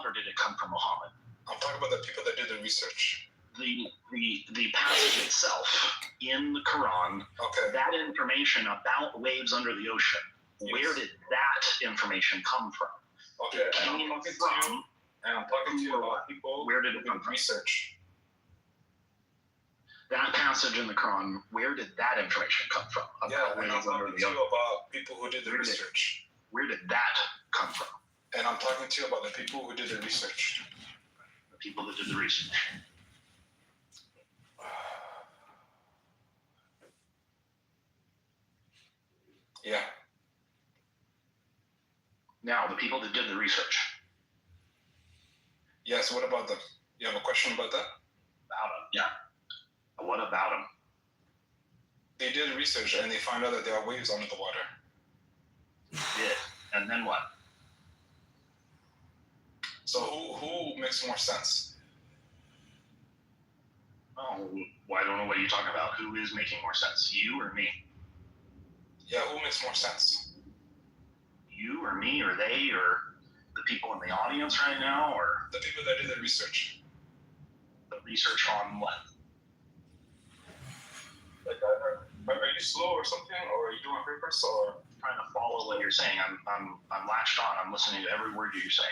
or did it come from Muhammad? I'm talking about the people that did the research. The passage itself in the Quran, Okay. that information about waves under the ocean, Yes. where did that information come from? Okay, and I'm talking to you about people where did it who come did from? research. That passage in the Quran, where did that information come from? Yeah, and I'm talking to you about people who did the research. Where did that come from? And I'm talking to you about the people who did the research. The people that did the research. Yeah. Now, the people that did the research. Yes, what about them? You have a question about that? About them, yeah. What about them? They did research and they found out that there are waves under the water. Did. And then what? So who makes more sense? Oh, well, I don't know what you're talking about. Who is making more sense? You or me? Yeah, who makes more sense? You or me or they or the people in the audience right now or the people that did the research. The research on what? Like, are you slow or something, or are you doing papers, or? I'm trying to follow what you're saying. I'm latched on. I'm listening to every word you're saying.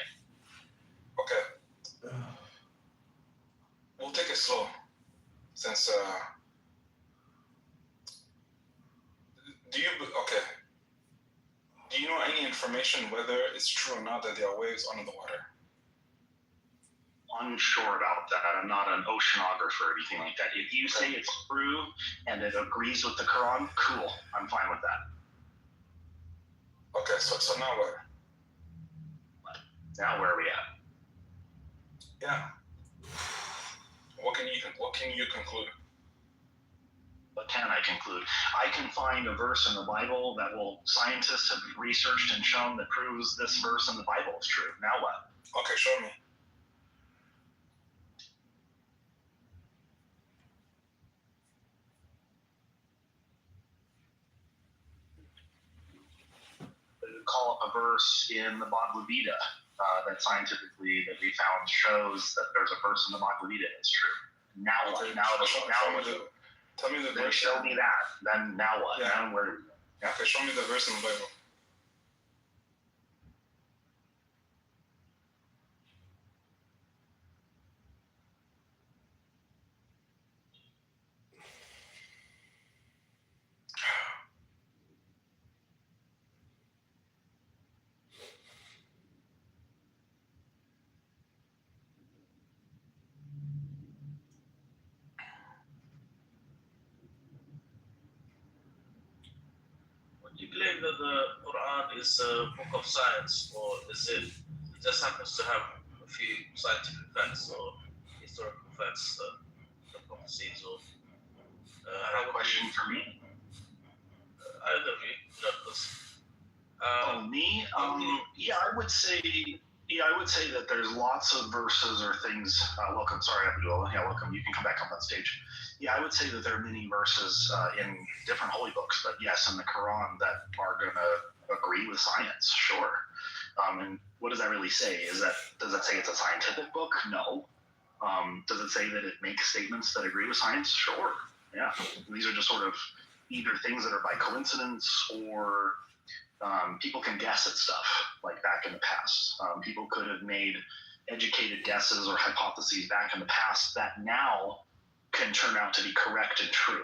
Okay. We'll take it slow, since do you know any information whether it's true or not that there are waves under the water? Unsure about that. I'm not an oceanographer or anything like that. If you say it's true and it agrees with the Quran, cool. I'm fine with that. Okay, so now what? Now where are we at? Yeah. What can you conclude? What can I conclude? I can find a verse in the Bible that scientists have researched and shown that proves this verse in the Bible is true. Now what? Okay, show me. Call up a verse in the Bhagavad Gita that scientifically that we found shows that there's a verse in the Bhagavad Gita that's true. Now what? Tell me the then verse. Show me that. Then now what? Yeah. Now where? Yeah. Okay, show me the verse in the Bible. Do you claim that the Quran is a book of science, or is it just happens to have a few scientific facts or historical facts, the prophecies, or Have a question for me? Either of you, Me? Yeah, I would say that there's lots of verses or things. Welcome, sorry, Abdul. Yeah, welcome. You can come back up on stage. Yeah, I would say that there are many verses in different holy books, but yes, in the Quran that are going to agree with science, sure. And what does that really say? Does it say it's a scientific book? No. Does it say that it makes statements that agree with science? Sure. Yeah. These are just sort of either things that are by coincidence or people can guess at stuff like back in the past. People could have made educated guesses or hypotheses back in the past that now can turn out to be correct and true.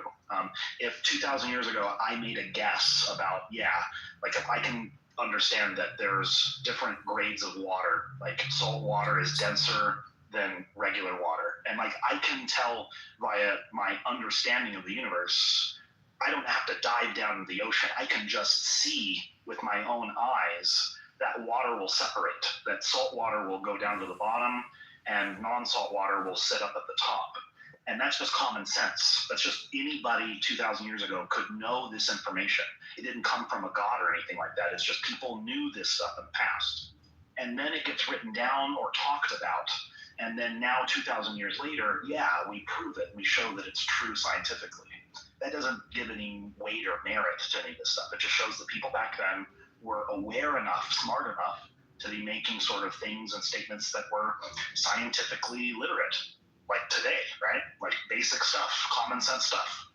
If 2,000 years ago I made a guess about, like if I can understand that there's different grades of water, like salt water is denser than regular water, and like I can tell via my understanding of the universe, I don't have to dive down into the ocean. I can just see with my own eyes that water will separate, that salt water will go down to the bottom and non-salt water will sit up at the top. And that's just common sense. That's just anybody 2,000 years ago could know this information. It didn't come from a god or anything like that. It's just people knew this stuff in the past. And then it gets written down or talked about. And then now 2,000 years later, we prove it. We show that it's true scientifically. That doesn't give any weight or merit to any of this stuff. It just shows that people back then were aware enough, smart enough to be making sort of things and statements that were scientifically literate, like today, right? Like basic stuff, common sense stuff.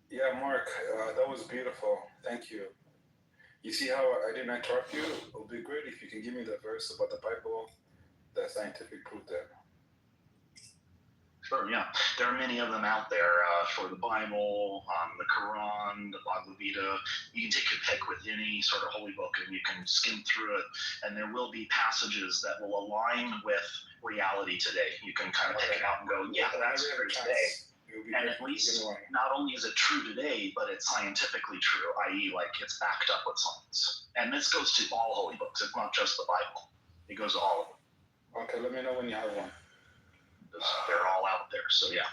Yeah, Mark, that was beautiful. Thank you. You see how I didn't interrupt you? It would be great if you can give me the verse about the Bible, the scientific proof that. Sure, yeah. There are many of them out there for the Bible, the Quran, the Bhagavad Gita. You can take your pick with any sort of holy book and you can skim through it, and there will be passages that will align with reality today. You can kind of pick it out and go, yeah, that's true today. And at least not only is it true today, but it's scientifically true, i.e., like it's backed up with science. And this goes to all holy books. It's not just the Bible. It goes to all of them. Okay, let me know when you have one. They're all out there, so yeah.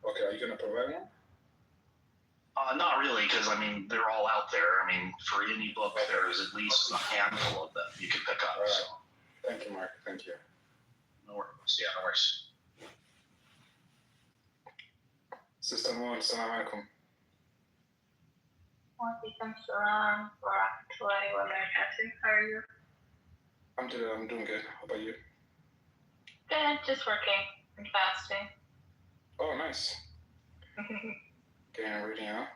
Okay, are you gonna provide one? Not really, because I mean they're all out there. I mean, for any book, there's at least a handful of them you can pick up. Right. So. Thank you, Mark. Thank you. No worries. Yeah, no worries. Sister Moon, Assalamu alaikum. Walaikum salam wa rahmatullahi wa barakatuh. How are you? I'm doing good. How about you? Good, just working and fasting. Oh, nice. Getting ready, huh?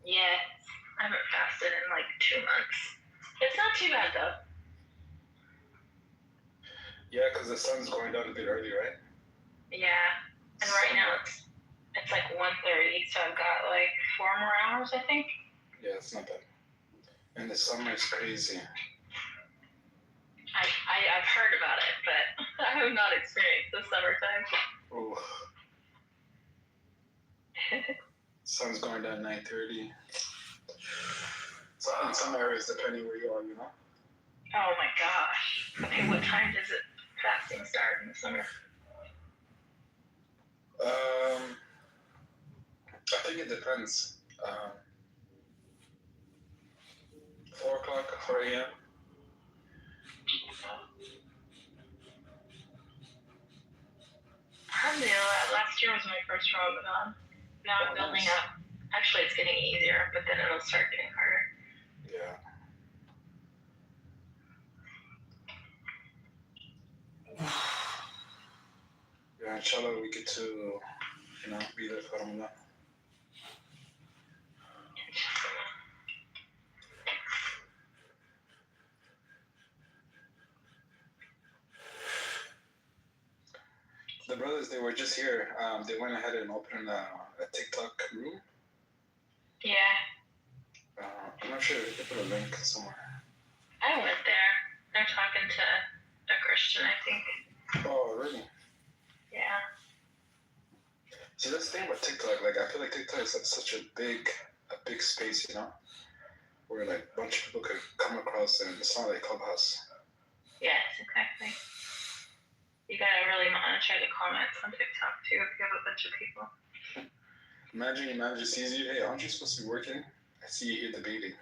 Yeah, I haven't fasted in like 2 months. It's not too bad though. Yeah, because the sun's going down a bit early, right? Yeah, and right now it's like 1:30, so I've got like 4 more hours, I think. Yeah, it's not bad. And the summer is crazy. I've heard about it, but I have not experienced the summertime. Oh. Sun's going down 9:30. So in some areas, depending where you are, you know? Oh my gosh. Okay, what time does it fasting start in the summer? I think it depends. 4 o'clock, 4 a.m. Alhamdulillah, last year was my first Ramadan. Now I'm building up. Actually, it's getting easier, but then it'll start getting harder. Yeah. Yeah, inshallah, we get to, be there for Ramadan. The brothers, they were just here. They went ahead and opened a TikTok room. Yeah. I'm not sure if they put a link somewhere. I went there. They're talking to a Christian, I think. Oh, really? Yeah. See, that's the thing about TikTok. Like, I feel like TikTok is like such a big space, where like a bunch of people could come across, and it's not like Clubhouse. Yes, exactly. You gotta really monitor the comments on TikTok too if you have a bunch of people. Imagine your manager sees you. Hey, aren't you supposed to be working? I see you here debating.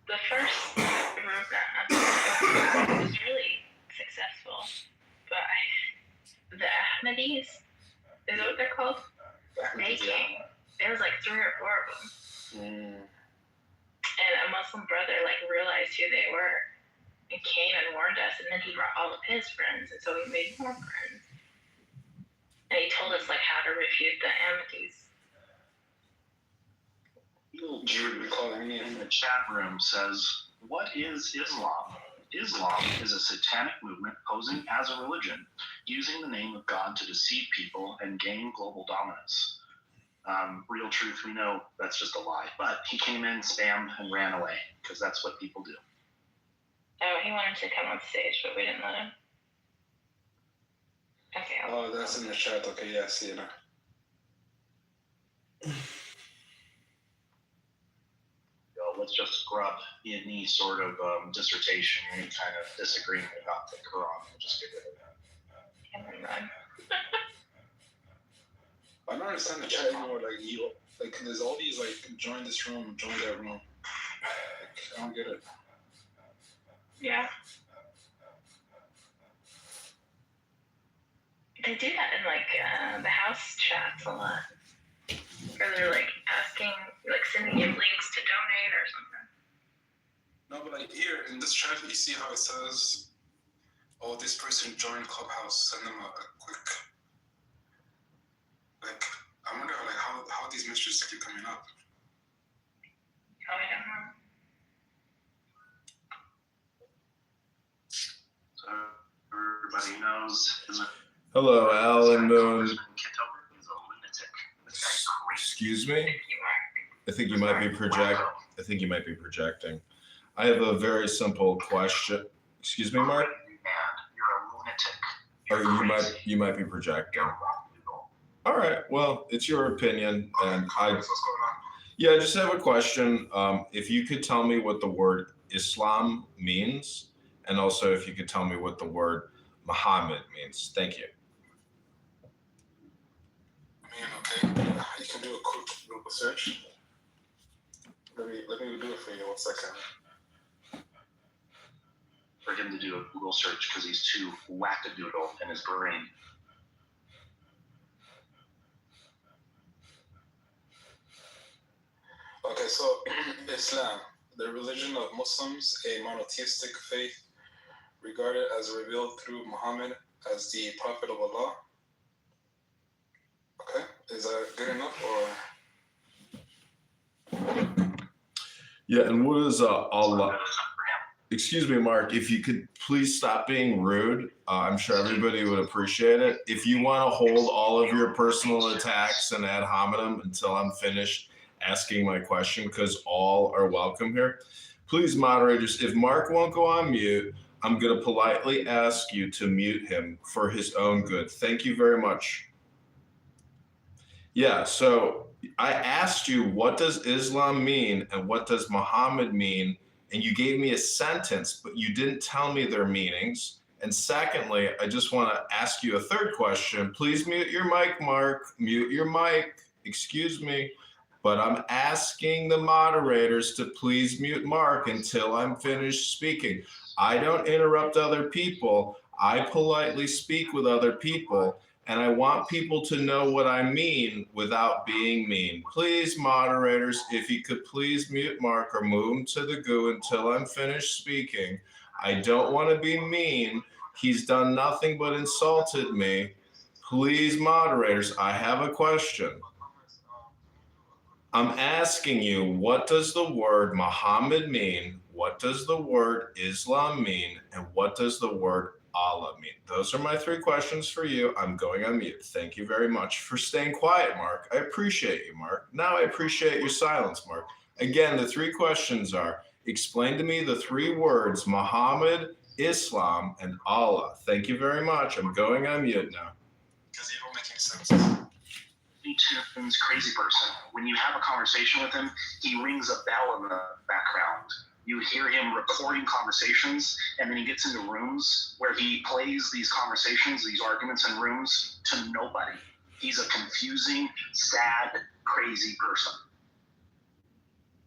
The first group that was really successful, but the Ahmadis, is that what they're called? They came. There was like 3 or 4 of them. And a Muslim brother realized who they were and came and warned us, and then he brought all of his friends, and so we made more friends. And he told us how to refute the Ahmadis. Jude in the chat room says, "What is Islam? Islam is a satanic movement posing as a religion, using the name of God to deceive people and gain global dominance." Real truth, we know that's just a lie. But he came in, spammed, and ran away, because that's what people do. Oh, he wanted to come on stage, but we didn't let him. Okay. That's in the chat. Okay, yeah, I see it now. Let's just scrub any sort of dissertation, any kind of disagreement about the Quran, and just get rid of that. And then run. I don't understand the chat anymore. There's all these join this room, join that room. I don't get it. Yeah. They do that in the house chats a lot. Or they're like asking, like sending you links to donate or something. No, but like here in this chat, you see how it says, "Oh, this person joined Clubhouse." Send them a quick. Like, I wonder like how these messages keep coming up. Oh, I don't know. So everybody knows. Hello, Alan Moon. Congressman Kitover is a lunatic. This guy's crazy. Excuse me? Thank you, Mark. I think you might be projecting. I have a very simple question. Excuse me, Mark? You're a lunatic. Or you might be projecting. You're wrong, Google. All right. Well, it's your opinion, and What's going on? I just have a question. If you could tell me what the word Islam means, and also if you could tell me what the word Muhammad means. Thank you. I mean, okay, you can do a quick Google search. Let me do it for you 1 second. For him to do a Google search because he's too wackadoodle in his brain. Okay, so Islam, the religion of Muslims, a monotheistic faith regarded as revealed through Muhammad as the Prophet of Allah. Okay, is that good enough or? Yeah, and what is Allah? Excuse me, Mark, if you could please stop being rude. I'm sure everybody would appreciate it. If you want to hold all of your personal attacks and ad hominem until I'm finished asking my question, because all are welcome here. Please, moderators, if Mark won't go on mute, I'm going to politely ask you to mute him for his own good. Thank you very much. Yeah, so I asked you, what does Islam mean and what does Muhammad mean? And you gave me a sentence, but you didn't tell me their meanings. And secondly, I just want to ask you a third question. Please mute your mic, Mark. Mute your mic. Excuse me. But I'm asking the moderators to please mute Mark until I'm finished speaking. I don't interrupt other people. I politely speak with other people. And I want people to know what I mean without being mean. Please, moderators, if you could please mute Mark or move him to the goo until I'm finished speaking. I don't want to be mean. He's done nothing but insulted me. Please, moderators, I have a question. I'm asking you, what does the word Muhammad mean? What does the word Islam mean? And what does the word Allah mean? Those are my 3 questions for you. I'm going on mute. Thank you very much for staying quiet, Mark. I appreciate you, Mark. Now I appreciate your silence, Mark. Again, the 3 questions are, explain to me the 3 words, Muhammad, Islam, and Allah. Thank you very much. I'm going on mute now. Because you don't make any sense. Tunes crazy person. When you have a conversation with him, he rings a bell in the background. You hear him recording conversations, and then he gets into rooms where he plays these conversations, these arguments in rooms to nobody. He's a confusing, sad, crazy person.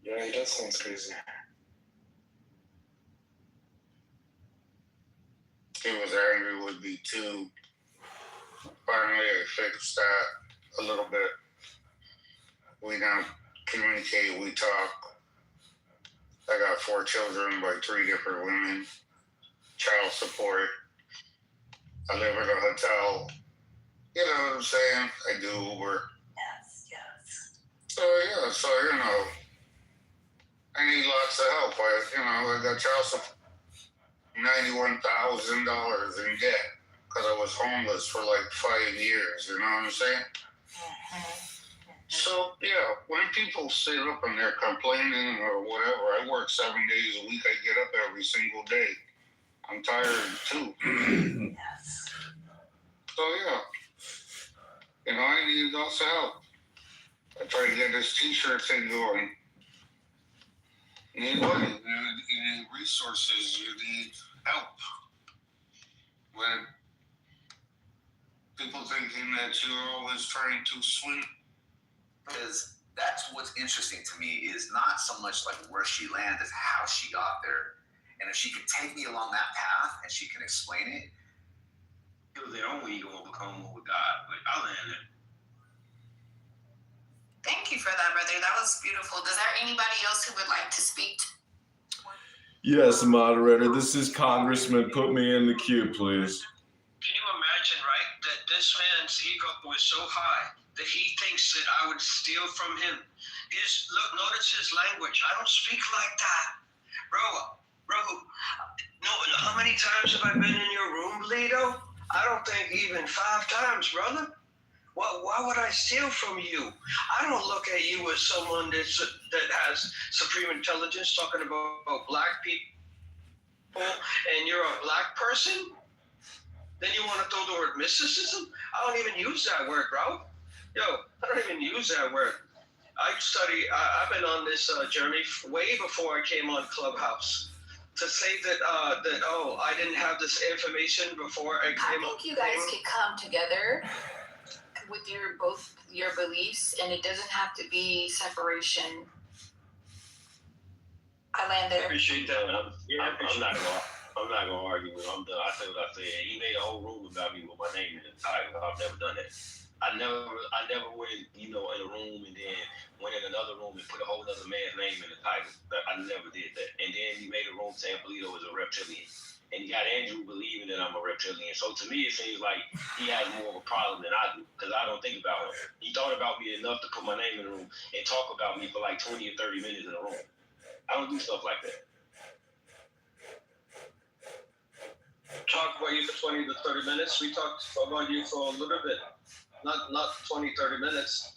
Yeah, he does sound crazy. He was angry with me too. Finally, I fixed that a little bit. We now communicate, we talk. I got 4 children by 3 different women. Child support. I live in a hotel. You know what I'm saying? I do Uber. Yes. So I need lots of help. I got child support. $91,000 in debt because I was homeless for like 5 years. You know what I'm saying? So, yeah, when people sit up and they're complaining or whatever, I work 7 days a week. I get up every single day. I'm tired too. Yes. So, yeah, I need lots of help. I try to get this t-shirt thing going. You need money, you need resources, you need help. When people thinking that you're always trying to swing. Because that's what's interesting to me is not so much like where she landed, as how she got there. And if she could take me along that path and she can explain it. It was their own ego will become one with God, but I landed. Thank you for that, brother. That was beautiful. Does there anybody else who would like to speak? Yes, moderator. This is Congressman. Put me in the queue, please. Can you imagine, right, that this man's ego was so high that he thinks that I would steal from him? Notice his language. I don't speak like that, bro. No, how many times have I been in your room, Lido? I don't think even 5 times, brother. Why would I steal from you? I don't look at you as someone that has supreme intelligence talking about black people, and you're a black person. Then you want to throw the word mysticism? I don't even use that word, bro. Yo, I don't even use that word. I've been on this journey way before I came on Clubhouse. To say that I didn't have this information before I came on. I think you guys could come together with both your beliefs, and it doesn't have to be separation. I land there. Appreciate that. I'm not gonna argue with him. I'm done. I said what I said. He made a whole room about me with my name in the title. I've never done that. I never went, in a room and then went in another room and put a whole other man's name in the title. I never did that. And then he made a room saying Polito was a reptilian. And he got Andrew believing that I'm a reptilian. So to me, it seems like he has more of a problem than I do, because I don't think about him. He thought about me enough to put my name in the room and talk about me for like 20 or 30 minutes in a room. I don't do stuff like that. Talk about you for 20 to 30 minutes. We talked about you for a little bit, not 20, 30 minutes.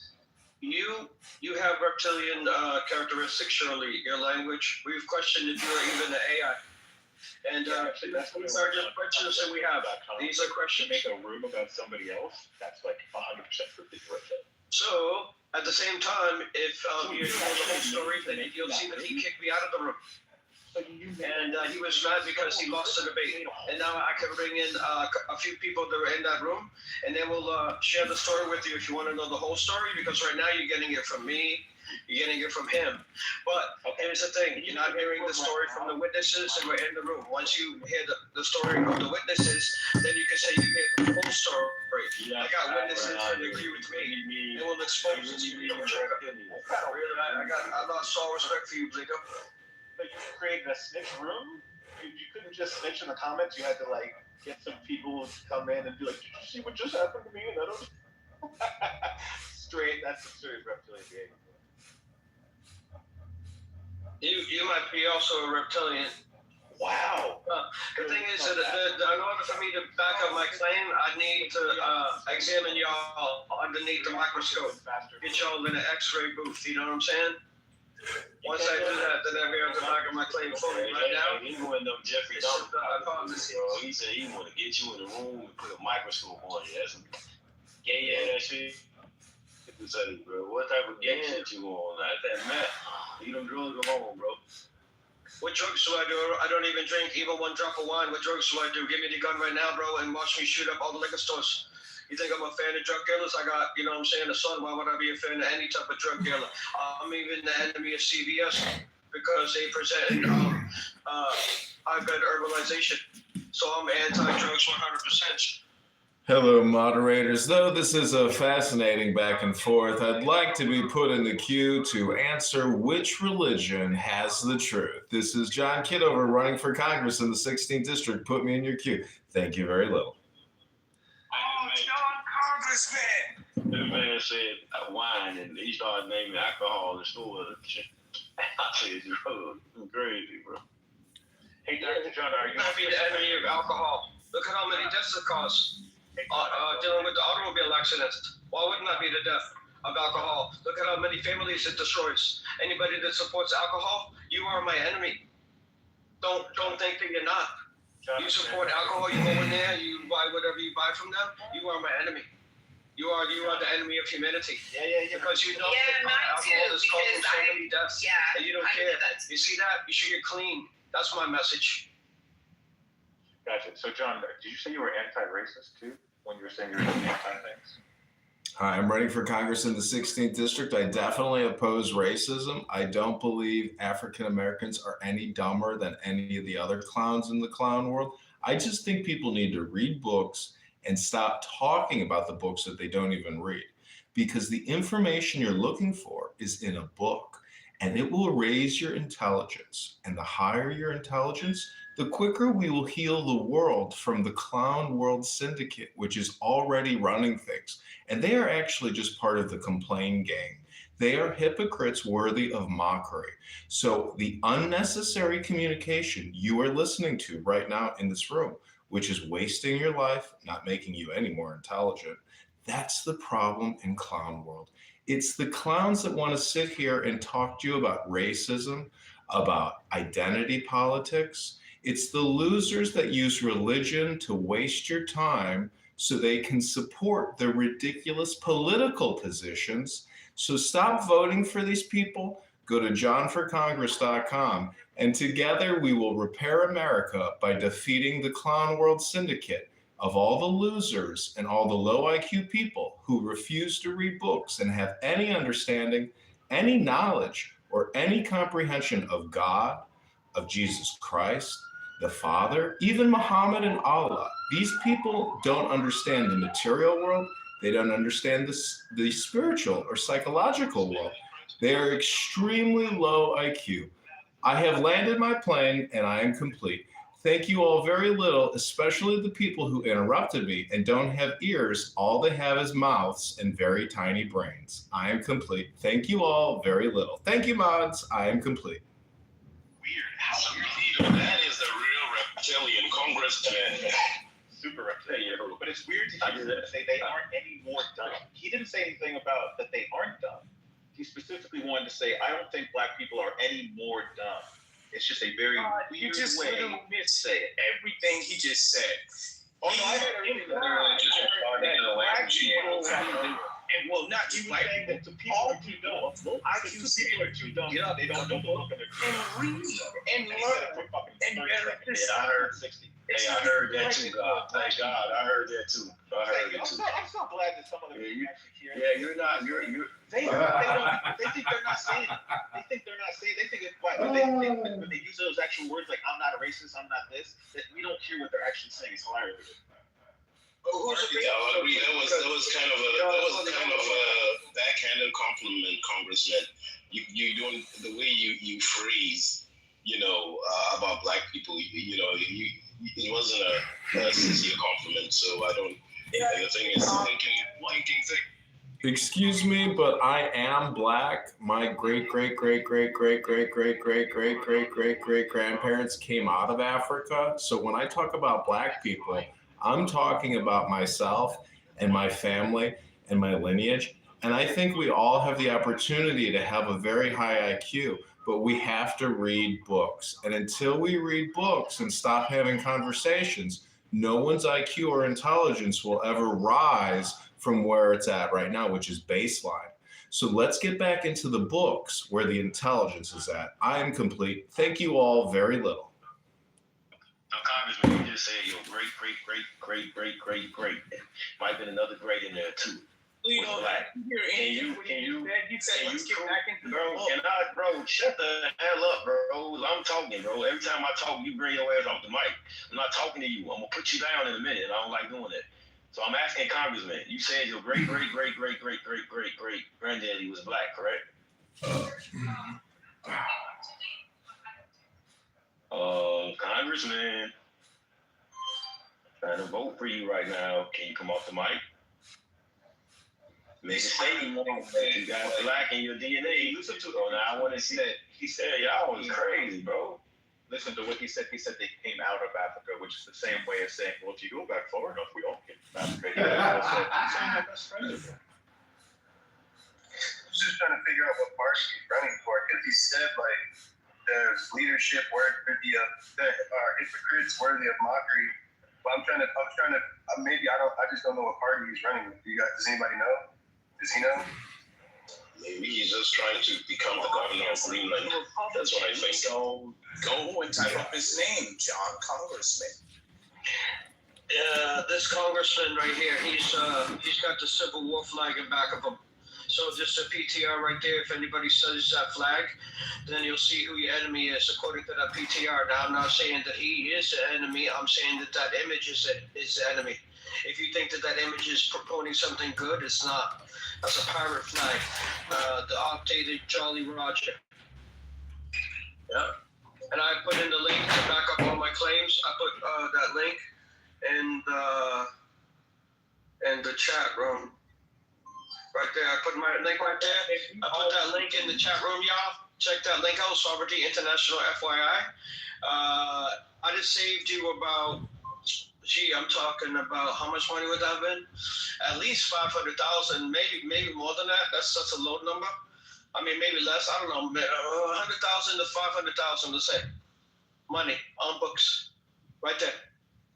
You have reptilian characteristics, surely. Your language. We've questioned if you are even an AI. And these are just questions that we have. These are questions. Make a room about somebody else. That's like 100% ridiculous. So at the same time, if you know the whole story, then you'll see that he kicked me out of the room. And he was mad because he lost the debate. And now I can bring in a few people that were in that room, and they will share the story with you if you want to know the whole story, because right now you're getting it from me, you're getting it from him. But here's the thing, you're not hearing the story from the witnesses that were in the room. Once you hear the story of the witnesses, then you can say you hear the whole story. I got witnesses that agree with me. They will expose it to you. I lost all respect for you, Blico. But you created a snitch room? You couldn't just snitch in the comments? You had to, get some people to come in and be like, did you see what just happened to me? And I don't... That's some serious reptilian behavior. You might be also a reptilian. Wow. The thing is that in order for me to back up my claim, I need to examine y'all underneath the microscope. Get y'all in an X-ray booth, you know what I'm saying? Once I do that, then I'll be able to back up my claim fully. Right now, He went up Jeffrey Dahmer. He said he want to get you in the room and put a microscope on you. That's some gay ass shit. Say, bro, what type of gay shit you on? That's meth. You don't drugs alone, bro. what drugs do I do? I don't even drink even one drop of wine. What drugs do I do? Give me the gun right now, bro, and watch me shoot up all the liquor stores. You think I'm a fan of drug dealers? I got, a son. Why would I be a fan of any type of drug dealer? I'm even the enemy of CVS because they present high-bed herbalization. So I'm anti-drugs 100%. Hello, moderators. Though this is a fascinating back and forth, I'd like to be put in the queue to answer which religion has the truth. This is John Kitover running for Congress in the 16th District. Put me in your queue. Thank you very little. Congressman! This man said wine, and he started naming alcohol in the store. I said, bro, you crazy, bro. Hey, Dr. John, are you not be the enemy of alcohol? Look at how many deaths it caused dealing with the automobile accidents. Why wouldn't that be the death of alcohol? Look at how many families it destroys. Anybody that supports alcohol, you are my enemy. Don't think that you're not. You support alcohol, you go in there, you buy whatever you buy from them, you are my enemy. You are the enemy of humanity. Yeah. Because you know that alcohol is causing so many deaths. Yeah, and you don't care. You see that? You should get clean. That's my message. Gotcha. So, John, did you say you were anti-racist too when you were saying you were anti-things? Hi, I'm running for Congress in the 16th District. I definitely oppose racism. I don't believe African Americans are any dumber than any of the other clowns in the clown world. I just think people need to read books and stop talking about the books that they don't even read. because the information you're looking for is in a book, and it will raise your intelligence. And the higher your intelligence, the quicker we will heal the world from the clown world syndicate, which is already running things. And they are actually just part of the complain gang. They are hypocrites worthy of mockery. So the unnecessary communication you are listening to right now in this room, which is wasting your life, not making you any more intelligent, that's the problem in clown world. It's the clowns that want to sit here and talk to you about racism, about identity politics. It's the losers that use religion to waste your time so they can support their ridiculous political positions. So stop voting for these people. Go to johnforcongress.com, and together we will repair America by defeating the clown world syndicate of all the losers and all the low IQ people who refuse to read books and have any understanding, any knowledge, or any comprehension of God, of Jesus Christ, the Father, even Muhammad and Allah. These people don't understand the material world. They don't understand the spiritual or psychological world. They are extremely low IQ. I have landed my plane and I am complete. Thank you all very little, especially the people who interrupted me and don't have ears. All they have is mouths and very tiny brains. I am complete. Thank you all very little. Thank you, mods. I am complete. Weird. How weird. That is the real reptilian congressman. Super reptilian. But it's weird to hear him say they aren't any more dumb. He didn't say anything about that they aren't dumb. He specifically wanted to say, I don't think black people are any more dumb. It's just a very weird way. Literally missay it. Everything he just said. Oh no, I heard everything. And well, not you black people. That the people are too dumb. IQ people are too dumb. Yeah, they don't know the book and read and learn and better. Yeah, I heard 60. Hey, I heard that too, God. Thank God, I heard that too. I'm so glad that some of them actually hear. Yeah, you're not. They think they're not saying it. They think they're not saying. They think it's white. But they think when they use those actual words like "I'm not a racist," "I'm not this," that we don't hear what they're actually saying. It's hilarious. Yeah, I agree. That was kind of a backhanded compliment, Congressman. You doing the way you phrase, about black people. It wasn't a sincere compliment. So I don't. Yeah. The thing is thinking. Excuse me, but I am black. My great grandparents came out of Africa. So when I talk about black people, I'm talking about myself and my family and my lineage. And I think we all have the opportunity to have a very high IQ, but we have to read books. And until we read books and stop having conversations, no one's IQ or intelligence will ever rise from where it's at right now, which is baseline. So let's get back into the books where the intelligence is at. I am complete. Thank you all very little. Now, Congressman, you just said you're great. Might have been another great in there too. You know, can you bro, shut the hell up, bro. I'm talking, bro. Every time I talk, you bring your ass off the mic. I'm not talking to you. I'm gonna put you down in a minute. I don't like doing that. So I'm asking Congressman, you said your great granddaddy was black, correct? Congressman, trying to vote for you right now. Can you come off the mic? Make a statement. You got black in your DNA. Listen to so now I want to see that. He said, y'all was crazy, bro. Listen to what he said. He said they came out of Africa, which is the same way of saying, well, if you go back far enough, we all came from Africa. My best friend is there. I was just trying to figure out what party he's running for, because he said, like, there's leadership worthy of hypocrites worthy of mockery. But I just don't know what party he's running with. Does anybody know? Does he know? Maybe he's just trying to become the governor of Greenland. That's what I think. So go and type up his name, John Congressman. This congressman right here, he's got the Civil War flag in back of him. So just a PTR right there. If anybody says that flag, then you'll see who your enemy is according to that PTR. Now I'm not saying that he is the enemy. I'm saying that that image is the enemy. If you think that image is promoting something good, it's not. as a pirate flag, the updated Jolly Roger. Yeah. And I put in the link to back up all my claims. I put that link in the chat room. Right there. I put my link right there. I put that link in the chat room, y'all. Check that link out, Sovereignty International, FYI. I just saved you about, I'm talking about how much money would that have been? At least 500,000, maybe more than that. That's such a low number. I mean, maybe less. I don't know. 100,000 to 500,000, let's say. Money on books, right there.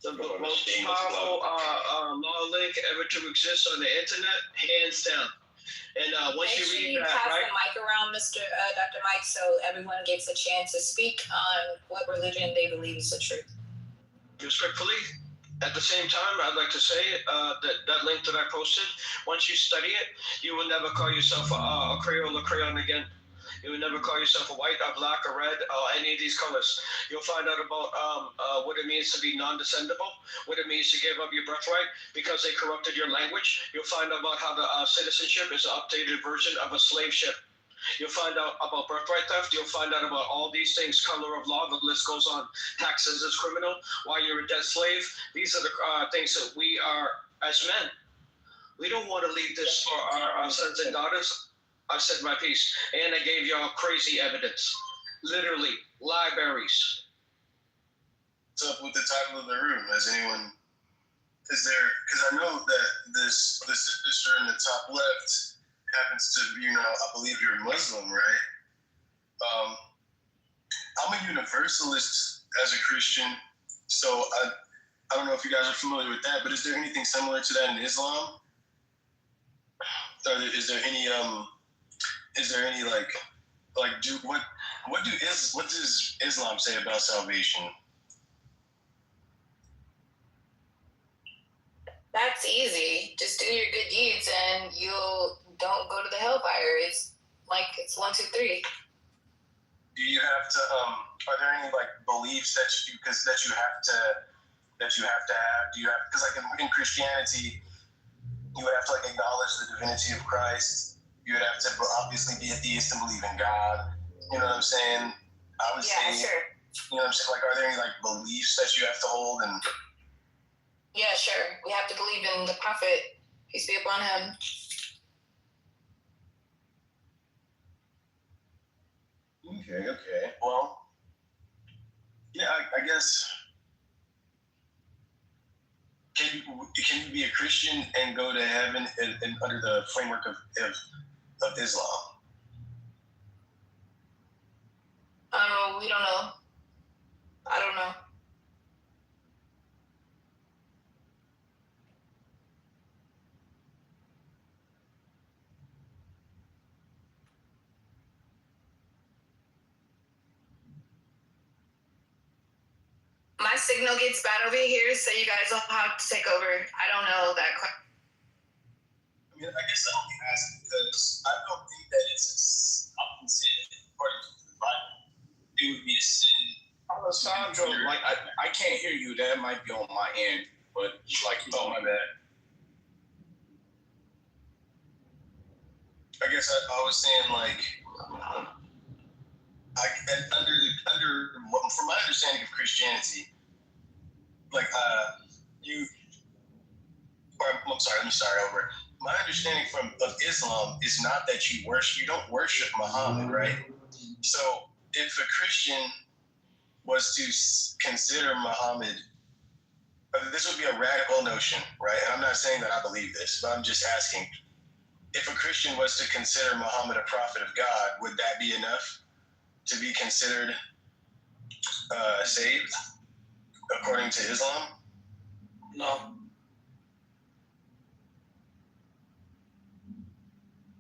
The most powerful law link ever to exist on the internet, hands down. And once you read that, pass right? the mic around, Dr. Mike, so everyone gets a chance to speak on what religion they believe is the truth. Respectfully, at the same time, I'd like to say that link that I posted, once you study it, you will never call yourself a Creole or Crayon again. You will never call yourself a white, a black, a red, any of these colors. You'll find out about what it means to be non-descendable, what it means to give up your birthright because they corrupted your language. You'll find out about how the citizenship is an updated version of a slave ship. You'll find out about birthright theft. You'll find out about all these things, color of law, the list goes on. Taxes is criminal, why you're a debt slave. These are the things that we are, as men, we don't want to leave this for our sons and daughters. I've said my piece, and I gave y'all crazy evidence. Literally, libraries. What's up with the title of the room? Is there, because I know that the sister in the top left happens to, I believe you're Muslim, right? I'm a universalist as a Christian, so I don't know if you guys are familiar with that, but is there anything similar to that in Islam? Or is there any what does Islam say about salvation? That's easy. Just do your good deeds and you'll don't go to the hellfire. It's 1, 2, 3. Do you have to are there any beliefs that you have to have? Do you have, because in Christianity you would have to acknowledge the divinity of Christ. You would have to obviously be atheist and believe in God. You know what I'm saying? I would say, sure. You know what I'm saying? Are there any beliefs that you have to hold? And Yeah, sure. We have to believe in the prophet, peace be upon him. Okay. Well, yeah, I guess. Can you be a Christian and go to heaven and under the framework of Islam? We don't know. I don't know. My signal gets bad over here, so you guys will have to take over. I don't know that question. I mean, I guess I only ask because I don't think that it's a often sin according to the Bible. It would be a sin. Alessandro, I can't hear you. That might be on my end, but oh my bad. I guess I was saying from my understanding of Christianity, I'm sorry, let me start over. My understanding of Islam is not that you don't worship Muhammad, right? So if a Christian was to consider Muhammad, this would be a radical notion, right? And I'm not saying that I believe this, but I'm just asking, if a Christian was to consider Muhammad a prophet of God, would that be enough to be considered saved according to Islam? No.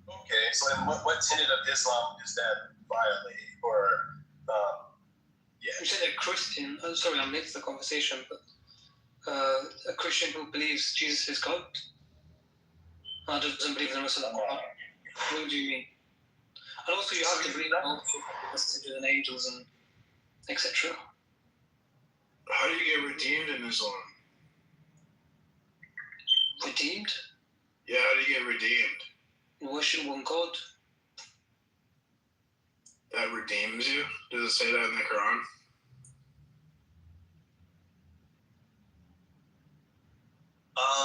Okay, so then what tenet of Islam is that violate? Or, yeah. You said a Christian, sorry, I missed the conversation, but a Christian who believes Jesus is God, doesn't believe in the rest of the Quran. What do you mean? And also you have to believe in all messages and angels and etc. How do you get redeemed in Islam? Redeemed? Yeah, how do you get redeemed? worship one God. That redeems you? Does it say that in the Quran?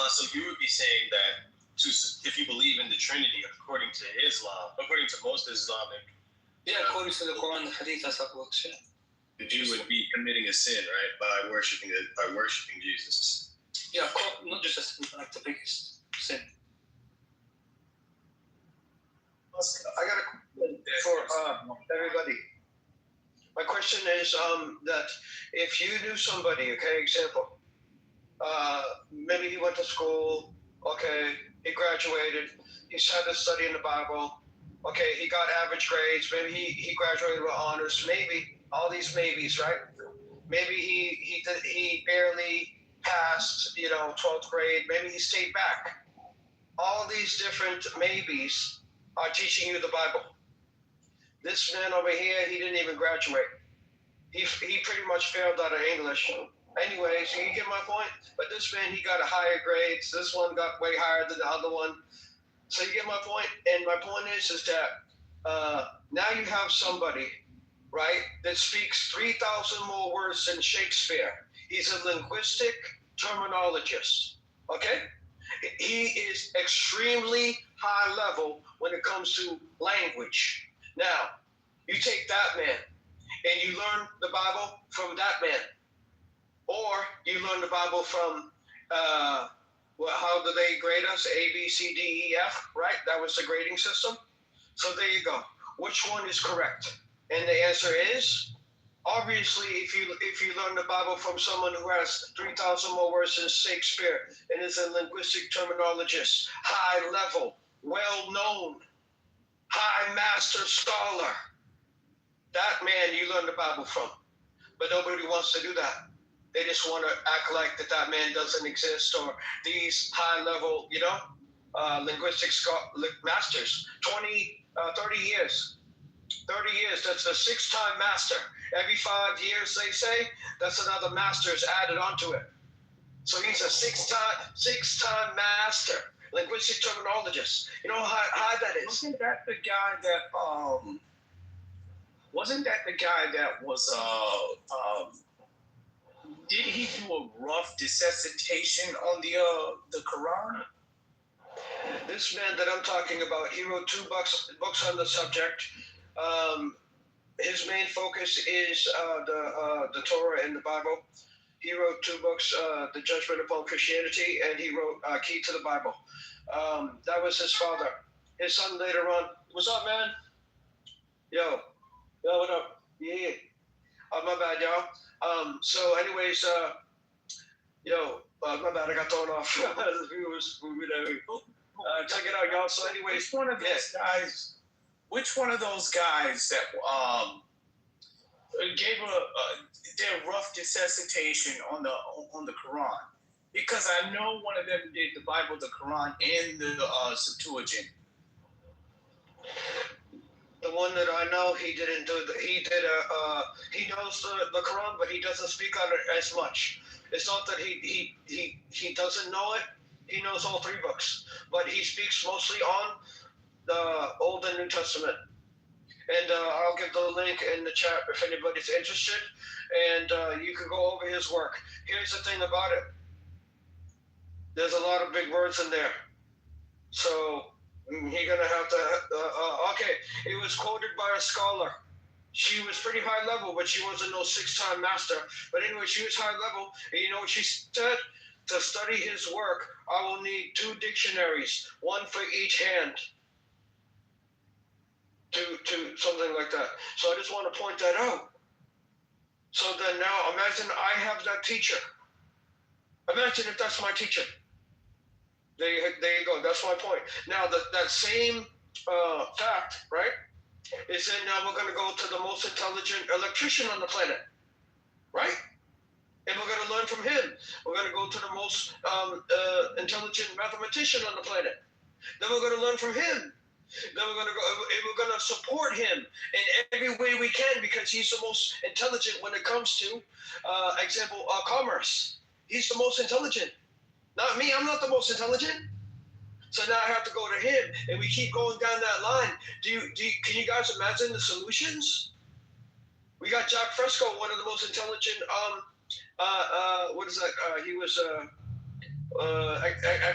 So you would be saying that if you believe in the Trinity, according to Islam, according to most Islamic, According to the Quran, the Hadith, that's how it works. Yeah. that you would be committing a sin, right, by worshiping Jesus. Yeah, of course, not just a sin, but like the biggest sin. I got a question for everybody. My question is that if you knew somebody, okay, example, maybe he went to school, okay, he graduated, he started studying the Bible, okay, he got average grades, maybe he graduated with honors, maybe, all these maybes, right? Maybe he barely passed, 12th grade, maybe he stayed back. All these different maybes are teaching you the Bible. This man over here, he didn't even graduate. He pretty much failed out of English. Anyways, you get my point? But this man, he got a higher grades. This one got way higher than the other one. So you get my point? And my point is that now you have somebody, right, that speaks 3,000 more words than Shakespeare. He's a linguistic terminologist, okay? He is extremely high level when it comes to language. Now, you take that man and you learn the Bible from that man. Or you learn the Bible from, how do they grade us? A, B, C, D, E, F, right? That was the grading system. So there you go. Which one is correct? And the answer is, obviously, if you learn the Bible from someone who has 3,000 more words than Shakespeare and is a linguistic terminologist, high level, well-known, high master scholar, that man you learn the Bible from. But nobody wants to do that. They just want to act like that man doesn't exist, or these high-level, linguistic masters, 30 years. 30 years, that's a 6-time master. Every 5 years, they say, that's another master is added onto it. So he's a 6-time master, linguistic terminologist. You know how high that is? Wasn't that the guy that was did he do a rough dissertation on the Quran? This man that I'm talking about, he wrote 2 books on the subject. His main focus is the Torah and the Bible. He wrote 2 books, The Judgment Upon Christianity, and he wrote Key to the Bible. That was his father. His son later on, what's up, man? Yo, what up? Yeah. My bad, y'all. So anyways, my bad, I got thrown off. Check it out, y'all. So anyways, Which one of those guys that gave their rough dissertation on the Quran? Because I know one of them did the Bible, the Quran, and the Septuagint. The one that I know, he didn't do. He knows the Quran, but he doesn't speak on it as much. It's not that he doesn't know it. He knows all 3 books, but he speaks mostly on the Old and New Testament. And I'll give the link in the chat if anybody's interested, and you can go over his work. Here's the thing about it. There's a lot of big words in there. So you're going to have to, okay, it was quoted by a scholar. She was pretty high level, but she wasn't no 6-time master. But anyway, she was high level, and you know what she said? To study his work, I will need 2 dictionaries, 1 for each hand. To something like that. So I just want to point that out. So then now imagine I have that teacher. Imagine if that's my teacher. There you go. That's my point. Now that same fact, right, is then now we're going to go to the most intelligent electrician on the planet, right? And we're going to learn from him. We're going to go to the most intelligent mathematician on the planet. Then we're going to learn from him. Then we're going to support him in every way we can, because he's the most intelligent when it comes to, commerce. He's the most intelligent. Not me. I'm not the most intelligent. So now I have to go to him, and we keep going down that line. Can you guys imagine the solutions? We got Jack Fresco, one of the most intelligent. What is that? He was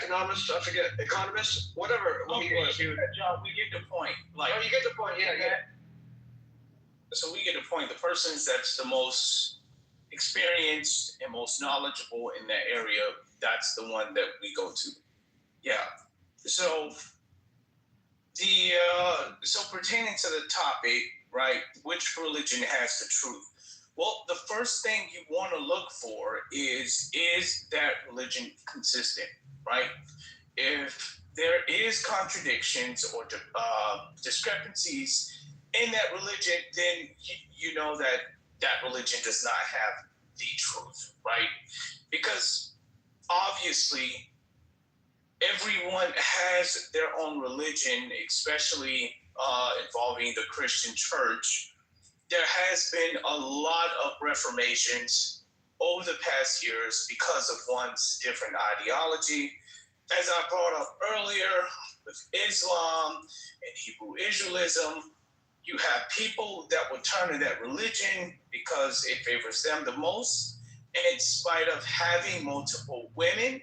economist. I forget, economist, whatever. Okay, John, we get the point. Like, you get the point. Yeah. So we get the point. The person that's the most experienced and most knowledgeable in that area, that's the one that we go to. Yeah. So so pertaining to the topic, right? Which religion has the truth? Well, the first thing you want to look for is that religion consistent, right? If there is contradictions or discrepancies in that religion, then you know that religion does not have the truth, right? Because obviously everyone has their own religion, especially involving the Christian church. There has been a lot of reformations over the past years because of one's different ideology. As I brought up earlier, with Islam and Hebrew Israelism, you have people that will turn to that religion because it favors them the most. And in spite of having multiple women,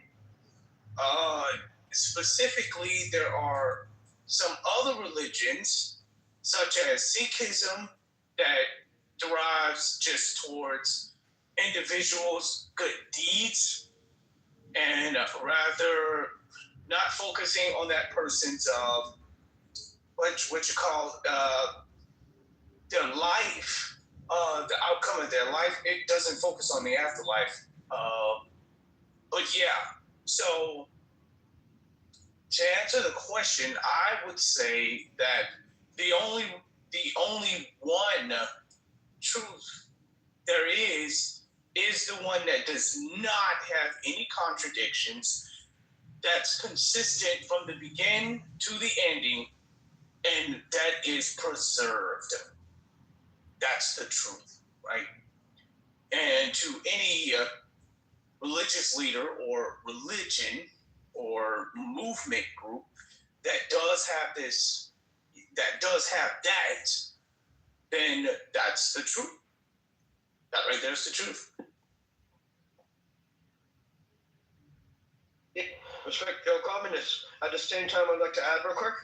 specifically, there are some other religions, such as Sikhism, that derives just towards individuals' good deeds and rather not focusing on that person's what you call their life, the outcome of their life. It doesn't focus on the afterlife. But yeah, so to answer the question, I would say that the only one truth there is the one that does not have any contradictions, that's consistent from the beginning to the ending, and that is preserved. That's the truth, right? And to any religious leader or religion or movement group that does have that, then that's the truth. That right there's the truth. Yeah, respect your communists. At the same time, I'd like to add real quick.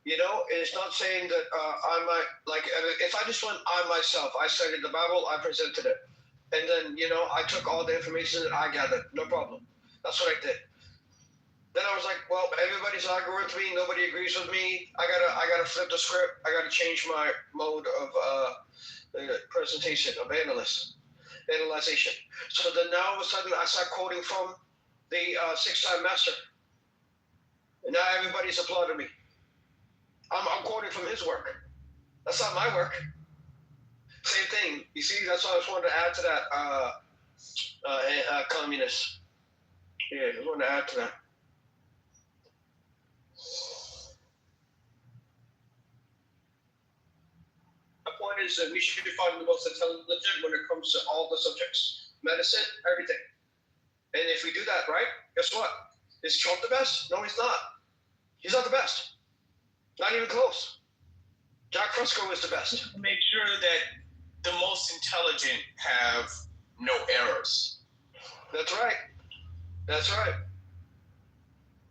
You know, it's not saying that I might, like, if I just went on myself, I studied the Bible, I presented it. And then, you know, I took all the information that I gathered. No problem. That's what I did. Then I was like, well, everybody's arguing with me. Nobody agrees with me. I gotta flip the script. I gotta change my mode of presentation, of analyzation. So then now all of a sudden I start quoting from the six-time master. And now everybody's applauding me. I'm quoting from his work. That's not my work. Same thing. You see, that's why I just wanted to add to that communist. Yeah, I just wanted to add to that. My point is that we should be finding the most intelligent when it comes to all the subjects. Medicine, everything. And if we do that, right, guess what? Is Trump the best? No, he's not. He's not the best. Not even close. Jack Fresco is the best. Make sure that the most intelligent have no errors. That's right. That's right.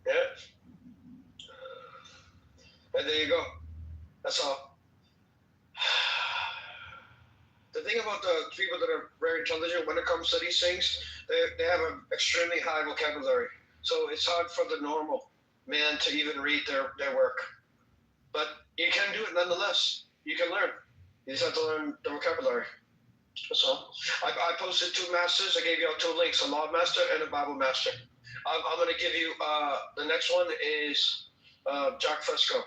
Yeah. And there you go. That's all. The thing about the people that are very intelligent when it comes to these things, they have an extremely high vocabulary. So it's hard for the normal man to even read their work. But you can do it nonetheless. You can learn. You just have to learn the vocabulary. So I posted 2 masters. I gave you all 2 links, a law master and a Bible master. I'm going to give you, the next one is Jack Fresco.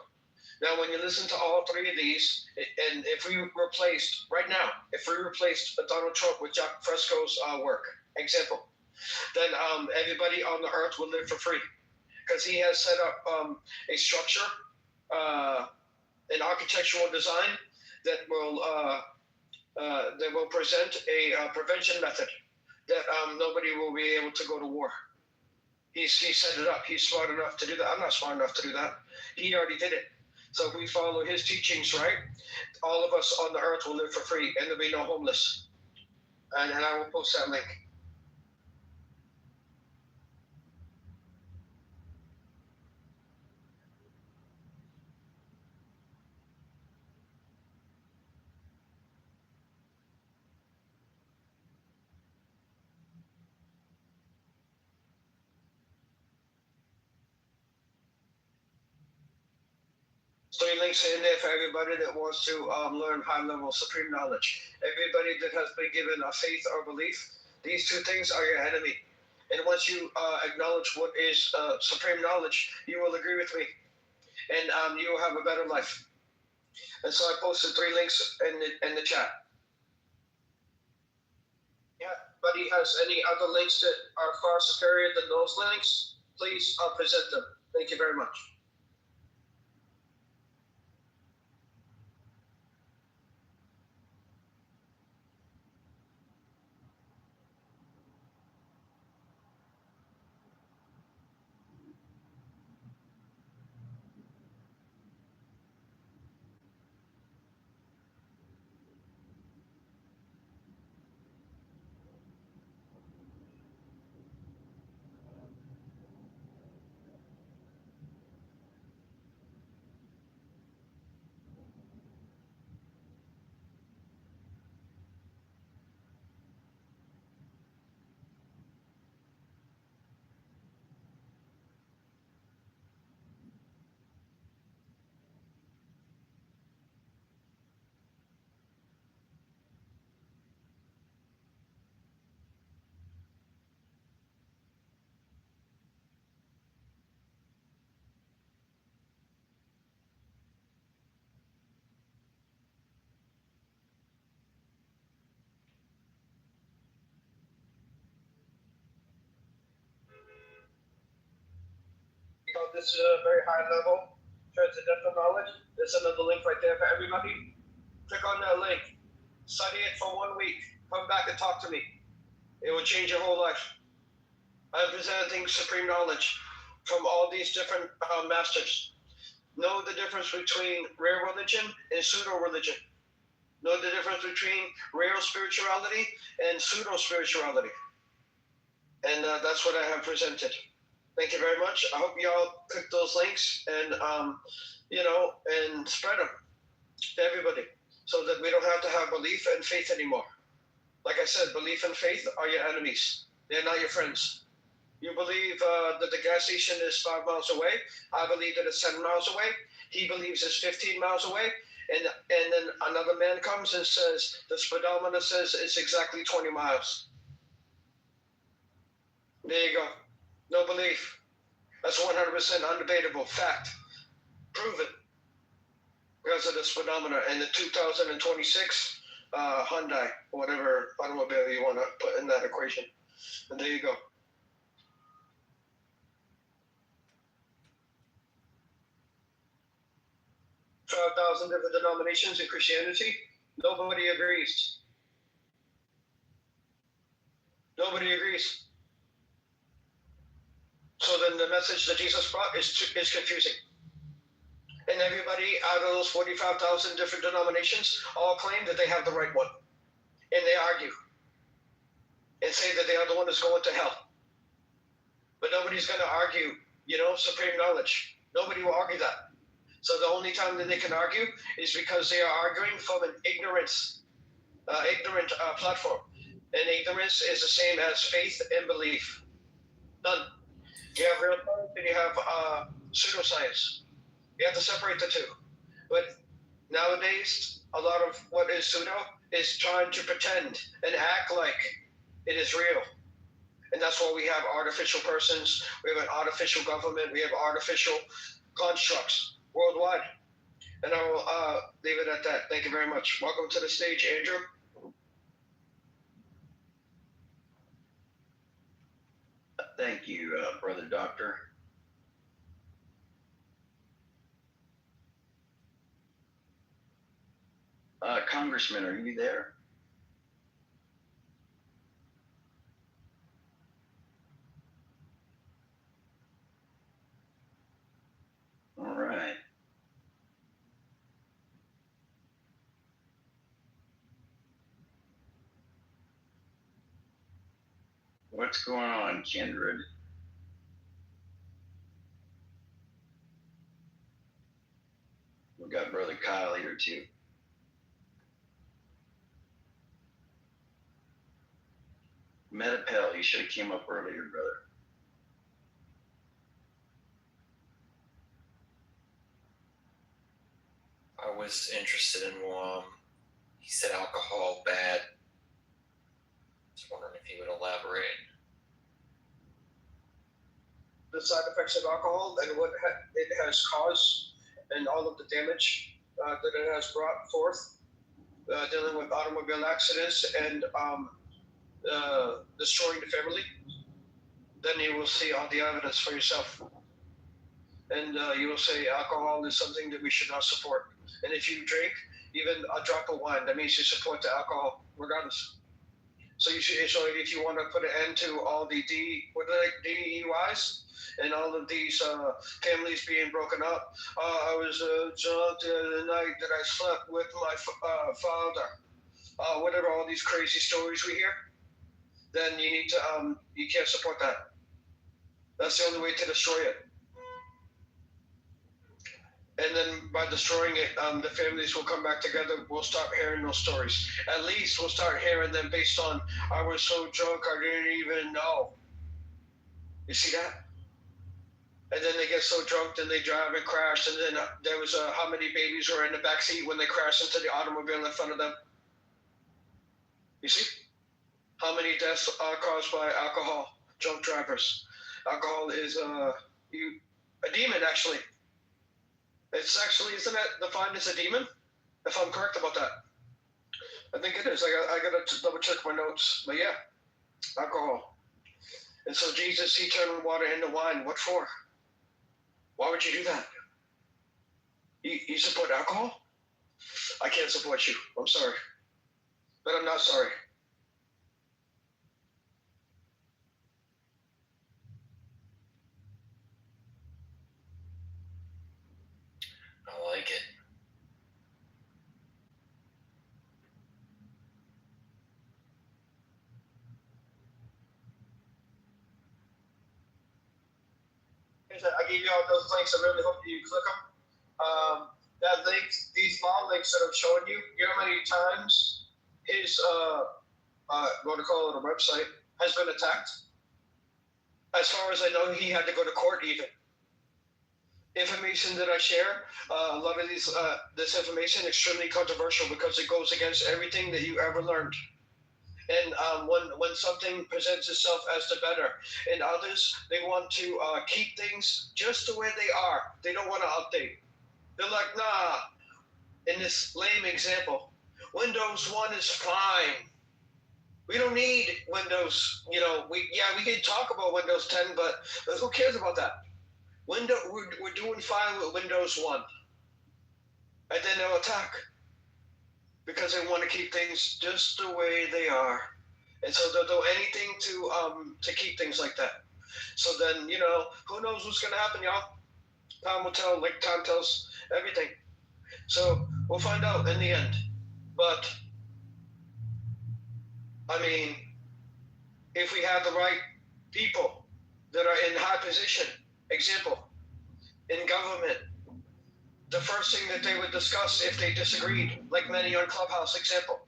Now, when you listen to all 3 of these, and if we replaced, right now, if we replaced Donald Trump with Jack Fresco's work, example, then everybody on the earth will live for free. Because he has set up a structure, an architectural design that will present a prevention method that nobody will be able to go to war. He set it up. He's smart enough to do that. I'm not smart enough to do that. He already did it. So if we follow his teachings, right, all of us on the earth will live for free and there'll be no homeless. And I will post that link. Three links in there for everybody that wants to learn high-level supreme knowledge. Everybody that has been given a faith or belief, these two things are your enemy. And once you acknowledge what is supreme knowledge, you will agree with me, and you will have a better life. And so I posted 3 links in the chat. Yeah, but he has any other links that are far superior than those links, please present them. Thank you very much. Because this is a very high level transcendental knowledge. There's another link right there for everybody. Click on that link. Study it for 1 week. Come back and talk to me. It will change your whole life. I'm presenting supreme knowledge from all these different masters. Know the difference between real religion and pseudo-religion. Know the difference between real spirituality and pseudo-spirituality. And that's what I have presented. Thank you very much. I hope y'all click those links and, and spread them to everybody so that we don't have to have belief and faith anymore. Like I said, belief and faith are your enemies. They're not your friends. You believe that the gas station is 5 miles away. I believe that it's 7 miles away. He believes it's 15 miles away. And then another man comes and says, the speedometer says it's exactly 20 miles. There you go. No belief. That's 100% undebatable fact. Prove it. Because of the speedometer and the 2026 Hyundai, whatever automobile you want to put in that equation. And there you go. $12,000 different denominations in Christianity. Nobody agrees. Nobody agrees. So then the message that Jesus brought is confusing. And everybody out of those 45,000 different denominations all claim that they have the right one. And they argue and say that they are the one that's going to hell. But nobody's going to argue, supreme knowledge. Nobody will argue that. So the only time that they can argue is because they are arguing from an ignorant platform. And ignorance is the same as faith and belief. None. You have real science and you have pseudoscience. You have to separate the two. But nowadays, a lot of what is pseudo is trying to pretend and act like it is real. And that's why we have artificial persons, we have an artificial government, we have artificial constructs worldwide. And I will leave it at that. Thank you very much. Welcome to the stage, Andrew. Thank you, Brother Doctor. Congressman, are you there? What's going on, Kindred? We got Brother Kyle here too. Metapel, you should have came up earlier, brother. I was interested in he said alcohol bad. Just wondering if he would elaborate. The side effects of alcohol and what it has caused and all of the damage that it has brought forth, dealing with automobile accidents and destroying the family, then you will see all the evidence for yourself. And you will say alcohol is something that we should not support. And if you drink even a drop of wine, that means you support the alcohol regardless. So you should. So if you want to put an end to all the DUIs and all of these families being broken up, I was drunk the other night that I slept with my father. Whatever, all these crazy stories we hear, then you need to you can't support that. That's the only way to destroy it. And then by destroying it, the families will come back together. We'll stop hearing those stories. At least we'll start hearing them based on, I was so drunk I didn't even know. You see that? And then they get so drunk, then they drive and crash. And then there was how many babies were in the backseat when they crashed into the automobile in front of them? You see? How many deaths are caused by alcohol? Drunk drivers. Alcohol is a demon, actually. It's actually, isn't it defined as a demon? If I'm correct about that. I think it is. I got to double check my notes. But yeah, alcohol. And so Jesus, he turned water into wine. What for? Why would you do that? You support alcohol? I can't support you. I'm sorry. But I'm not sorry. I like it. I gave you all those links. I really hope you click them. That link, these long links that I'm showing you, you know how many times his, what to call it, a website, has been attacked? As far as I know, he had to go to court even. Information that I share, a lot of these, this information extremely controversial because it goes against everything that you ever learned. And when something presents itself as the better, and others, they want to keep things just the way they are. They don't want to update. They're like, nah. In this lame example, Windows 1 is fine. We don't need Windows. You know, we can talk about Windows 10, but who cares about that? We're doing fine with Windows 1. And then they'll attack. Because they want to keep things just the way they are. And so they'll do anything to keep things like that. So then, you know, who knows what's going to happen, y'all? Time will tell, like time tells everything. So we'll find out in the end. But, I mean, if we have the right people that are in high position, example, in government, the first thing that they would discuss if they disagreed, like many on Clubhouse, example,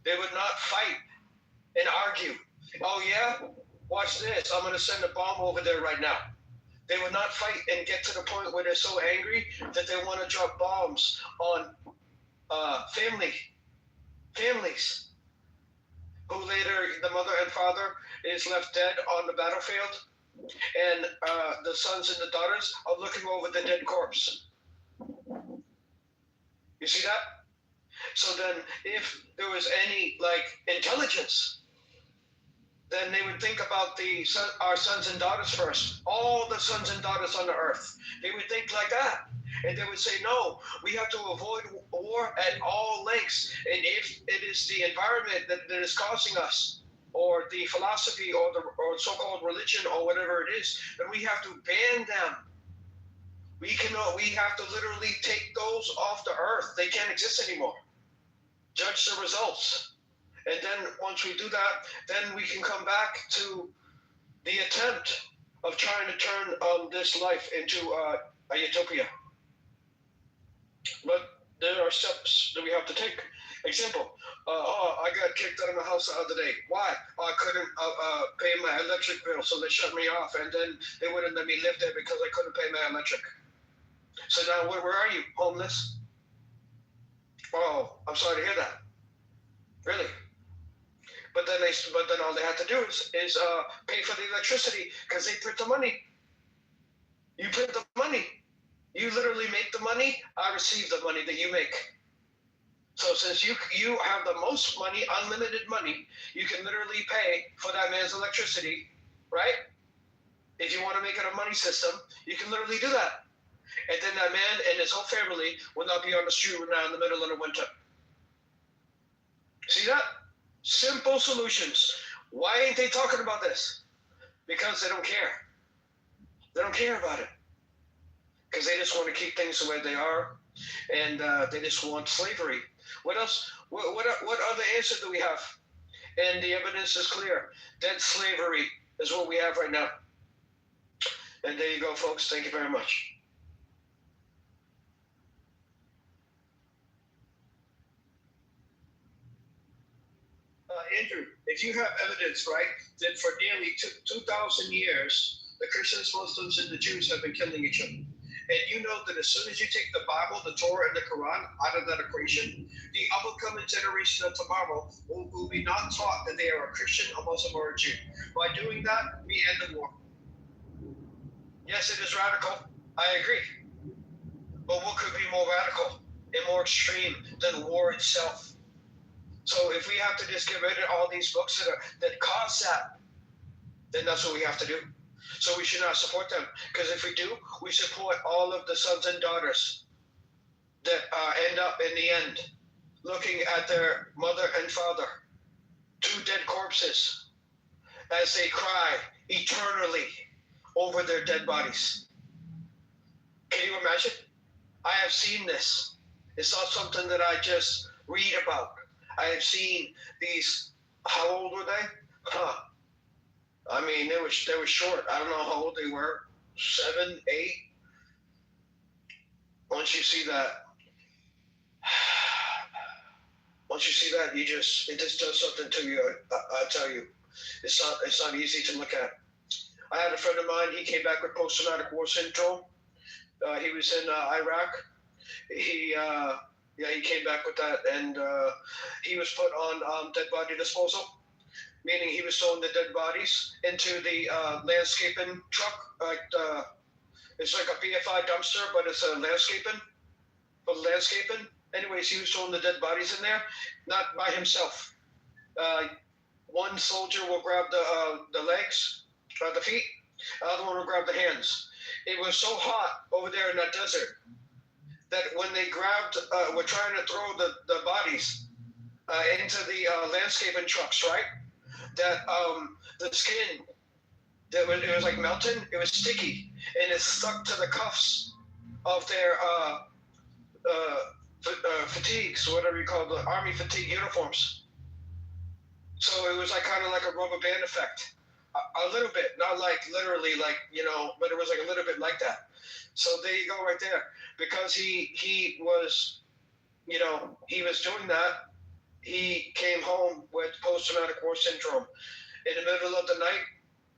they would not fight and argue. Oh yeah? Watch this. I'm going to send a bomb over there right now. They would not fight and get to the point where they're so angry that they want to drop bombs on families who later, the mother and father is left dead on the battlefield, and the sons and the daughters are looking over the dead corpse. You see that? So then if there was any intelligence, then they would think about our sons and daughters first. All the sons and daughters on the earth. They would think like that. And they would say, no, we have to avoid war at all lengths. And if it is the environment that is causing us, or the philosophy, or so-called religion, or whatever it is, then we have to ban them. We have to literally take those off the earth. They can't exist anymore. Judge the results. And then once we do that, then we can come back to the attempt of trying to turn this life into a utopia. But there are steps that we have to take. Example, I got kicked out of my house the other day. Why? I couldn't pay my electric bill, so they shut me off, and then they wouldn't let me live there because I couldn't pay my electric. So now, where are you? Homeless? Oh, I'm sorry to hear that. Really? But then all they had to do is pay for the electricity because they print the money. You print the money. You literally make the money. I receive the money that you make. So since you have the most money, unlimited money, you can literally pay for that man's electricity, right? If you want to make it a money system, you can literally do that. And then that man and his whole family will not be on the street right now in the middle of the winter. See that? Simple solutions. Why ain't they talking about this? Because they don't care. They don't care about it. Because they just want to keep things the way they are, and they just want slavery. What else? What other answer do we have? And the evidence is clear. Dead slavery is what we have right now. And there you go, folks. Thank you very much. Andrew, if you have evidence, right, that for nearly 2,000 years, the Christians, Muslims, and the Jews have been killing each other. And you know that as soon as you take the Bible, the Torah, and the Quran out of that equation, the upcoming generation of tomorrow will be not taught that they are a Christian, a Muslim, or a Jew. By doing that, we end the war. Yes, it is radical. I agree. But what could be more radical and more extreme than war itself? So if we have to just get rid of all these books that cause that, then that's what we have to do. So we should not support them, because if we do, we support all of the sons and daughters that end up in the end looking at their mother and father, two dead corpses, as they cry eternally over their dead bodies. Can you imagine? I have seen this. It's not something that I just read about. I have seen these. How old were they? I mean, they were short. I don't know how old they were. 7, 8. Once you see that, it just does something to you. I tell you, it's not easy to look at. I had a friend of mine. He came back with post-traumatic war syndrome. He was in Iraq. He came back with that, and he was put on dead body disposal, meaning he was throwing the dead bodies into the landscaping truck. It's like a BFI dumpster, but it's a landscaping. For landscaping. Anyways, he was throwing the dead bodies in there, not by himself. One soldier will grab the legs, the feet. The other one will grab the hands. It was so hot over there in that desert that when they were trying to throw the bodies into the landscaping trucks, right? That the skin, it was like melting. It was sticky, and it stuck to the cuffs of their fatigues, whatever you call the army fatigue uniforms. So it was like kind of like a rubber band effect, a little bit, not like literally, like, but it was like a little bit like that. So there you go, right there. Because he was, he was doing that. He came home with post-traumatic war syndrome. In the middle of the night,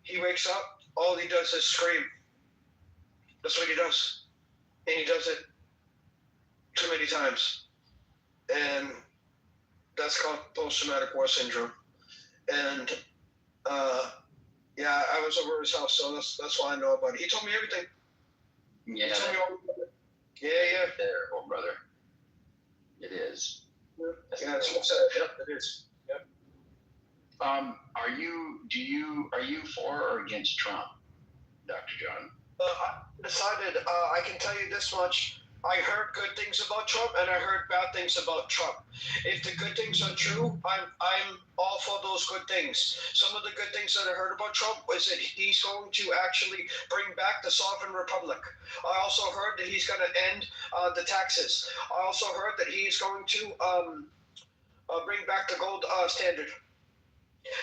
he wakes up. All he does is scream. That's what he does, and he does it too many times, and that's called post-traumatic war syndrome. And I was over his house, so that's why I know about it. He told me everything. Yeah. He told me all about it. Yeah. Terrible, brother. It is. Yeah, it's what's that. Yep, it is. Yep. Are you for or against Trump, Dr. John? I decided. I can tell you this much. I heard good things about Trump, and I heard bad things about Trump. If the good things are true, I'm all for those good things. Some of the good things that I heard about Trump was that he's going to actually bring back the sovereign republic. I also heard that he's going to end the taxes. I also heard that he's going to bring back the gold standard,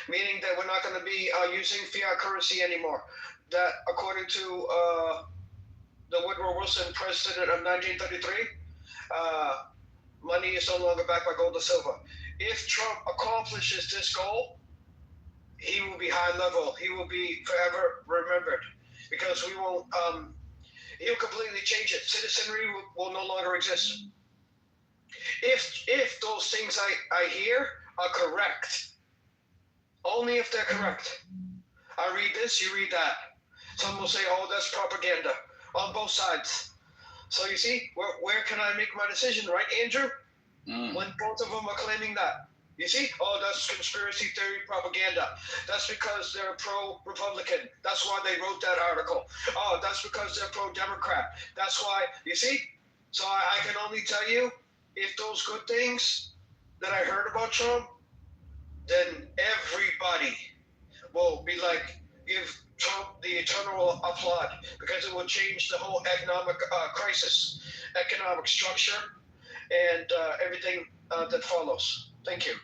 meaning that we're not going to be using fiat currency anymore. That, according to the Woodrow Wilson president of 1933, money is no longer backed by gold or silver. If Trump accomplishes this goal, he will be high level. He will be forever remembered because we won't. He'll completely change it. Citizenry will no longer exist. If those things I hear are correct, only if they're correct. I read this, you read that. Some will say, "Oh, that's propaganda," on both sides. So you see, where can I make my decision, right, Andrew? When both of them are claiming that. You see? Oh, that's conspiracy theory propaganda. That's because they're pro-Republican. That's why they wrote that article. Oh, that's because they're pro-Democrat. That's why, you see? So I can only tell you, if those good things that I heard about Trump, then everybody will be like, give Trump the eternal applaud, because it will change the whole economic crisis, economic structure, and everything that follows. Thank you.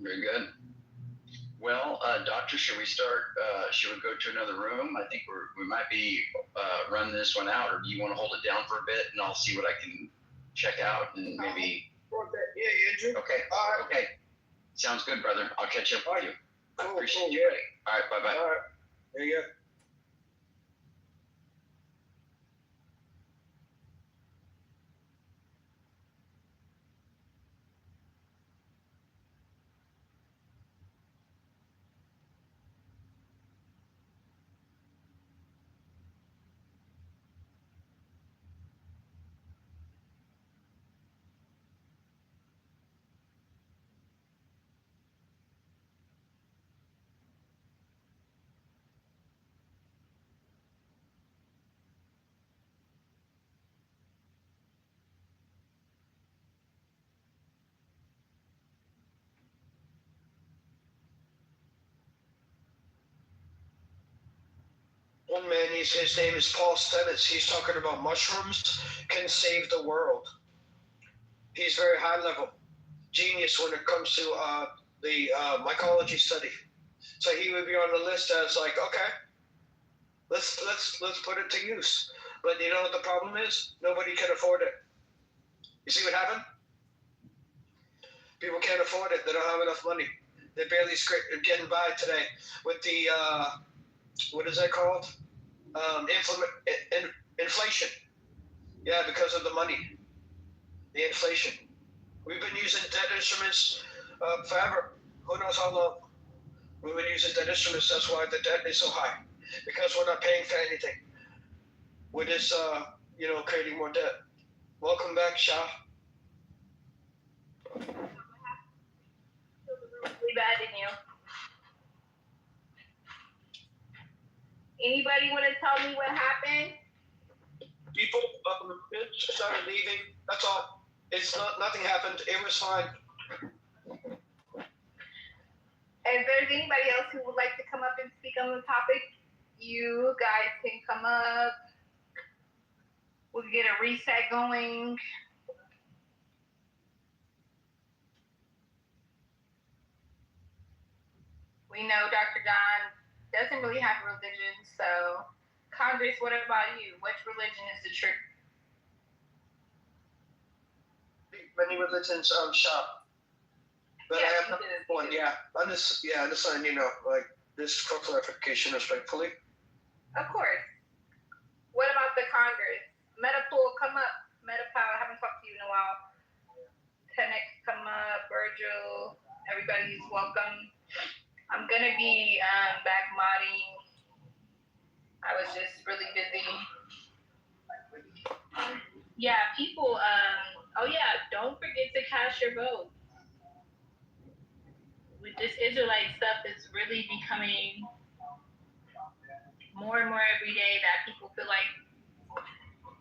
Very good. Well, doctor, should we start? Should we go to another room? I think we might be run this one out, or do you want to hold it down for a bit, and I'll see what I can check out and maybe. Yeah, Andrew. Okay. Okay. Sounds good, brother. I'll catch up with you. I appreciate you, buddy. All right. Bye bye. All right. There you go. One man, his name is Paul Stamets. He's talking about mushrooms can save the world. He's very high level, genius when it comes to the mycology study. So he would be on the list as like, okay, let's put it to use. But you know what the problem is? Nobody can afford it. You see what happened? People can't afford it. They don't have enough money. They're barely getting by today with the what is that called? Inflation. Yeah, because of the money. The inflation. We've been using debt instruments forever. Who knows how long? We've been using debt instruments. That's why the debt is so high. Because we're not paying for anything. We're just, creating more debt. Welcome back, Shah. Really bad, didn't you? Anybody want to tell me what happened? People started leaving. That's all. Nothing happened. It was fine. If there's anybody else who would like to come up and speak on the topic, you guys can come up. We'll get a reset going. We know Dr. John doesn't really have religion, so Congress, what about you? Which religion is the truth? Many religions shop. But I have one, yeah. I'm just letting you know, like, this for clarification, respectfully. Of course. What about the Congress? Metapool, come up. Metapal, I haven't talked to you in a while. Tenex, come up. Virgil, everybody's welcome. I'm gonna be back modding. I was just really busy. Yeah, people, don't forget to cast your vote. With this Israelite stuff, it's really becoming more and more every day that people feel like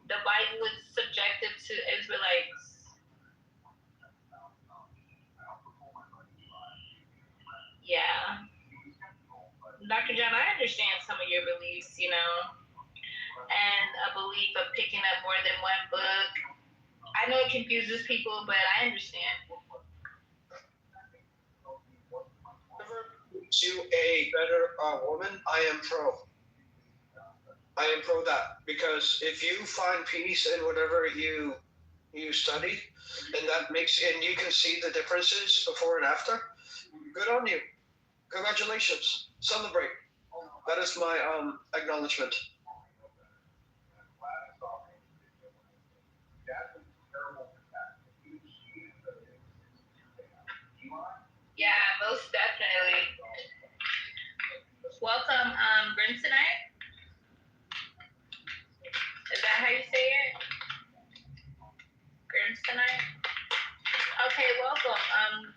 the Bible is subjective to Israelites. Yeah. Dr. John, I understand some of your beliefs, and a belief of picking up more than one book. I know it confuses people, but I understand. you a better woman, I am pro. I am pro that, because if you find peace in whatever you study, and that makes, and you can see the differences before and after, good on you. Congratulations. Celebrate. That is my acknowledgement. Yeah, most definitely. Welcome, Grimsonite. Is that how you say it? Grimsonite? Okay, welcome.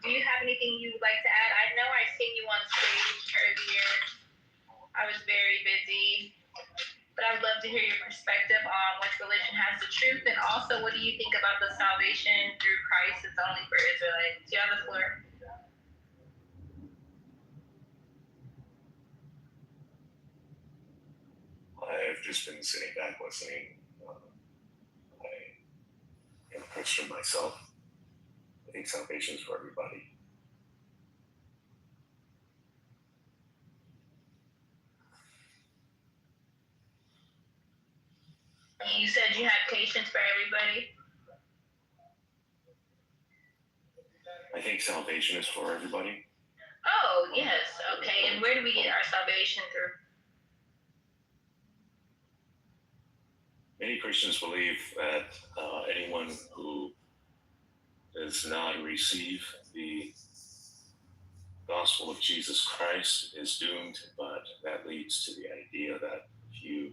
Do you have anything you would like to add? I know I seen you on stage earlier. I was very busy, but I would love to hear your perspective on which religion has the truth, and also what do you think about the salvation through Christ is only for Israelites? You have the floor. I've just been sitting back listening. I am a Christian myself. I think salvation is for everybody. You said you had patience for everybody. I think salvation is for everybody. Oh, yes. Okay, and where do we get our salvation through? Many Christians believe that anyone who does not receive the gospel of Jesus Christ is doomed, but that leads to the idea that if you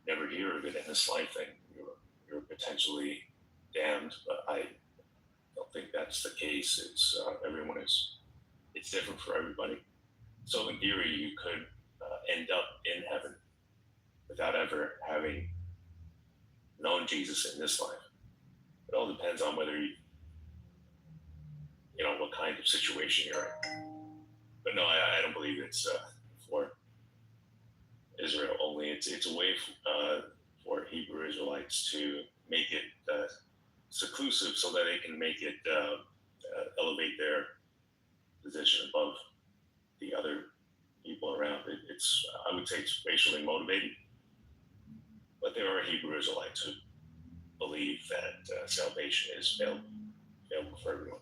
never hear of it in this life, then you're potentially damned. But I don't think that's the case. It's it's different for everybody. So in theory, you could end up in heaven without ever having known Jesus in this life. It all depends on whether you know what kind of situation you're in. But no, I don't believe it's for Israel only. It's a way for Hebrew Israelites to make it seclusive so that they can make it elevate their position above the other people around. It's I would say it's racially motivated, but there are Hebrew Israelites who believe that salvation is available for everyone.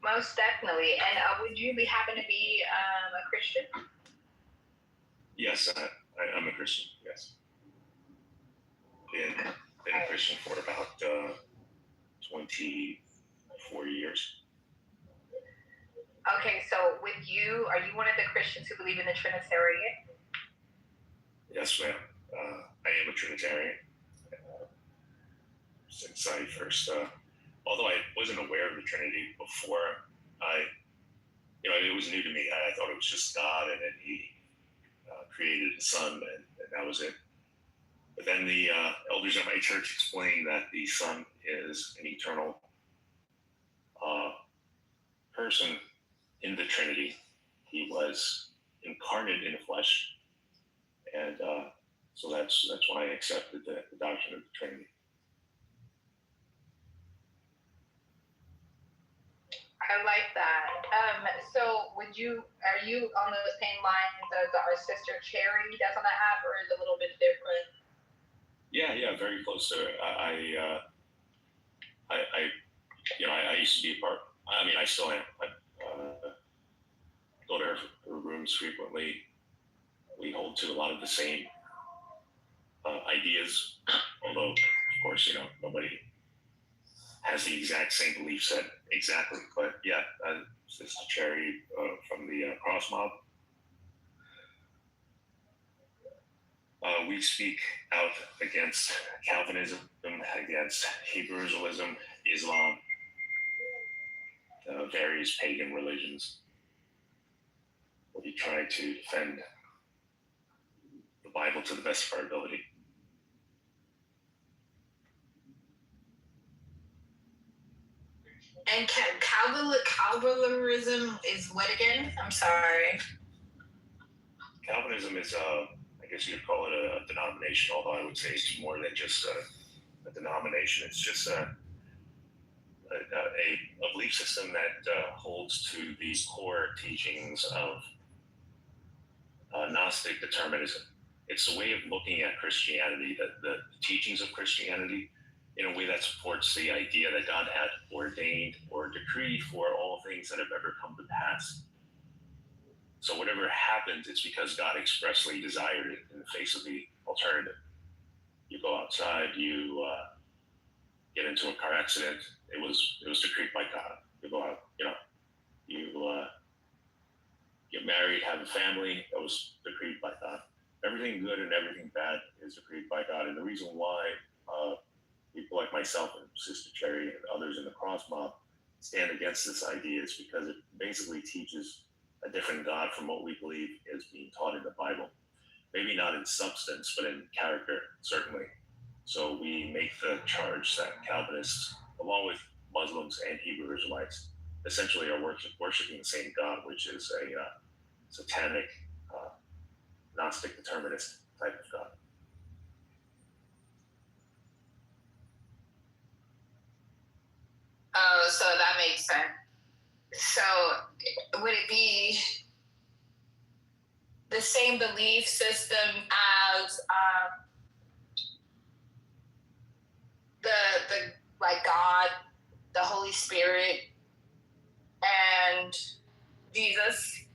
Most definitely. And would you happen to be a Christian? Yes, I'm a Christian. Yes, been a Christian for about 24 years. Okay, so with you, are you one of the Christians who believe in the Trinitarian? Yes, ma'am. I am a Trinitarian. Since I first, although I wasn't aware of the Trinity before, it was new to me. I thought it was just God, and then He created the Son, and that was it. But then the elders at my church explained that the Son is an eternal person in the Trinity. He was incarnate in the flesh, and so that's why I accepted the doctrine of the Trinity. I like that. So are you on the same lines as our sister Cherry that's on the app, or is it a little bit different? Yeah, very close to her. I used to be a part. I mean, I still am. I go to her rooms frequently. We hold to a lot of the same ideas, although, of course, nobody has the exact same belief set exactly. But yeah, Sister Cherry from the Cross Mob. We speak out against Calvinism, against Hebrew Israelism, Islam, various pagan religions. We try to defend the Bible to the best of our ability. And Calvinism is what again? I'm sorry. Calvinism is, I guess you'd call it a denomination, although I would say it's more than just a denomination. It's just a belief belief system that holds to these core teachings of Gnostic determinism. It's a way of looking at Christianity, the teachings of Christianity, in a way that supports the idea that God had ordained or decreed for all things that have ever come to pass. So whatever happens, it's because God expressly desired it in the face of the alternative. You go outside, you get into a car accident, it was decreed by God. You go out, you get married, have a family, that was decreed by God. Everything good and everything bad is decreed by God. And the reason why people like myself and Sister Cherry and others in the Cross Mob stand against this idea is because it basically teaches a different God from what we believe is being taught in the Bible. Maybe not in substance, but in character, certainly. So we make the charge that Calvinists, along with Muslims and Hebrew Israelites, essentially are worshiping the same God, which is a satanic, Gnostic determinist type of God. Oh, so that makes sense. So would it be the same belief system as the like God, the Holy Spirit, and Jesus?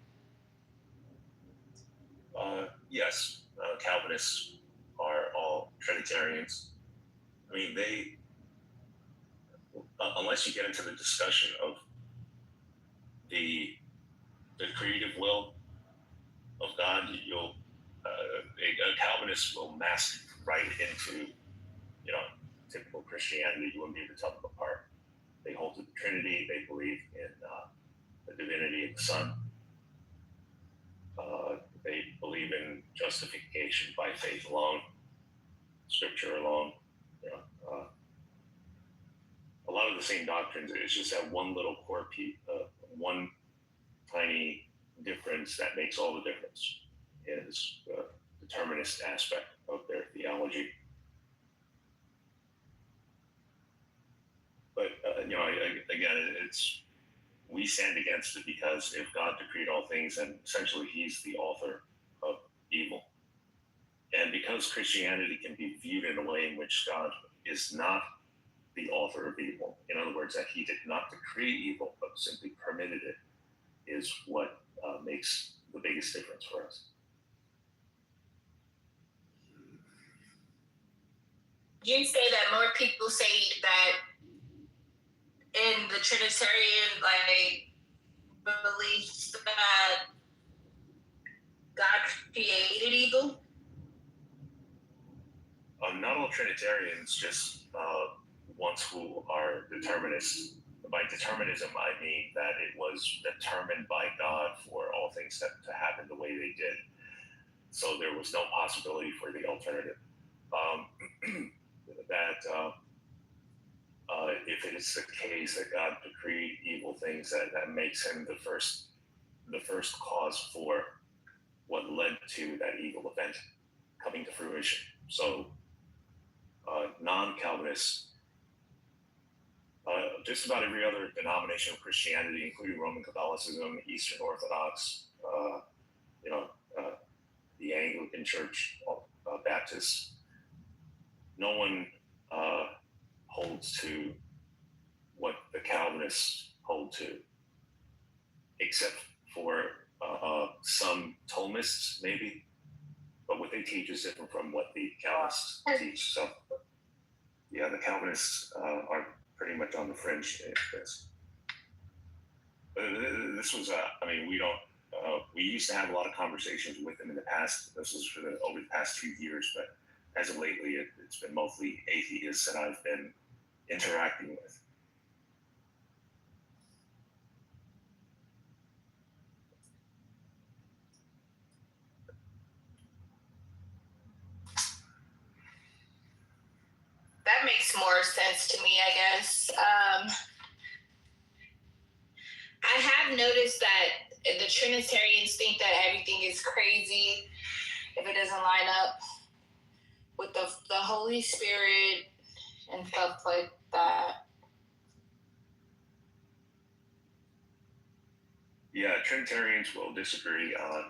Yes, Calvinists are all Trinitarians. I mean, they, unless you get into the discussion of the creative will of God, you'll a Calvinist will mask right into typical Christianity. You wouldn't be able to tell them apart. They hold to the Trinity. They believe in the divinity of the Son. They believe in justification by faith alone, Scripture alone. A lot of the same doctrines. It's just that one little core piece, one tiny difference that makes all the difference is the determinist aspect of their theology. But again, we stand against it because if God decreed all things, then essentially He's the author of evil. And because Christianity can be viewed in a way in which God is not the author of evil, in other words, that He did not decree evil but simply permitted it, is what makes the biggest difference for us. You say that more people say that in the Trinitarian beliefs that God created evil? Not all Trinitarians, just ones who are determinists. By determinism, I mean that it was determined by God for all things to happen the way they did. So there was no possibility for the alternative. If it is the case that God decreed evil things, that makes Him the first cause for what led to that evil event coming to fruition. So non-Calvinists, just about every other denomination of Christianity, including Roman Catholicism, Eastern Orthodox, the Anglican Church, Baptists, no one holds to what the Calvinists hold to, except for some Thomists, maybe. But what they teach is different from what the Calvinists teach. So, yeah, the Calvinists are pretty much on the fringe of this. But this was, we used to have a lot of conversations with them in the past. This was over the past few years, but as of lately, it's been mostly atheists that I've been interacting with. That makes more sense to me, I guess. I have noticed that the Trinitarians think that everything is crazy if it doesn't line up with the Holy Spirit and stuff like that. Yeah, Trinitarians will disagree on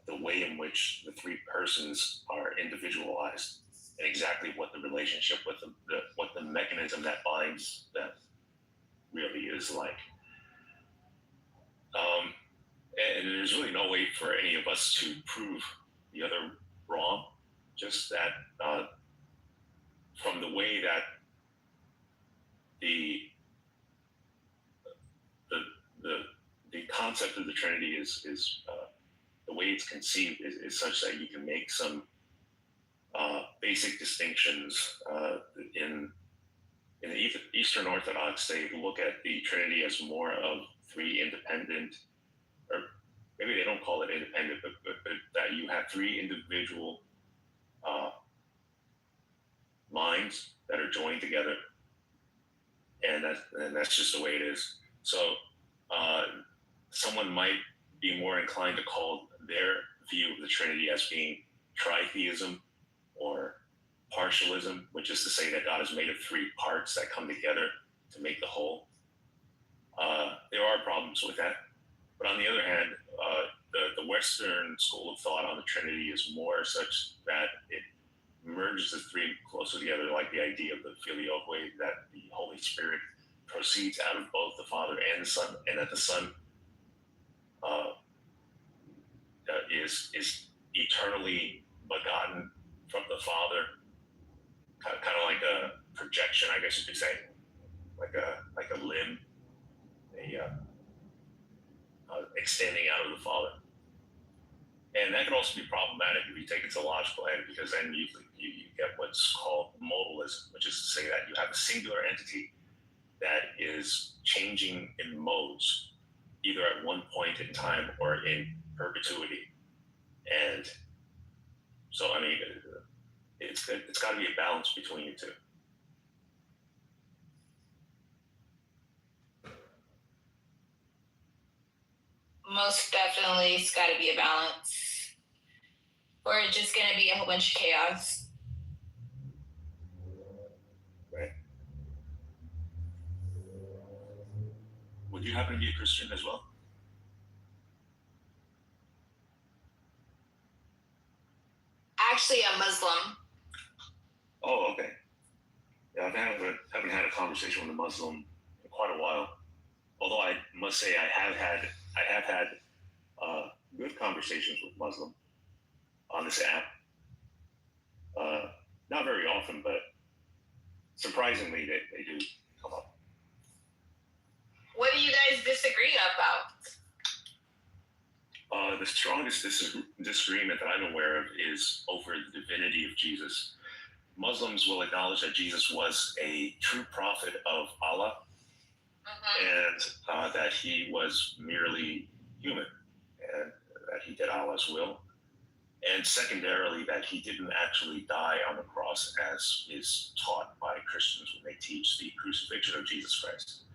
the way in which the three persons are individualized and exactly what the relationship with what the mechanism that binds them really is like. And there's really no way for any of us to prove the other wrong. Just that from the way that the concept of the Trinity is the way it's conceived is such that you can make some basic distinctions in the Eastern Orthodox. They look at the Trinity as more of three independent, or maybe they don't call it independent, but that you have three individual minds that are joined together, and that's just the way it is. So someone might be more inclined to call their view of the Trinity as being tritheism or partialism, which is to say that God is made of three parts that come together to make the whole. There are problems with that. But on the other hand, the Western school of thought on the Trinity is more such that it merges the three closer together, like the idea of the filioque, that the Holy Spirit proceeds out of both the Father and the Son, and that the Son is eternally begotten from the Father, kind of like a projection, I guess you could say, like a limb, extending out of the Father. And that can also be problematic if you take it to the logical end, because then you get what's called modalism, which is to say that you have a singular entity that is changing in modes, either at one point in time or in perpetuity. And so, I mean, it's got to be a balance between the two. Most definitely, it's got to be a balance, or it's just gonna be a whole bunch of chaos. Right. Would you happen to be a Christian as well? Actually, a Muslim. Oh, okay. Yeah, I haven't had a conversation with a Muslim in quite a while. Although I must say I have had good conversations with Muslim on this app. Not very often, but surprisingly, they do come up. What do you guys disagree about? The strongest disagreement that I'm aware of is over the divinity of Jesus. Muslims will acknowledge that Jesus was a true prophet of Allah, and that he was merely human, and that he did Allah's will. And secondarily, that he didn't actually die on the cross as is taught by Christians when they teach the crucifixion of Jesus Christ.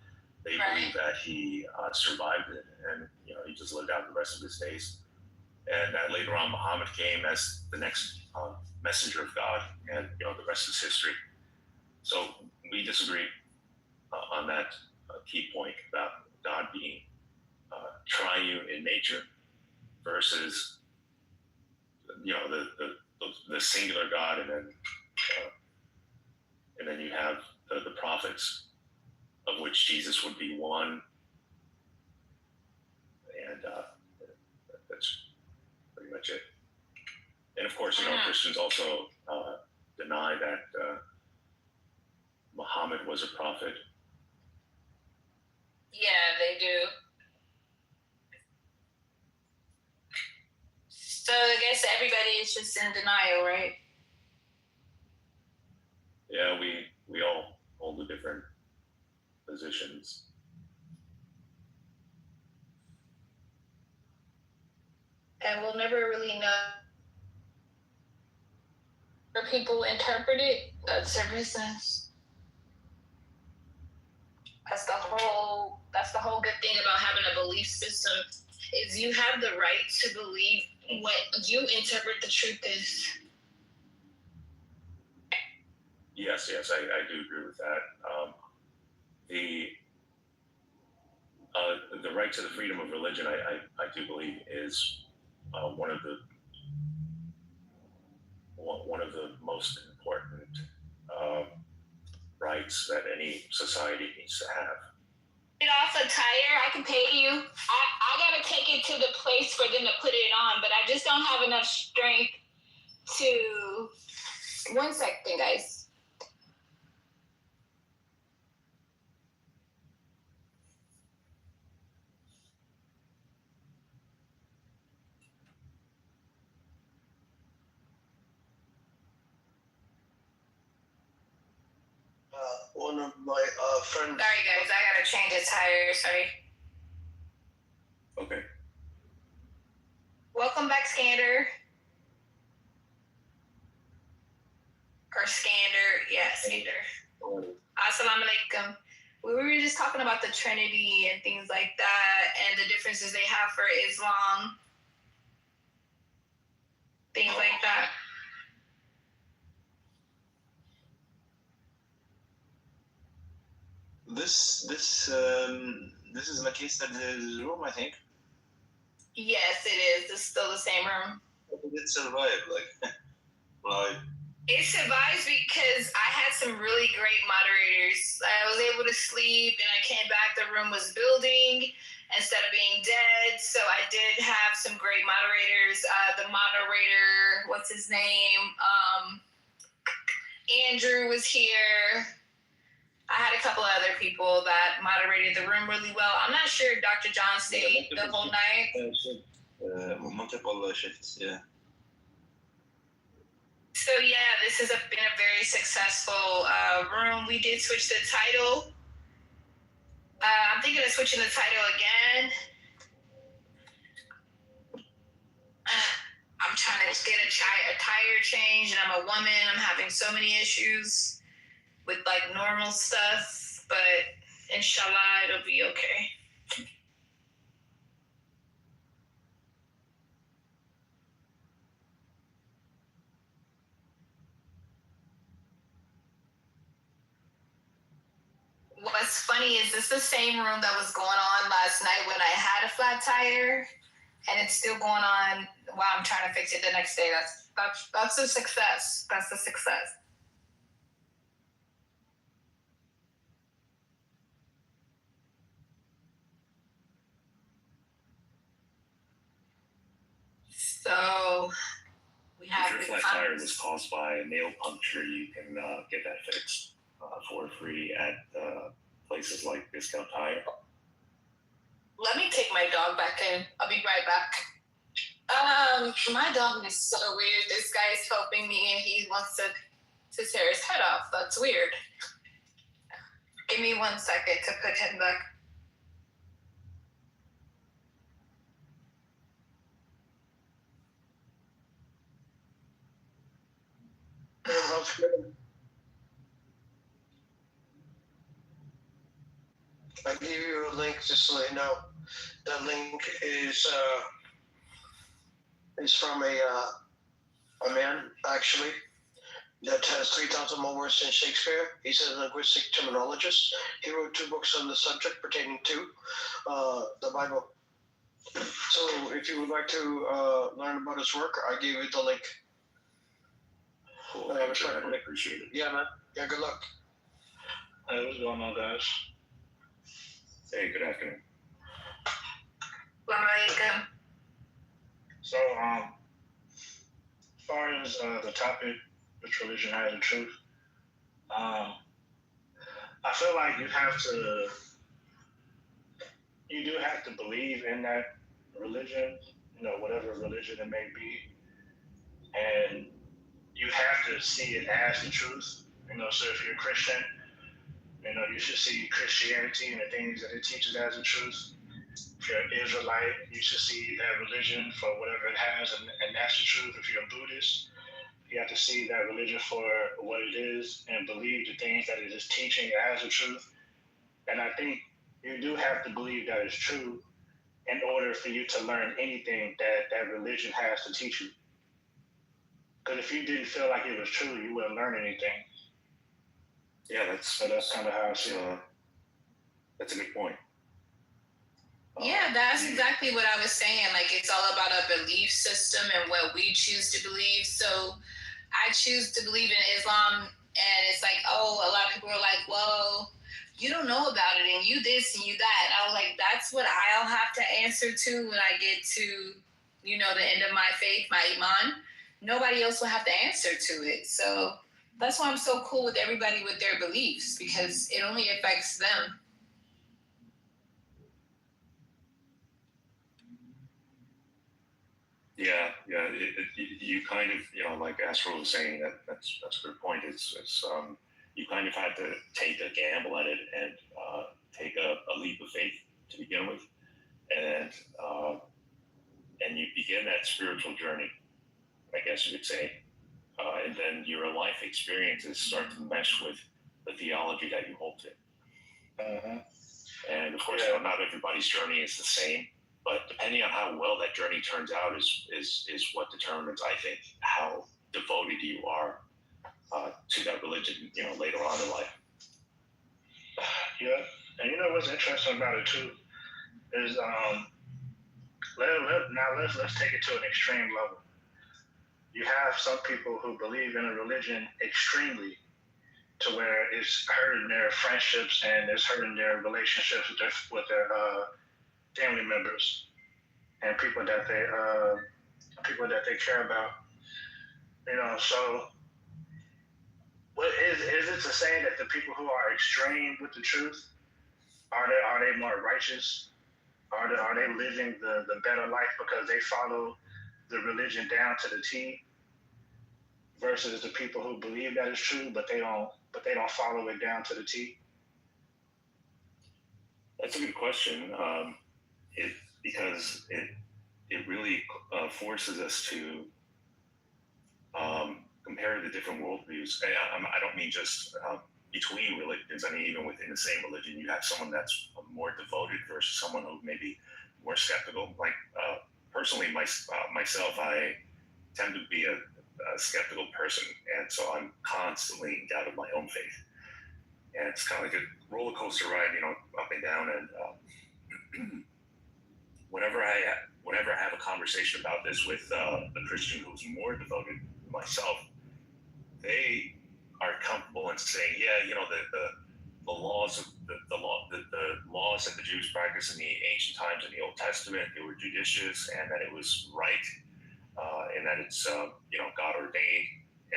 They believe that he survived it, and he just lived out the rest of his days. And that later on, Muhammad came as the next messenger of God, and the rest is history. So we disagree on that key point about God being triune in nature versus the singular God, and then you have the prophets, of which Jesus would be one, and that's pretty much it. And of course, Christians also deny that Muhammad was a prophet. Yeah, they do. So I guess everybody is just in denial, right? Yeah, we all hold the different positions. And we'll never really know how people interpret it. That's their business. That's the whole good thing about having a belief system, is you have the right to believe what you interpret the truth is. Yes, I do agree with that. The right to the freedom of religion, I do believe, is one of the most important rights that any society needs to have. It off a tire, I can pay you. I gotta take it to the place for them to put it on, but I just don't have enough strength to. 1 second, guys. One of my friends. Sorry, guys, I gotta change the tire. Sorry. Okay. Welcome back, Scander. Or Scander. Yeah, Scander. Assalamu alaikum. We were just talking about the Trinity and things like that and the differences they have for Islam. Things like that. This is the case that the room, I think. Yes, it is. It's still the same room. How did it survive? Like, It survives because I had some really great moderators. I was able to sleep and I came back, the room was building instead of being dead. So I did have some great moderators. The moderator, what's his name? Andrew was here. I had a couple of other people that moderated the room really well. I'm not sure if Dr. John stayed the whole night. multiple shifts, yeah. So yeah, this has been a very successful room. We did switch the title. I'm thinking of switching the title again. I'm trying to get a tire change, and I'm a woman. I'm having so many issues with normal stuff, but inshallah, it'll be okay. What's funny is this the same room that was going on last night when I had a flat tire, and it's still going on while I'm trying to fix it the next day. That's a success. That's a success. So we have. If your flat tire was caused by a nail puncture, you can get that fixed for free at places like Discount Tire. Let me take my dog back in. I'll be right back. My dog is so weird. This guy is helping me and he wants to tear his head off. That's weird. Give me 1 second to put him back. I give you a link just so you know. The link is from a man actually that has 3,000 more words than Shakespeare. He's a linguistic terminologist. He wrote 2 books on the subject pertaining to the Bible. So if you would like to learn about his work, I gave you the link. Cool. I appreciate it. Yeah, man. Yeah, good luck. Hey, what's going on, guys? Hey, good afternoon. So, as far as the topic, which religion has the truth, I feel like you do have to believe in that religion, whatever religion it may be, and you have to see it as the truth. So if you're a Christian, you should see Christianity and the things that it teaches as the truth. If you're an Israelite, you should see that religion for whatever it has, and that's the truth. If you're a Buddhist, you have to see that religion for what it is and believe the things that it is teaching as the truth. And I think you do have to believe that it's true in order for you to learn anything that religion has to teach you. Because if you didn't feel like it was true, you wouldn't learn anything. Yeah, that's kind of how I see it. That's a good point. Yeah, that's exactly what I was saying. Like, it's all about a belief system and what we choose to believe. So I choose to believe in Islam, and it's like, oh, a lot of people are like, well, you don't know about it, and you this and you that. And I was like, that's what I'll have to answer to when I get to, the end of my faith, my iman. Nobody else will have to answer to it. So that's why I'm so cool with everybody with their beliefs, because it only affects them. Yeah. You kind of, like Astro was saying, that's a good point. It's you kind of had to take a gamble at it and take a leap of faith to begin with, and you begin that spiritual journey, I guess you could say, and then your life experiences start to mesh with the theology that you hold to. And of course, not everybody's journey is the same. But depending on how well that journey turns out is what determines, I think, how devoted you are to that religion, later on in life. Yeah, and what's interesting about it too is let's take it to an extreme level. You have some people who believe in a religion extremely, to where it's hurting their friendships and it's hurting their relationships with their family members and people that they care about. So what is it to say that the people who are extreme with the truth are they more righteous? Are they living the better life because they follow the religion down to the T, versus the people who believe that it's true but they don't follow it down to the T? That's a good question. Because it really forces us to compare the different worldviews. I don't mean just between religions. I mean, even within the same religion, you have someone that's more devoted versus someone who may be more skeptical. Like personally, myself, I tend to be a skeptical person, and so I'm constantly in doubt of my own faith. And it's kind of like a roller coaster ride, up and down. And whenever I have a conversation about this with a Christian who's more devoted to myself, they are comfortable in saying, yeah, the laws of the laws that the Jews practiced in the ancient times in the Old Testament, they were judicious, and that it was right, and that it's God ordained,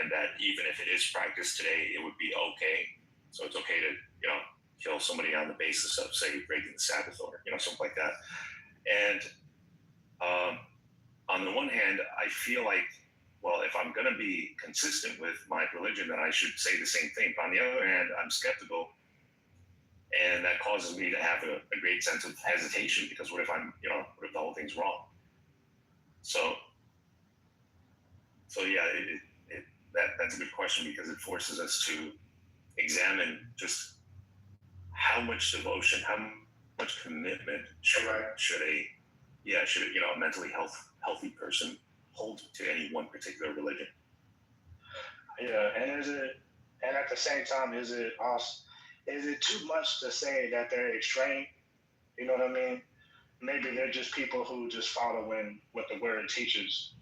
and that even if it is practiced today, it would be okay. So it's okay to kill somebody on the basis of, say, breaking the Sabbath, or something like that. And on the one hand, I feel like, well, if I'm going to be consistent with my religion, then I should say the same thing. But on the other hand, I'm skeptical, and that causes me to have a great sense of hesitation, because what if what if the whole thing's wrong? So yeah, that's a good question, because it forces us to examine just how much devotion, how much commitment should a mentally healthy person hold to any one particular religion. Yeah, and at the same time, is it too much to say that they're extreme? You know what I mean? Maybe they're just people who just following what the word teaches.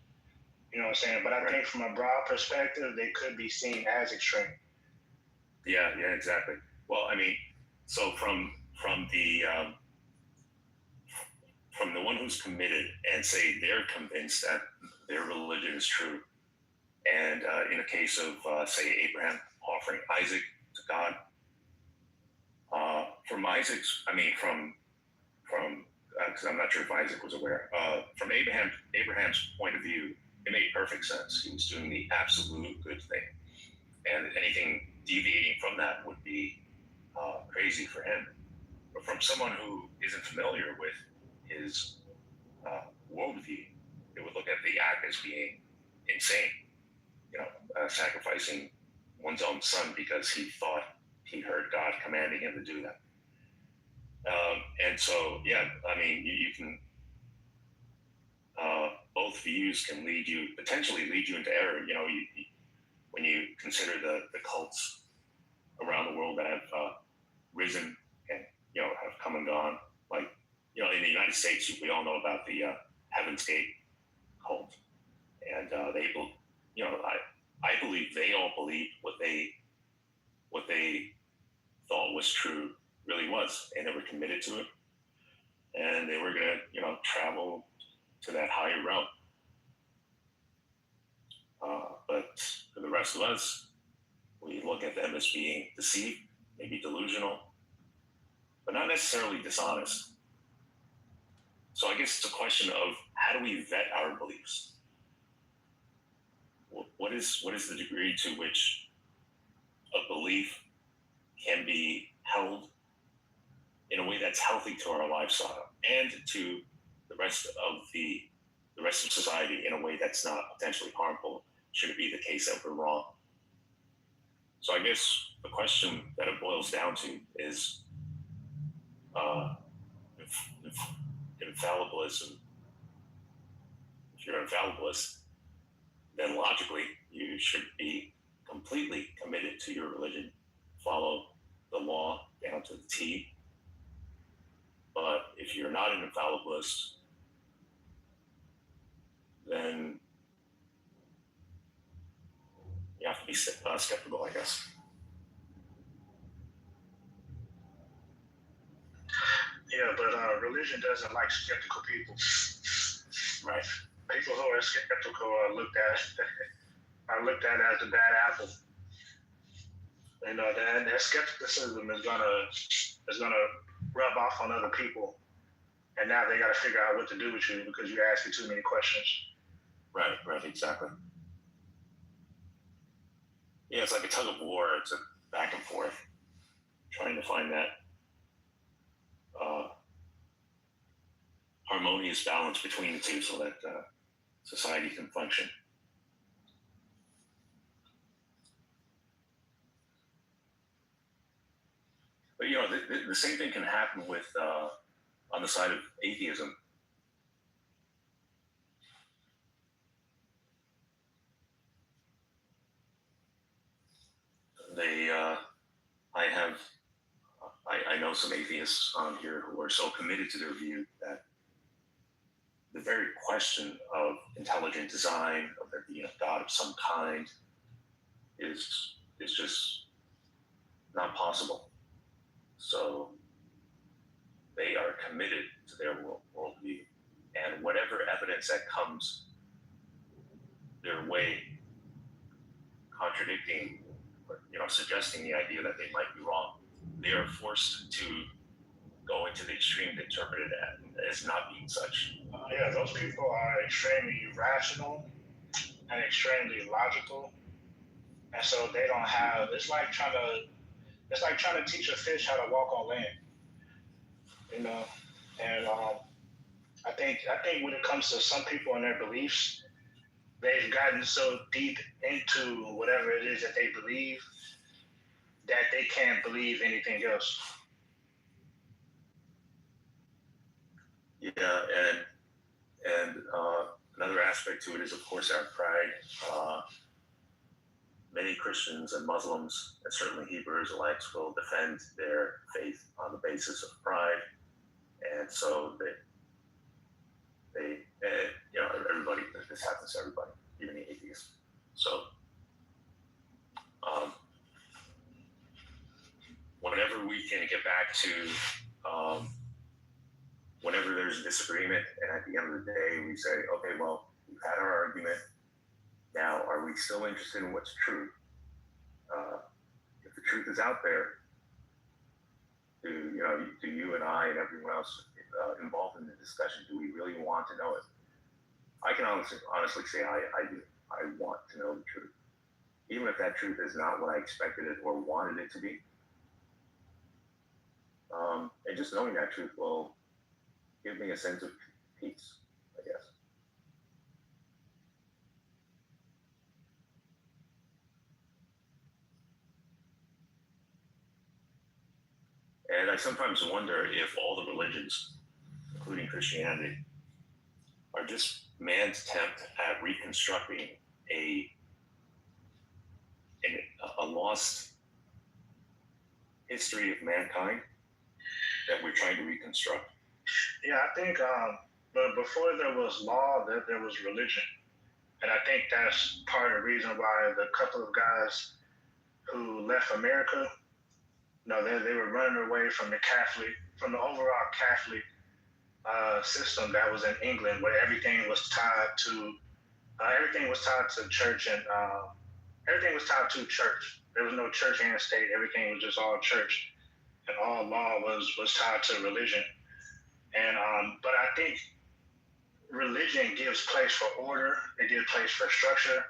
You know what I'm saying? But I think from a broad perspective, they could be seen as extreme. Yeah, exactly. Well, I mean, so from the one who's committed and say they're convinced that their religion is true, and in a case of say Abraham offering Isaac to God, from Isaac's, I mean from because I'm not sure if Isaac was aware, from Abraham's point of view, it made perfect sense. He was doing the absolute good thing, and anything deviating from that would be crazy for him. But from someone who isn't familiar with his worldview, they would look at the act as being insane. Sacrificing one's own son because he thought he heard God commanding him to do that. And so, yeah, I mean, you can. Both views can potentially lead you into error. When you consider the cults around the world that have risen and have come and gone, like in the United United States, we all know about the Heaven's Gate cult, and I believe they all believed what they thought was true really was, and they were committed to it, and they were gonna travel to that higher realm. But for the rest of us, we look at them as being deceived, maybe delusional, but not necessarily dishonest. So I guess it's a question of how do we vet our beliefs? What is the degree to which a belief can be held in a way that's healthy to our lifestyle and to the rest of society in a way that's not potentially harmful, should it be the case that we're wrong? So I guess the question that it boils down to is infallibilism. If you're an infallibilist, then logically you should be completely committed to your religion, follow the law down to the T. But if you're not an infallibilist, then you have to be skeptical, I guess. Yeah, but religion doesn't like skeptical people. Right. People who are skeptical are looked at as the bad apple. That skepticism is gonna rub off on other people, and now they got to figure out what to do with you because you're asking too many questions. Right, exactly. Yeah, it's like a tug of war. It's a back and forth, trying to find that harmonious balance between the two so that society can function. But the same thing can happen with on the side of atheism. I know some atheists on here who are so committed to their view that the very question of intelligent design, of there being a God of some kind, is just not possible. So they are committed to their worldview, and whatever evidence that comes their way, contradicting or suggesting the idea that they might be wrong, they are forced to go into the extreme to interpret it as not being such. Yeah, those people are extremely rational and extremely logical, and so they don't have. It's like trying to teach a fish how to walk on land. And I think when it comes to some people and their beliefs, they've gotten so deep into whatever it is that they believe that they can't believe anything else. Yeah, and another aspect to it is, of course, our pride. Many Christians and Muslims, and certainly Hebrew Israelites, will defend their faith on the basis of pride, and so they everybody. This happens to everybody, even the atheists. So, whenever we can get back to whenever there's a disagreement, and at the end of the day, we say, okay, well, we've had our argument. Now, are we still interested in what's true? If the truth is out there, do you and I and everyone else involved in the discussion, do we really want to know it? I can honestly say I do. I want to know the truth. Even if that truth is not what I expected it or wanted it to be. And just knowing that truth will give me a sense of peace, I guess. And I sometimes wonder if all the religions, including Christianity, are just man's attempt at reconstructing a lost history of mankind that we're trying to reconstruct. Yeah, I think, but before there was law, there was religion, and I think that's part of the reason why the couple of guys who left America, no, they were running away from from the overall Catholic system that was in England, where everything was tied to church, and everything was tied to church. There was no church and state. Everything was just all church, and all law was tied to religion. And but I think religion gives place for order. It gives place for structure.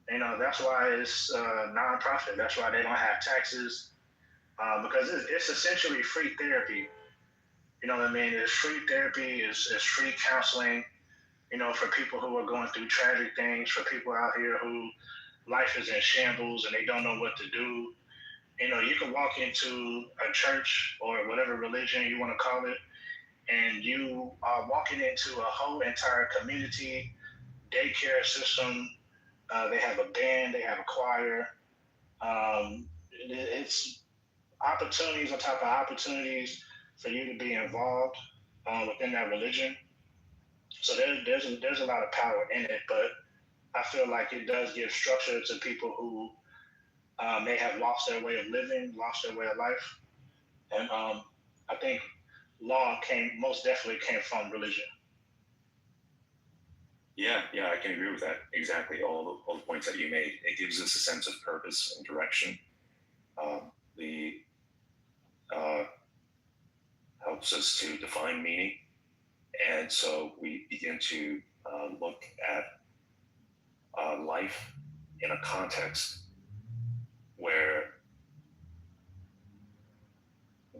That's why it's nonprofit. That's why they don't have taxes, because it's essentially free therapy. You know what I mean? It's free therapy. It's free counseling. For people who are going through tragic things, for people out here who life is in shambles and they don't know what to do. You can walk into a church or whatever religion you want to call it, and you are walking into a whole entire community daycare system. They have a band, they have a choir. It's opportunities on top of opportunities for you to be involved within that religion. So there's a lot of power in it, but I feel like it does give structure to people who may have lost their way of living, lost their way of life, and I think law most definitely came from religion. Yeah, I can agree with that. Exactly, all the points that you made. It gives us a sense of purpose and direction. Helps us to define meaning, and so we begin to look at life in a context where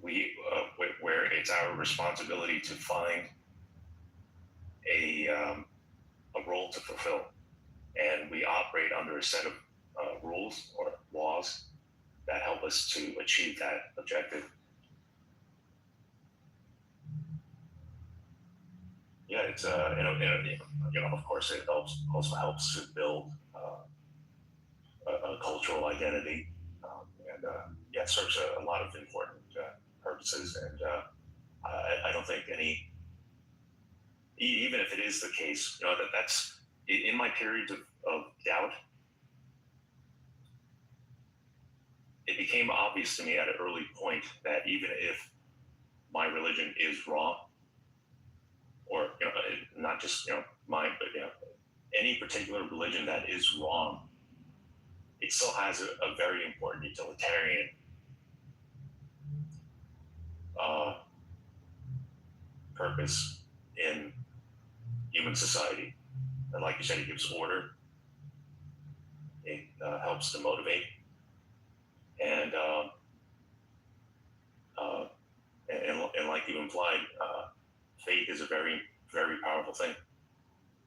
where it's our responsibility to find a role to fulfill, and we operate under a set of rules or laws that help us to achieve that objective. Yeah, it's of course, it also helps to build a cultural identity, and it serves a lot of important purposes. And I don't think even if it is the case, that's in my periods of doubt. It became obvious to me at an early point that even if my religion is wrong, or not just mine, but any particular religion that is wrong, it still has a very important utilitarian purpose in human society. And like you said, it gives order. It helps to motivate, and like you implied, faith is a very, very powerful thing.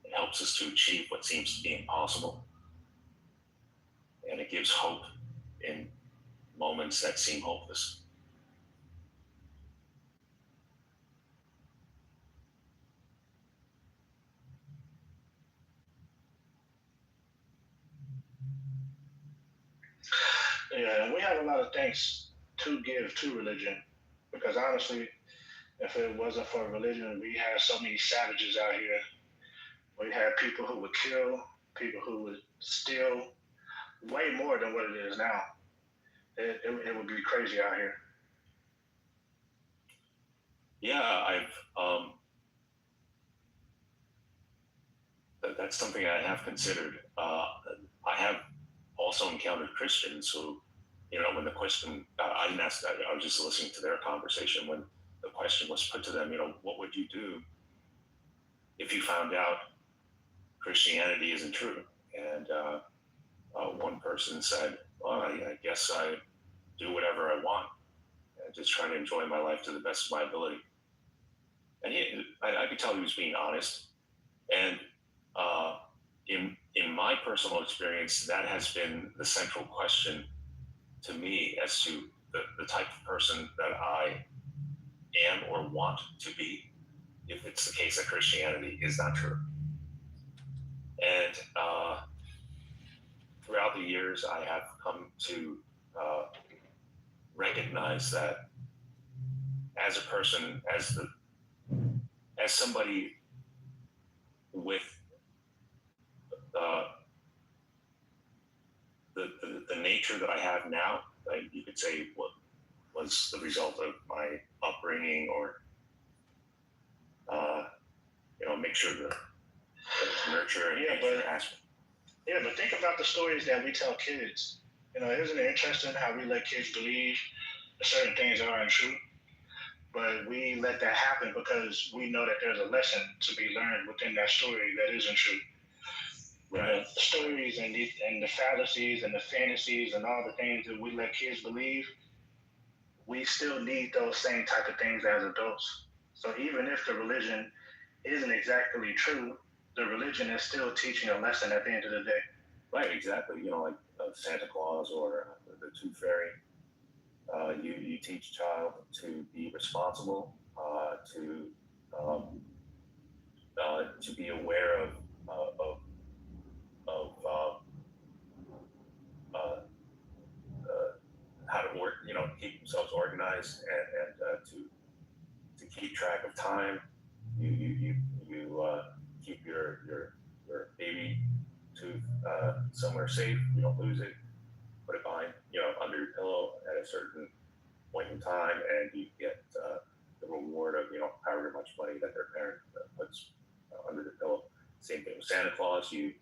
It helps us to achieve what seems to be impossible, and it gives hope in moments that seem hopeless. Yeah, and we have a lot of things to give to religion, because honestly, if it wasn't for religion, we have so many savages out here. We have people who would kill, people who would steal, way more than what it is now. It would be crazy out here. Yeah, that's something I have considered. I have also encountered Christians who, when the question, I didn't ask that, I was just listening to their conversation. When the question was put to them, what would you do if you found out Christianity isn't true? And one person said, well, I guess I do whatever I want and just try to enjoy my life to the best of my ability. And I could tell he was being honest. And in my personal experience, that has been the central question to me as to the type of person that I am or want to be, if it's the case that Christianity is not true. And throughout the years, I have come to recognize that as a person, as the as somebody with the nature that I have now, like you could say what was the result of my upbringing, or make sure the nurture and aspect. Yeah, but think about the stories that we tell kids. Isn't it interesting how we let kids believe certain things aren't true? But we let that happen because we know that there's a lesson to be learned within that story that isn't true. Right. The stories and the fallacies and the fantasies and all the things that we let kids believe, we still need those same type of things as adults. So even if the religion isn't exactly true, the religion is still teaching a lesson at the end of the day. Right, exactly. Like Santa Claus or the Tooth Fairy. You teach a child to be responsible, to be aware of how to work, keep themselves organized, and to keep track of time. You keep your baby tooth somewhere safe. You don't lose it. Put it behind, under your pillow at a certain point in time, and you get the reward of however much money that their parent puts under the pillow. Same thing with Santa Claus. You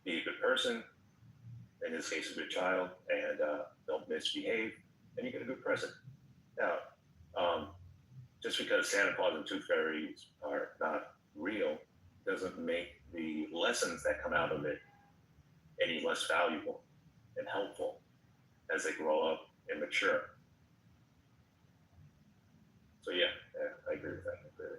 be a good person, in this case a good child, and don't misbehave, and you get a good present. Now, just because Santa Claus and Tooth Fairies are not real doesn't make the lessons that come out of it any less valuable and helpful as they grow up and mature. So yeah, I agree with that completely.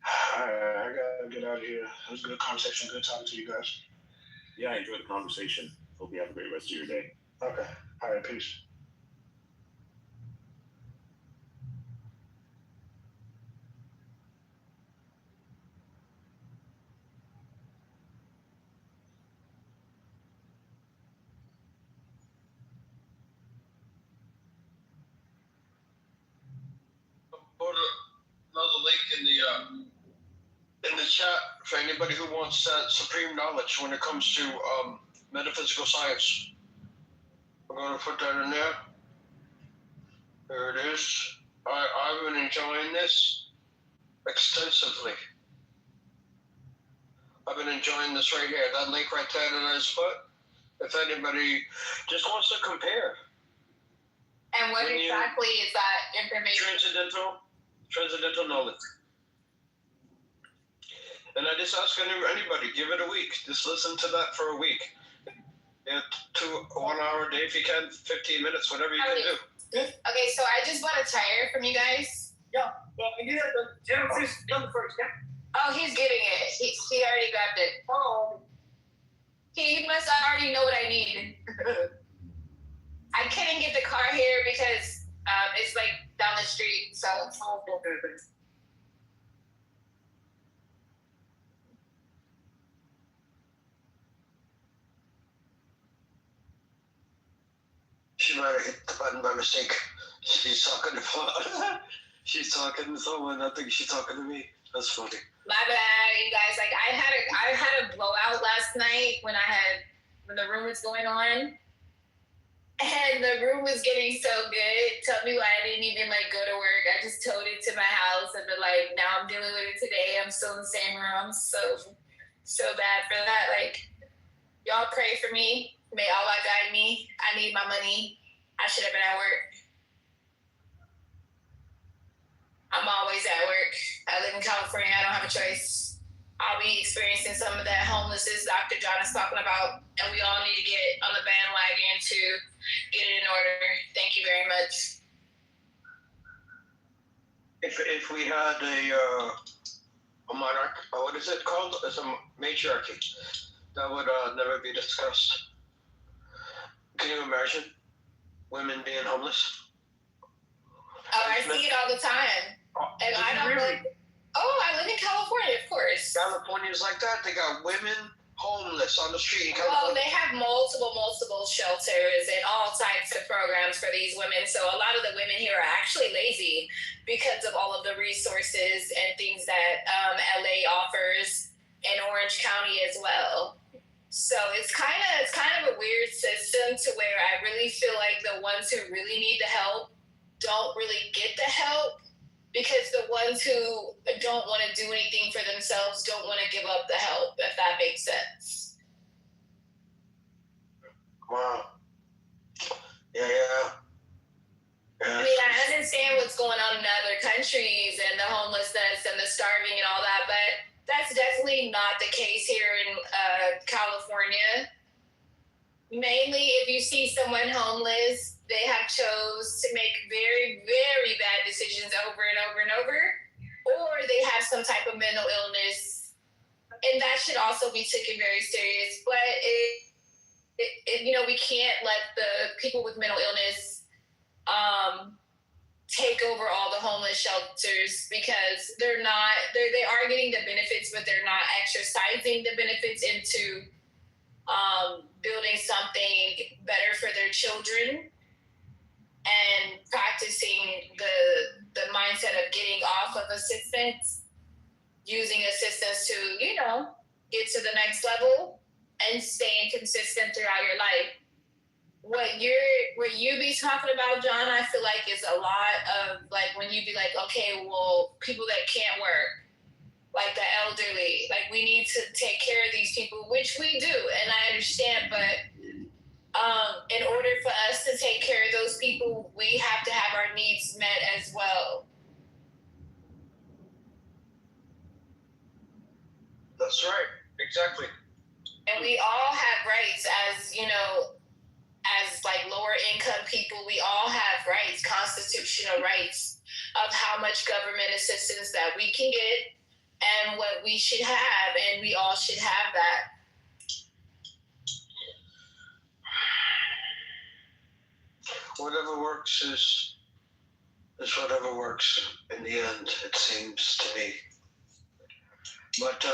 I gotta get out of here. It was a good conversation. Good talking to you guys. Yeah, I enjoyed the conversation. Hope you have a great rest of your day. Okay. All right. Peace. Put another link in the chat for anybody who wants that supreme knowledge when it comes to metaphysical science. I'm going to put that in there. There it is. I've been enjoying this extensively. I've been enjoying this right here. That link right there that I just put. If anybody just wants to compare. And what exactly is that information? Transcendental knowledge. And I just ask anybody, give it a week. Just listen to that for a week. 1 hour a day if you can, 15 minutes, whatever you can do. Okay, so I just bought a tire from you guys. Yeah, you have the Genesis done first, yeah? Oh, he's getting it. He already grabbed it. Oh. He must already know what I need. I couldn't get the car here because it's like down the street, so. She might have hit the button by mistake. She's talking about. She's talking to someone. I think she's talking to me. That's funny. My bad, you guys. Like I had a blowout last night when the room was going on, and the room was getting so good. Tell me why I didn't even go to work. I just towed it to my house and been like, now I'm dealing with it today. I'm still in the same room. So bad for that. Y'all pray for me. May Allah guide me. I need my money. I should have been at work. I'm always at work. I live in California. I don't have a choice. I'll be experiencing some of that homelessness Dr. John is talking about, and we all need to get on the bandwagon to get it in order. Thank you very much. If we had a monarch, what is it called? It's a matriarchy. That would never be discussed. Can you imagine women being homeless? Oh, I see it all the time. And I don't really. Oh, I live in California, of course. California's like that. They got women homeless on the street in Well, California? they have multiple shelters and all types of programs for these women. So a lot of the women here are actually lazy because of all of the resources and things that LA offers, and Orange County as well. So it's kind of a weird system to where I really feel like the ones who really need the help don't really get the help, because the ones who don't want to do anything for themselves don't want to give up the help, if that makes sense. Wow. Yeah. I mean, I understand what's going on in other countries and the homelessness and the starving and all that, but that's definitely not the case here in California. Mainly, if you see someone homeless, they have chose to make very, very bad decisions over and over and over, or they have some type of mental illness, and that should also be taken very serious. But we can't let the people with mental illness take over all the homeless shelters, because they are getting the benefits, but they're not exercising the benefits into building something better for their children and practicing the mindset of getting off of assistance, using assistance to, get to the next level and staying consistent throughout your life. What you be talking about, John, I feel like is a lot of like when you be like, okay, well, people that can't work, like the elderly, like we need to take care of these people, which we do, and I understand, but in order for us to take care of those people, we have to have our needs met as well. That's right, exactly. And we all have rights as like lower income people. We all have rights, constitutional rights of how much government assistance that we can get and what we should have, and we all should have that. Whatever works is whatever works in the end, it seems to me. But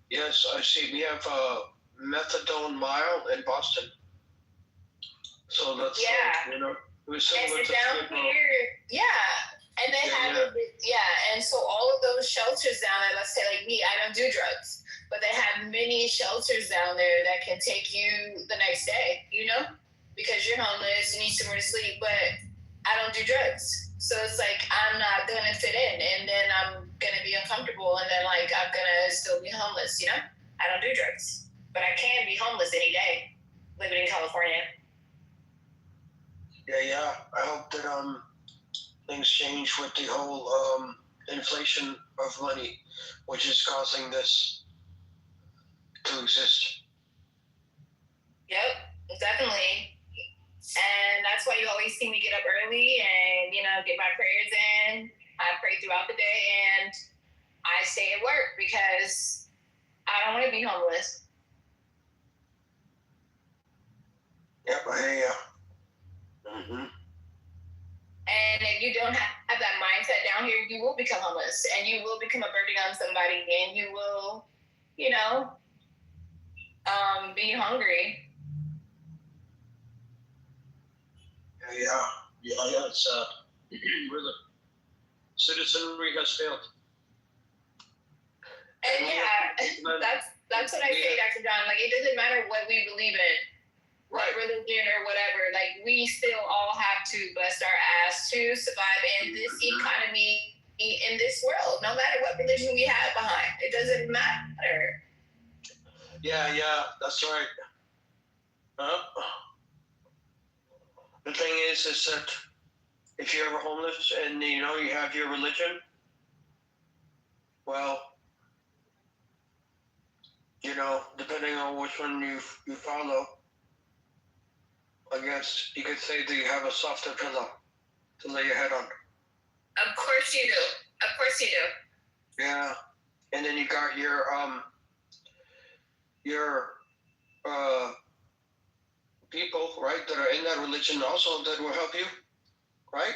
yes, I see we have a methadone mile in Boston. So that's we're similar to down here, and they have and so all of those shelters down there, let's say like me, I don't do drugs, but they have many shelters down there that can take you the next day, because you're homeless, you need somewhere to sleep, but I don't do drugs. So it's like I'm not gonna fit in, and then I'm gonna be uncomfortable, and then like I'm gonna still be homeless, I don't do drugs, but I can be homeless any day living in California. Yeah. I hope that things change with the whole inflation of money, which is causing this to exist. Yep, definitely. And that's why you always see me get up early and, get my prayers in. I pray throughout the day and I stay at work because I don't want to be homeless. Yep, I hear you. Mm-hmm. And if you don't have that mindset down here, you will become homeless and you will become a burden on somebody and you will, be hungry. Yeah. It's where the citizenry has failed. And that's what I say, Dr. John. Like, it doesn't matter what we believe in, what religion or whatever. Like, we still all have to bust our ass to survive in this economy, in this world, no matter what religion we have behind. It doesn't matter. Yeah, that's right. The thing is that if you're ever homeless and you have your religion, well, depending on which one you follow, I guess you could say that you have a softer pillow to lay your head on. Of course you do. Yeah, and then you got your people, right, that are in that religion also that will help you, right?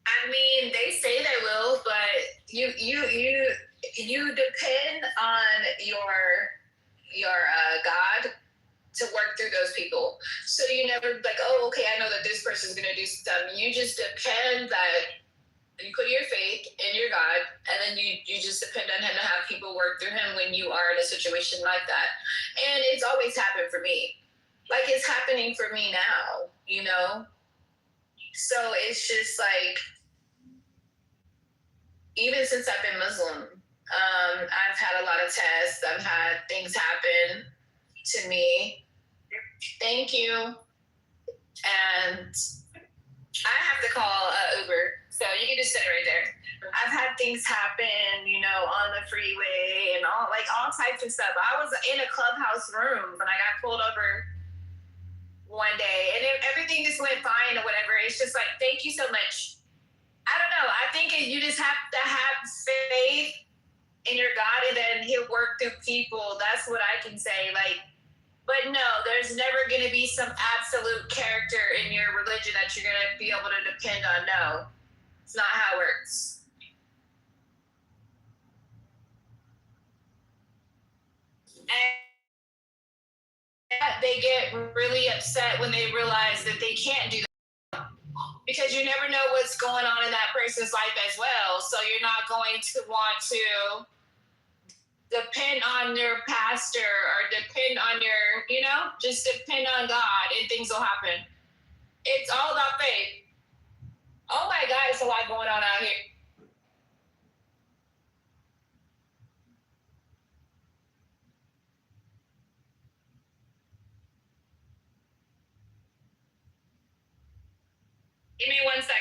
I mean, they say they will, but you depend on your God to work through those people. So you never like, oh, okay, I know that this person's gonna do something. You just depend that you put your faith in your God, and then you just depend on him to have people work through him when you are in a situation like that. And it's always happened for me. Like it's happening for me now, you know? So it's just like, even since I've been Muslim, I've had a lot of tests. I've had things happen to me. Thank you. And I have to call Uber, so you can just sit right there. I've had things happen, you know, on the freeway and all types of stuff. I was in a clubhouse room when I got pulled over one day, and everything just went fine or whatever. It's just like, thank you so much. I don't know. I think you just have to have faith in your God, and then he'll work through people. That's what I can say. Like, but no, there's never going to be some absolute character in your religion that you're going to be able to depend on. No, it's not how it works. And they get really upset when they realize that they can't do that, because you never know what's going on in that person's life as well. So you're not going to want to depend on your pastor or depend on your, you know, just depend on God and things will happen. It's all about faith. Oh my God, it's a lot going on out here. Give me 1 second.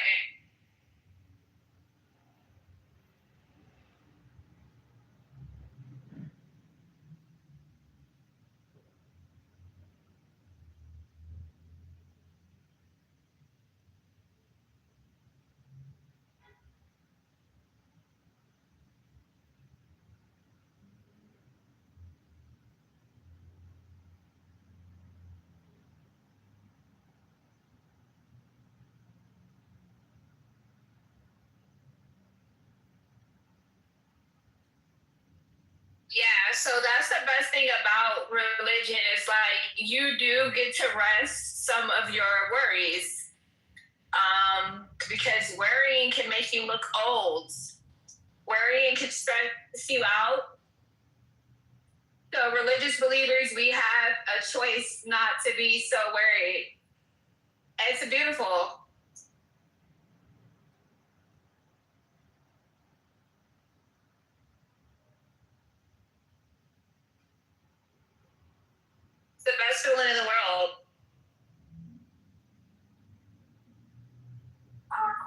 Yeah, so that's the best thing about religion is like you do get to rest some of your worries. Because worrying can make you look old. Worrying can stress you out. So religious believers, we have a choice not to be so worried. It's beautiful. It's the best feeling in the world.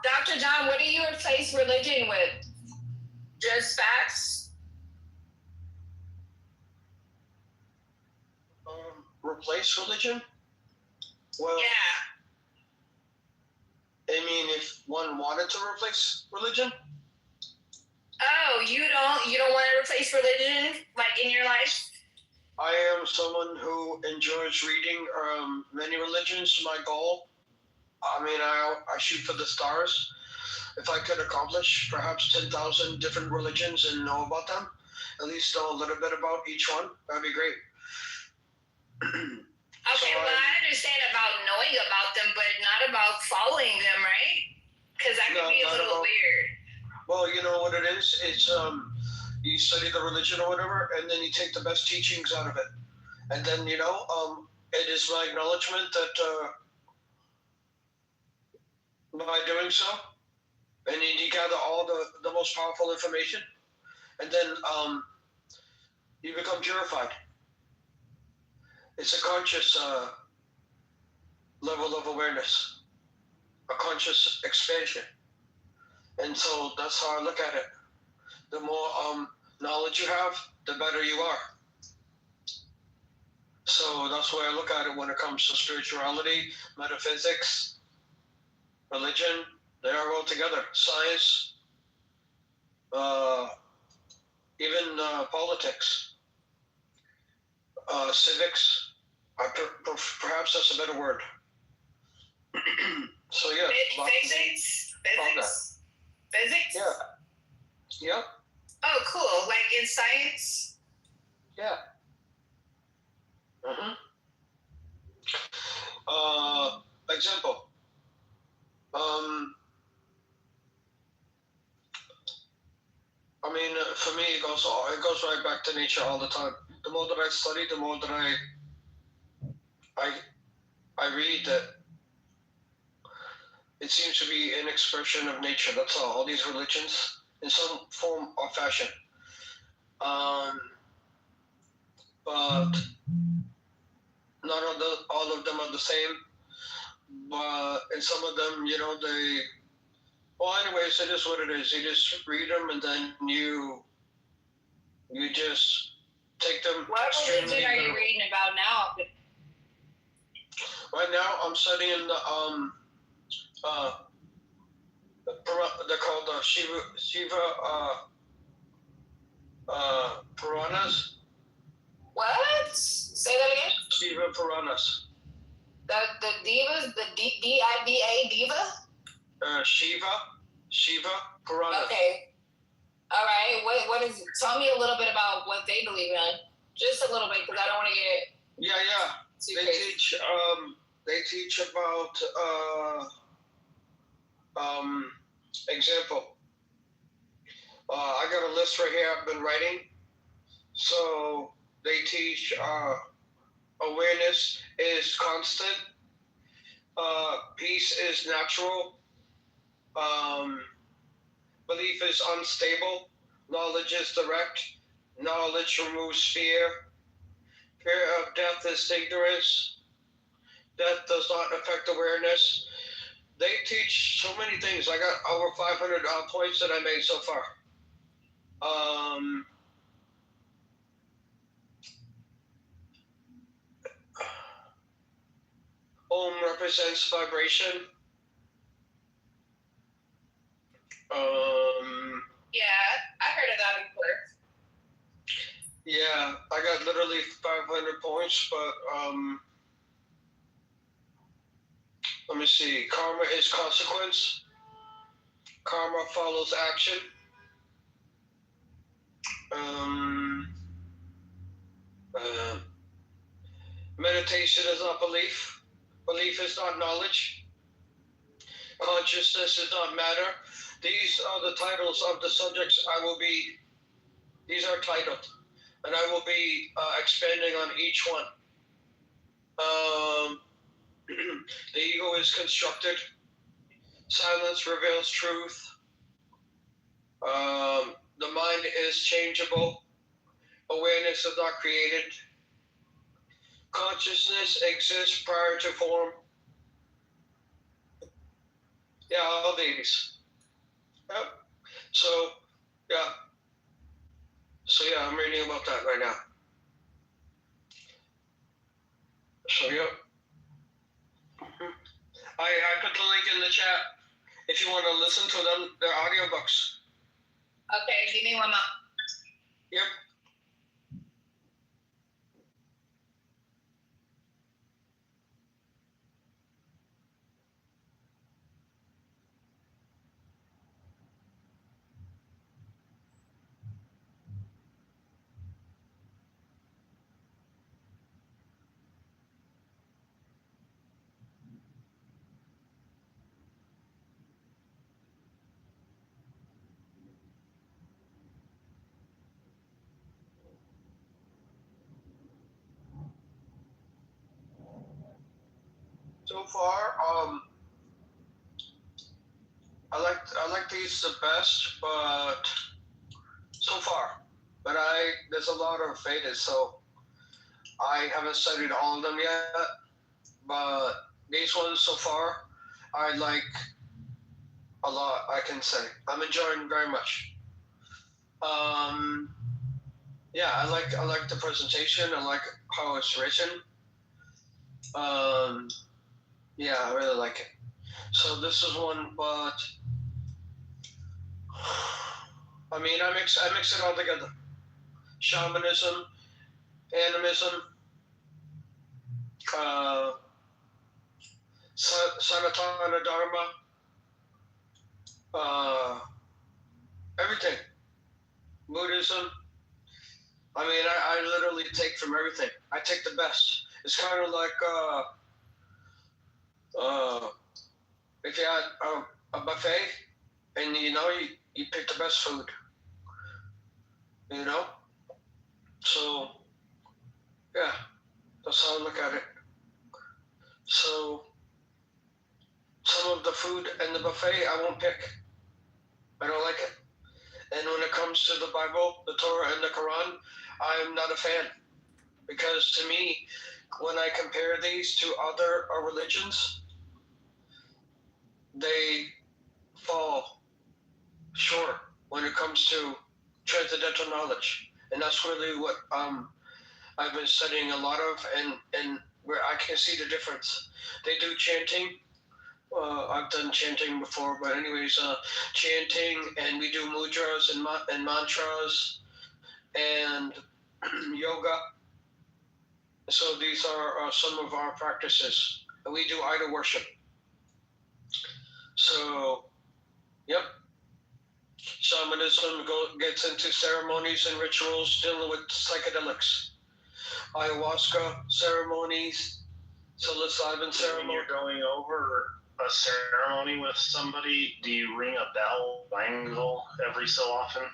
Dr. John, what do you replace religion with? Just facts? Replace religion? Well, yeah. I mean, if one wanted to replace religion? Oh, you don't want to replace religion like in your life? I am someone who enjoys reading many religions. My goal, I mean, I shoot for the stars. If I could accomplish perhaps 10,000 different religions and know about them, at least know a little bit about each one, that'd be great. Okay, well, I understand about knowing about them, but not about following them, right? Because that could be a little weird. Well, you know what it is? It's you study the religion or whatever, and then you take the best teachings out of it, and then it is my acknowledgement that by doing so, and then you gather all the most powerful information, and then you become purified. It's a conscious level of awareness, a conscious expansion. And so that's how I look at it. The more knowledge you have, the better you are. So that's why I look at it when it comes to spirituality, metaphysics, religion. They are all together. Science, even politics, civics. Perhaps that's a better word. So yeah. Physics? Yeah. Yeah. Oh, cool. Like in science? Yeah. Mm-hmm. Example. For me, it goes right back to nature all the time. The more that I study, the more that I read that it seems to be an expression of nature. That's all these religions, in some form or fashion. But not all of them are the same. But in some of them, they. Well, anyways, it is what it is. You just read them, and then you just take them. What religion are you reading about now? Right now, I'm studying they're called Shiva Puranas. What? Say that again. Shiva Puranas. The divas, the DIVA diva. Shiva Puranas. Okay. All right. What is? Tell me a little bit about what they believe in. Just a little bit, because I don't want to get. Yeah. They teach about example. I got a list right here I've been writing. So they teach awareness is constant, peace is natural, belief is unstable, knowledge is direct, knowledge removes fear, fear of death is ignorance, death does not affect awareness. They teach so many things. I got over 500 points that I made so far. Om represents vibration. Yeah, I heard of that before. Yeah, I got literally 500 points, but let me see. Karma is consequence. Karma follows action. Meditation is not belief. Belief is not knowledge. Consciousness is not matter. These are the titles of the subjects these are titled, and I will be expanding on each one. The ego is constructed. Silence reveals truth. The mind is changeable. Awareness is not created. Consciousness exists prior to form. Yeah, all these. Yep. So, yeah. I'm reading about that right now. So, yep. I put the link in the chat if you want to listen to them. They're audiobooks. Okay, give me one more. Yep. So far, I like these the best, but so far, but there's a lot of faded, so I haven't studied all of them yet. But these ones so far, I like a lot. I can say I'm enjoying very much. Yeah, I like the presentation. I like how it's written. Yeah, I really like it. So this is one, but I mix it all together. Shamanism, animism, Sanatana Dharma, everything. Buddhism. I mean, I literally take from everything. I take the best. It's kind of like if you had a buffet and you pick the best food. So yeah, that's how I look at it. So some of the food in the buffet I won't pick. I don't like it. And when it comes to the Bible, the Torah, and the Quran, I'm not a fan. Because to me, when I compare these to other religions, they fall short when it comes to transcendental knowledge. And that's really what I've been studying a lot of, and where I can see the difference. They do chanting. I've done chanting before, but anyways, chanting, and we do mudras and mantras and yoga. So these are some of our practices. And we do idol worship. So, yep. Shamanism gets into ceremonies and rituals dealing with psychedelics. Ayahuasca ceremonies, psilocybin ceremony. When you're going over a ceremony with somebody, do you ring a bell, bangle every so often?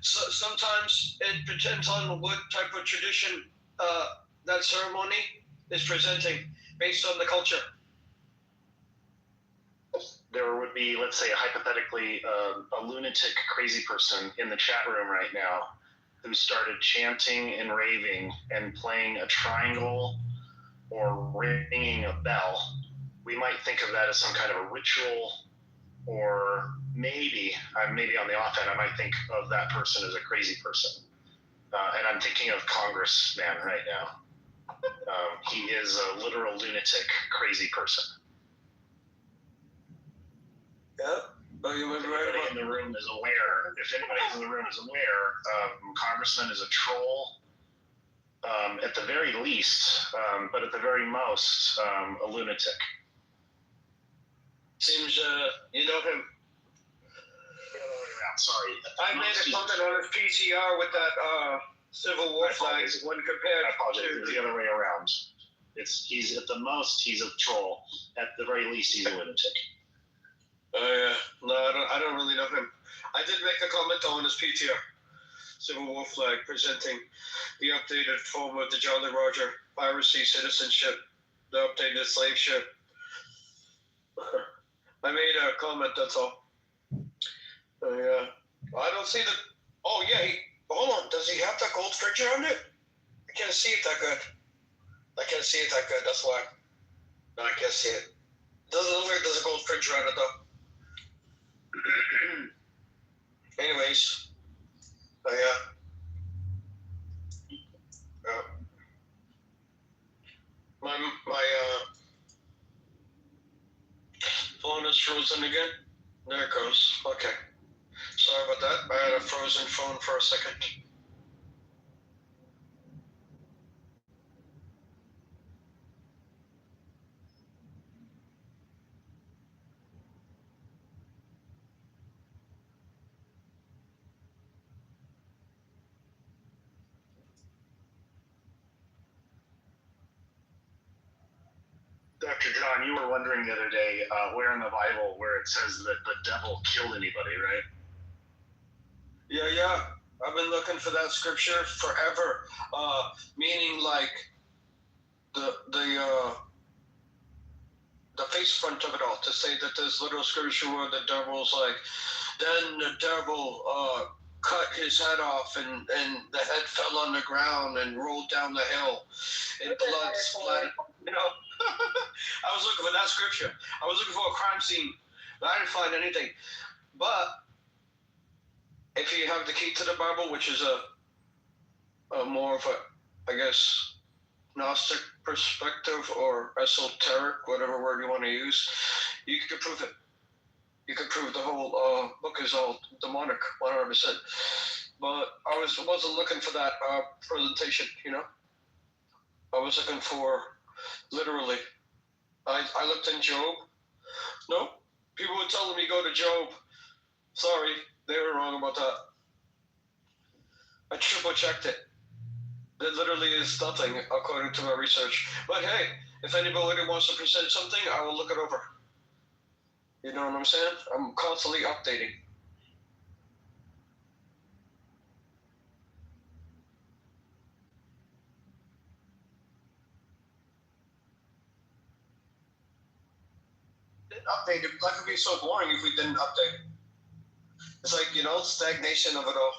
So sometimes it depends on what type of tradition that ceremony is presenting based on the culture. There would be, let's say, hypothetically, a lunatic crazy person in the chat room right now who started chanting and raving and playing a triangle or ringing a bell. We might think of that as some kind of a ritual, or maybe on the off end, I might think of that person as a crazy person. And I'm thinking of Congressman right now. He is a literal lunatic, crazy person. Yeah. Oh, you if anybody in the room is aware, Congressman is a troll, at the very least, but at the very most, a lunatic. Seems you know him. Sorry. I made a comment on his PCR with that Civil War flag when compared I apologize. It's the other way around. He's at the most, he's a troll. At the very least, he's a lunatic. Oh yeah. No, I don't really know him. I did make a comment on his PTR. Civil War flag presenting the updated form of the Jolly Roger, piracy, citizenship, the updated slave ship. I made a comment, that's all. Yeah. I don't see the... Oh, yeah. Hold on. Does he have that gold picture on it? I can't see it that good. That's why. No, I can't see it. Doesn't look like there's a gold picture on it, though. Anyways. Yeah. My phone is frozen again. There it goes. Okay. Sorry about that. I had a frozen phone for a second. Dr. John, you were wondering the other day where in the Bible where it says that the devil killed anybody, right? Yeah. I've been looking for that scripture forever. Meaning like the face front of it all, to say that this little scripture where the devil's like, then the devil cut his head off and the head fell on the ground and rolled down the hill and blood splattered. I was looking for that scripture. I was looking for a crime scene, but I didn't find anything. But if you have the key to the Bible, which is a more of a, I guess, Gnostic perspective or esoteric, whatever word you want to use, you could prove it. You could prove the whole book is all demonic, 100%. But I wasn't looking for that presentation, I was looking for literally. I looked in Job. No, people were telling me go to Job. Sorry, they were wrong about that. I triple checked it. There literally is nothing according to my research. But hey, if anybody wants to present something, I will look it over. You know what I'm saying? I'm constantly updating. Update. Life would be so boring if we didn't update. It's like, stagnation of it all.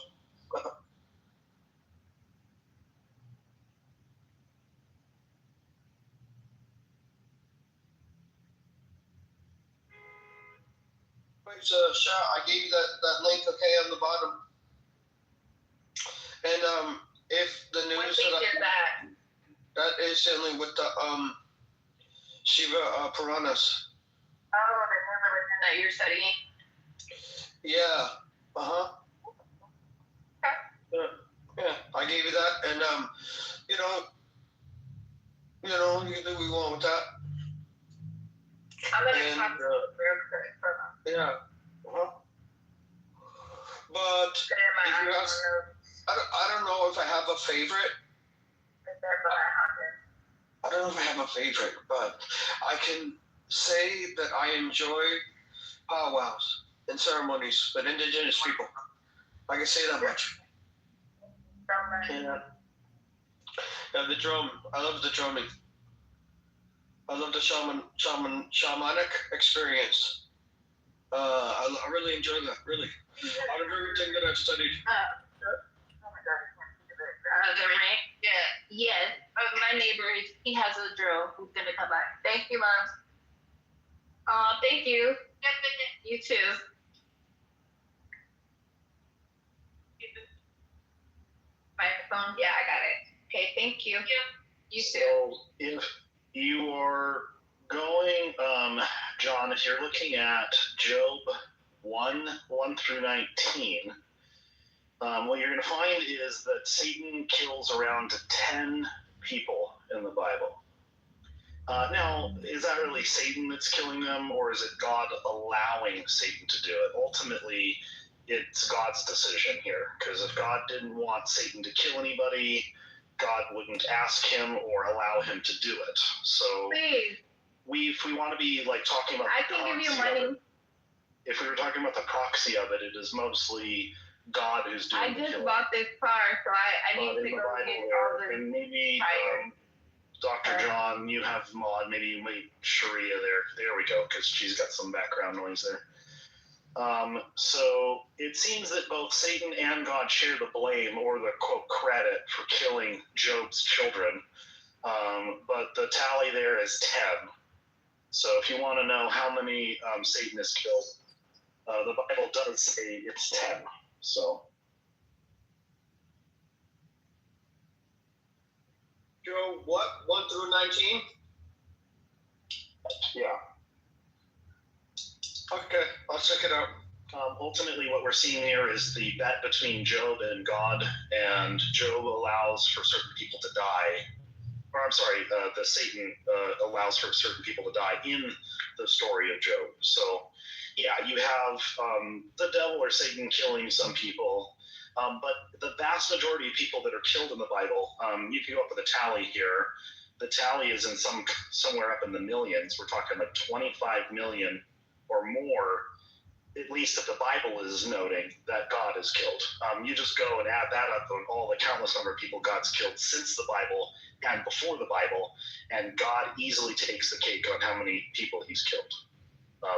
Wait, Sha, I gave you that link, okay, on the bottom. And if the news What link is that? that is certainly with the Shiva Puranas. Oh, the new religion that you're studying. Yeah. Yeah, I gave you that, and you can do what you want with that. I'm gonna talk to you real quick. Yeah. But if you ask, I don't know if I have a favorite. I don't know if I have a favorite, but I can say that I enjoy powwows and ceremonies with indigenous people. I can say that much. Yeah, the drum. I love the drumming. I love the shamanic experience. I really enjoy that. Really, out of everything that I've studied. The ring? Yeah. Yes. My neighbor, he has a drill who's gonna come by. Thank you, Mom. Thank you. You too. Microphone? Yeah, I got it. Okay, thank you. You too. So if you are going, John, if you're looking at Job 1 through 19, what you're going to find is that Satan kills around 10 people in the Bible. Now, is that really Satan that's killing them, or is it God allowing Satan to do it? Ultimately, it's God's decision here, because if God didn't want Satan to kill anybody, God wouldn't ask him or allow him to do it. So, if we want to be like talking about, I can give you money. If we were talking about the proxy of it, it is mostly God who's doing I the just killing. bought this car, so I need to go get all the and maybe Dr. John, you have Maud, maybe Sharia there. There we go, because she's got some background noise there. So it seems that both Satan and God share the blame or the quote credit for killing Job's children. But the tally there is 10. So if you want to know how many Satan has killed, the Bible does say it's 10. So. Joe, what? 1 through 19? Yeah. Okay, I'll check it out. Ultimately, what we're seeing here is the bet between Job and God, and Job allows for certain people to die. Or I'm sorry, the Satan allows for certain people to die in the story of Job. So, yeah, you have the devil or Satan killing some people, but the vast majority of people that are killed in the Bible, you can go up with a tally here. The tally is in somewhere up in the millions. We're talking like 25 million or more, at least that the Bible is noting that God is killed. You just go and add that up on all the countless number of people God's killed since the Bible and before the Bible, and God easily takes the cake on how many people he's killed.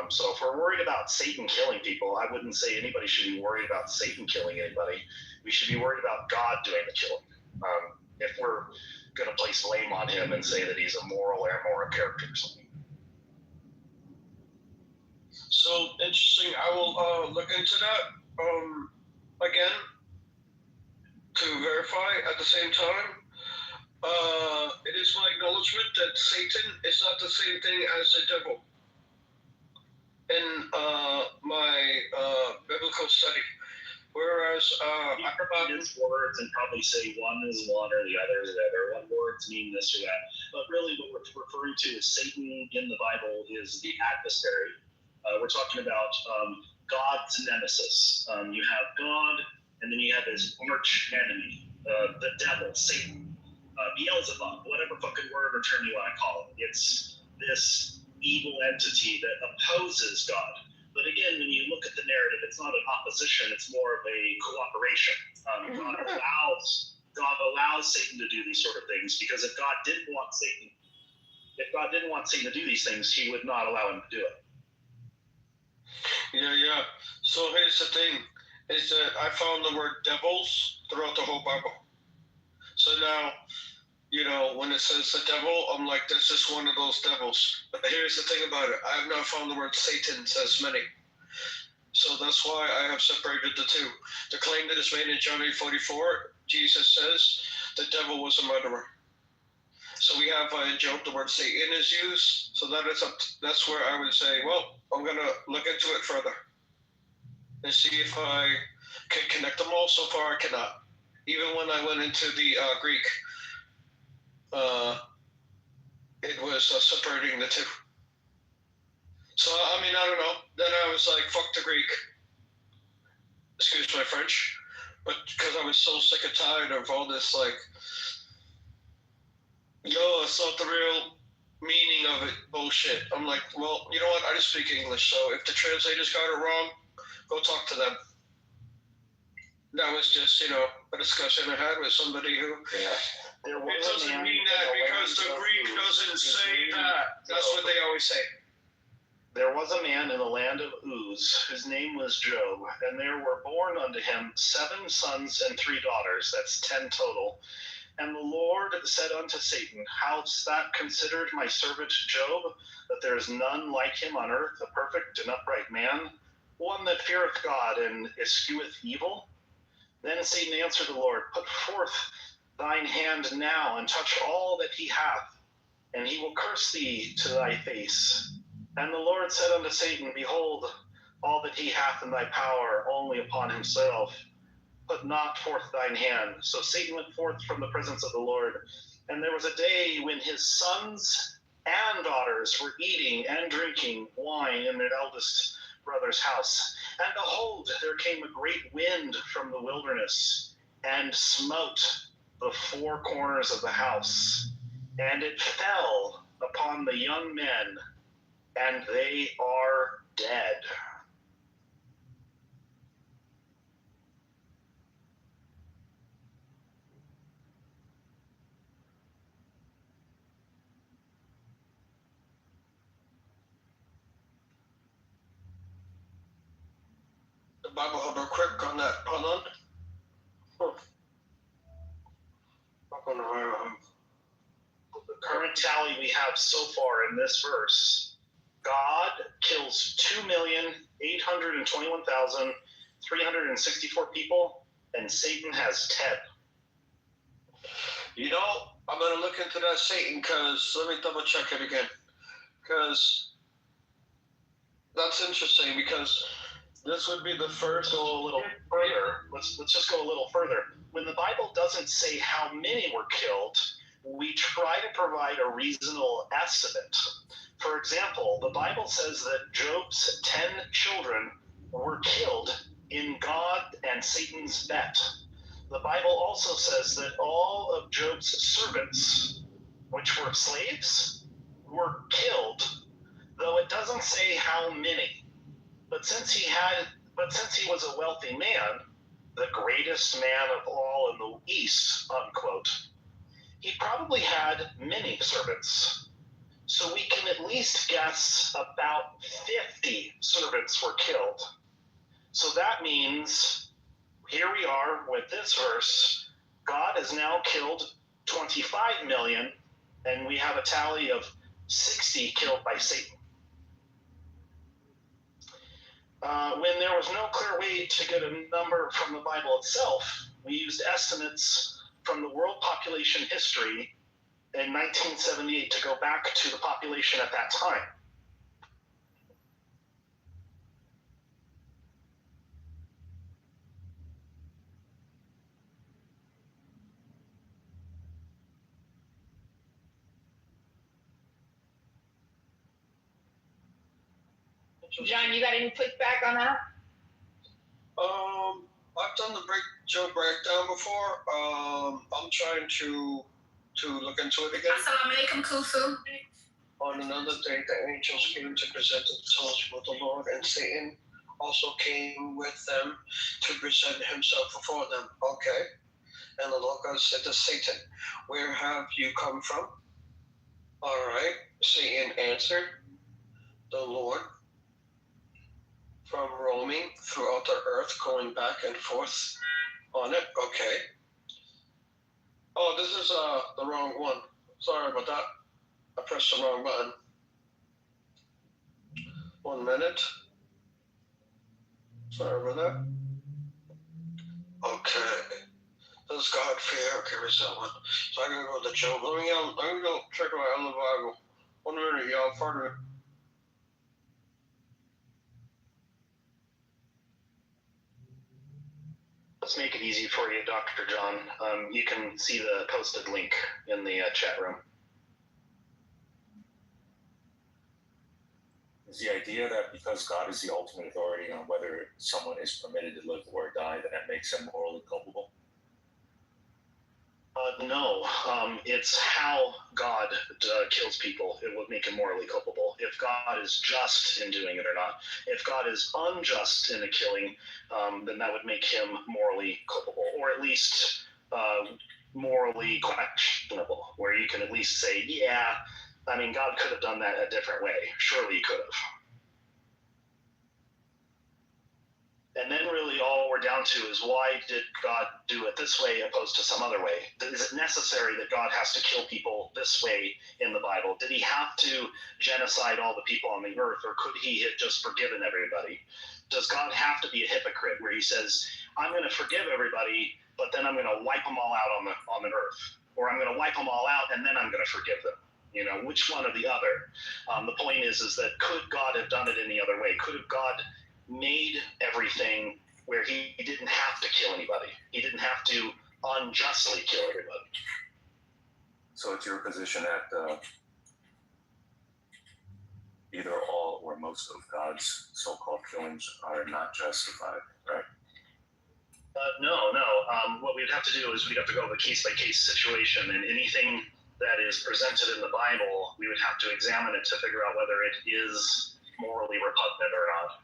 So if we're worried about Satan killing people, I wouldn't say anybody should be worried about Satan killing anybody. We should be worried about God doing the killing. If we're going to place blame on him and say that he's a moral or immoral character or something. So interesting. I will look into that again to verify. At the same time, it is my acknowledgement that Satan is not the same thing as the devil in my biblical study. Whereas you can use words and probably say one is one or the other is the other. What words mean this or that. But really what we're referring to is Satan in the Bible is the adversary. We're talking about God's nemesis. You have God and then you have his arch enemy, the devil, Satan, Beelzebub, whatever fucking word or term you want to call it. It's this evil entity that opposes God. But again, when you look at the narrative, it's not an opposition; it's more of a cooperation. God allows Satan to do these sort of things because if God didn't want Satan to do these things, He would not allow him to do it. Yeah. So here's the thing: is that I found the word devils throughout the whole Bible. So now, when it says the devil, I'm like, that's just one of those devils. But here's the thing about it: I have not found the word Satan as many. So that's why I have separated the two. The claim that is made in John 8:44, Jesus says the devil was a murderer. So we have in Job the word Satan is used. So that's where I would say, well, I'm going to look into it further and see if I can connect them all. So far, I cannot. Even when I went into the Greek, it was separating the two. So, I don't know. Then I was like, fuck the Greek. Excuse my French. But because I was so sick and tired of all this, no, it's not the real meaning of it bullshit. I'm like, well, you know what? I just speak English. So if the translators got it wrong, go talk to them. That was just, a discussion I had with somebody who... Yeah. It doesn't mean that because the Greek doesn't say that. That's what they always say. There was a man in the land of Uz, whose name was Job, and there were born unto him 7 sons and 3 daughters. That's 10 total. And the Lord said unto Satan, Hast thou considered my servant Job, that there is none like him on earth, a perfect and upright man, one that feareth God and escheweth evil? Then Satan answered the Lord, Put forth thine hand now, and touch all that he hath, and he will curse thee to thy face. And the Lord said unto Satan, Behold, all that he hath in thy power only upon himself. Put not forth thine hand. So Satan went forth from the presence of the Lord. And there was a day when his sons and daughters were eating and drinking wine in their eldest brother's house. And behold, there came a great wind from the wilderness, and smote the 4 corners of the house. And it fell upon the young men, and they are dead. The Bible Hubber quick on that. Hold on. The current tally we have so far in this verse, God kills 2,821,364 people, and Satan has 10. I'm going to look into that Satan because let me double check it again. Because that's interesting because this would be the first. Go a little further. Let's just go a little further. When the Bible doesn't say how many were killed, we try to provide a reasonable estimate. For example, the Bible says that Job's 10 children were killed in God and Satan's bet. The Bible also says that all of Job's servants, which were slaves, were killed, though it doesn't say how many. But since he was a wealthy man, the greatest man of all in the East, unquote, he probably had many servants. So we can at least guess about 50 servants were killed. So that means, here we are with this verse, God has now killed 25 million, and we have a tally of 60 killed by Satan. When there was no clear way to get a number from the Bible itself, we used estimates from the world population history in 1978 to go back to the population at that time. John, you got any pushback on that? I've done the Joe breakdown before. I'm trying to look into it again. Assalamu alaikum, Kufu. On another day, the angels came to present themselves with the Lord, and Satan also came with them to present himself before them. Okay. And the Lord God said to Satan, "Where have you come from?" All right. Satan answered the Lord, "From roaming throughout the earth, going back and forth on it." Okay. Oh, this is the wrong one. Sorry about that. I pressed the wrong button. 1 minute. Sorry about that. Okay. Does God fear? Okay, where's that one? So I gotta go to Job. Let me go check out the Bible. 1 minute, y'all. Pardon me. Let's make it easy for you, Dr. John. You can see the posted link in the chat room. Is the idea that because God is the ultimate authority on whether someone is permitted to live or die, that makes him morally culpable? No, it's how God kills people. It would make him morally culpable. If God is just in doing it or not. If God is unjust in the killing, then that would make him morally culpable, or at least morally questionable, where you can at least say, yeah, I mean, God could have done that a different way. Surely he could have. And then really all we're down to is, why did God do it this way opposed to some other way? Is it necessary that God has to kill people this way in the Bible? Did he have to genocide all the people on the earth, or could he have just forgiven everybody? Does God have to be a hypocrite where he says, I'm going to forgive everybody, but then I'm going to wipe them all out on the earth? Or I'm going to wipe them all out and then I'm going to forgive them? You know, which one or the other? The point is that could God have done it any other way? Could have God made everything where he didn't have to kill anybody? He didn't have to unjustly kill everybody. So it's your position that either all or most of God's so-called killings are not justified, right? No. What we'd have to do is we'd have to go with a case-by-case situation, and anything that is presented in the Bible, we would have to examine it to figure out whether it is morally repugnant or not.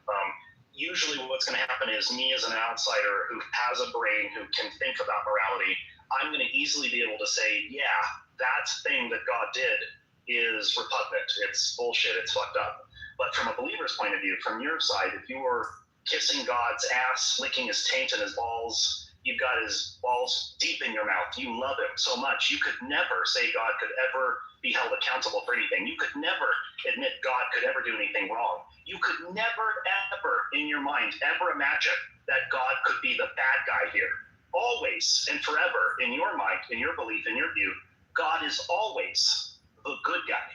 Usually what's going to happen is, me as an outsider who has a brain, who can think about morality, I'm going to easily be able to say, yeah, that thing that God did is repugnant. It's bullshit. It's fucked up. But from a believer's point of view, from your side, if you were kissing God's ass, licking his taint and his balls, you've got his balls deep in your mouth, you love him so much, you could never say God could ever be held accountable for anything. You could never admit God could ever do anything wrong. You could never, ever in your mind ever imagine that God could be the bad guy here. Always and forever, in your mind, in your belief, in your view, God is always the good guy.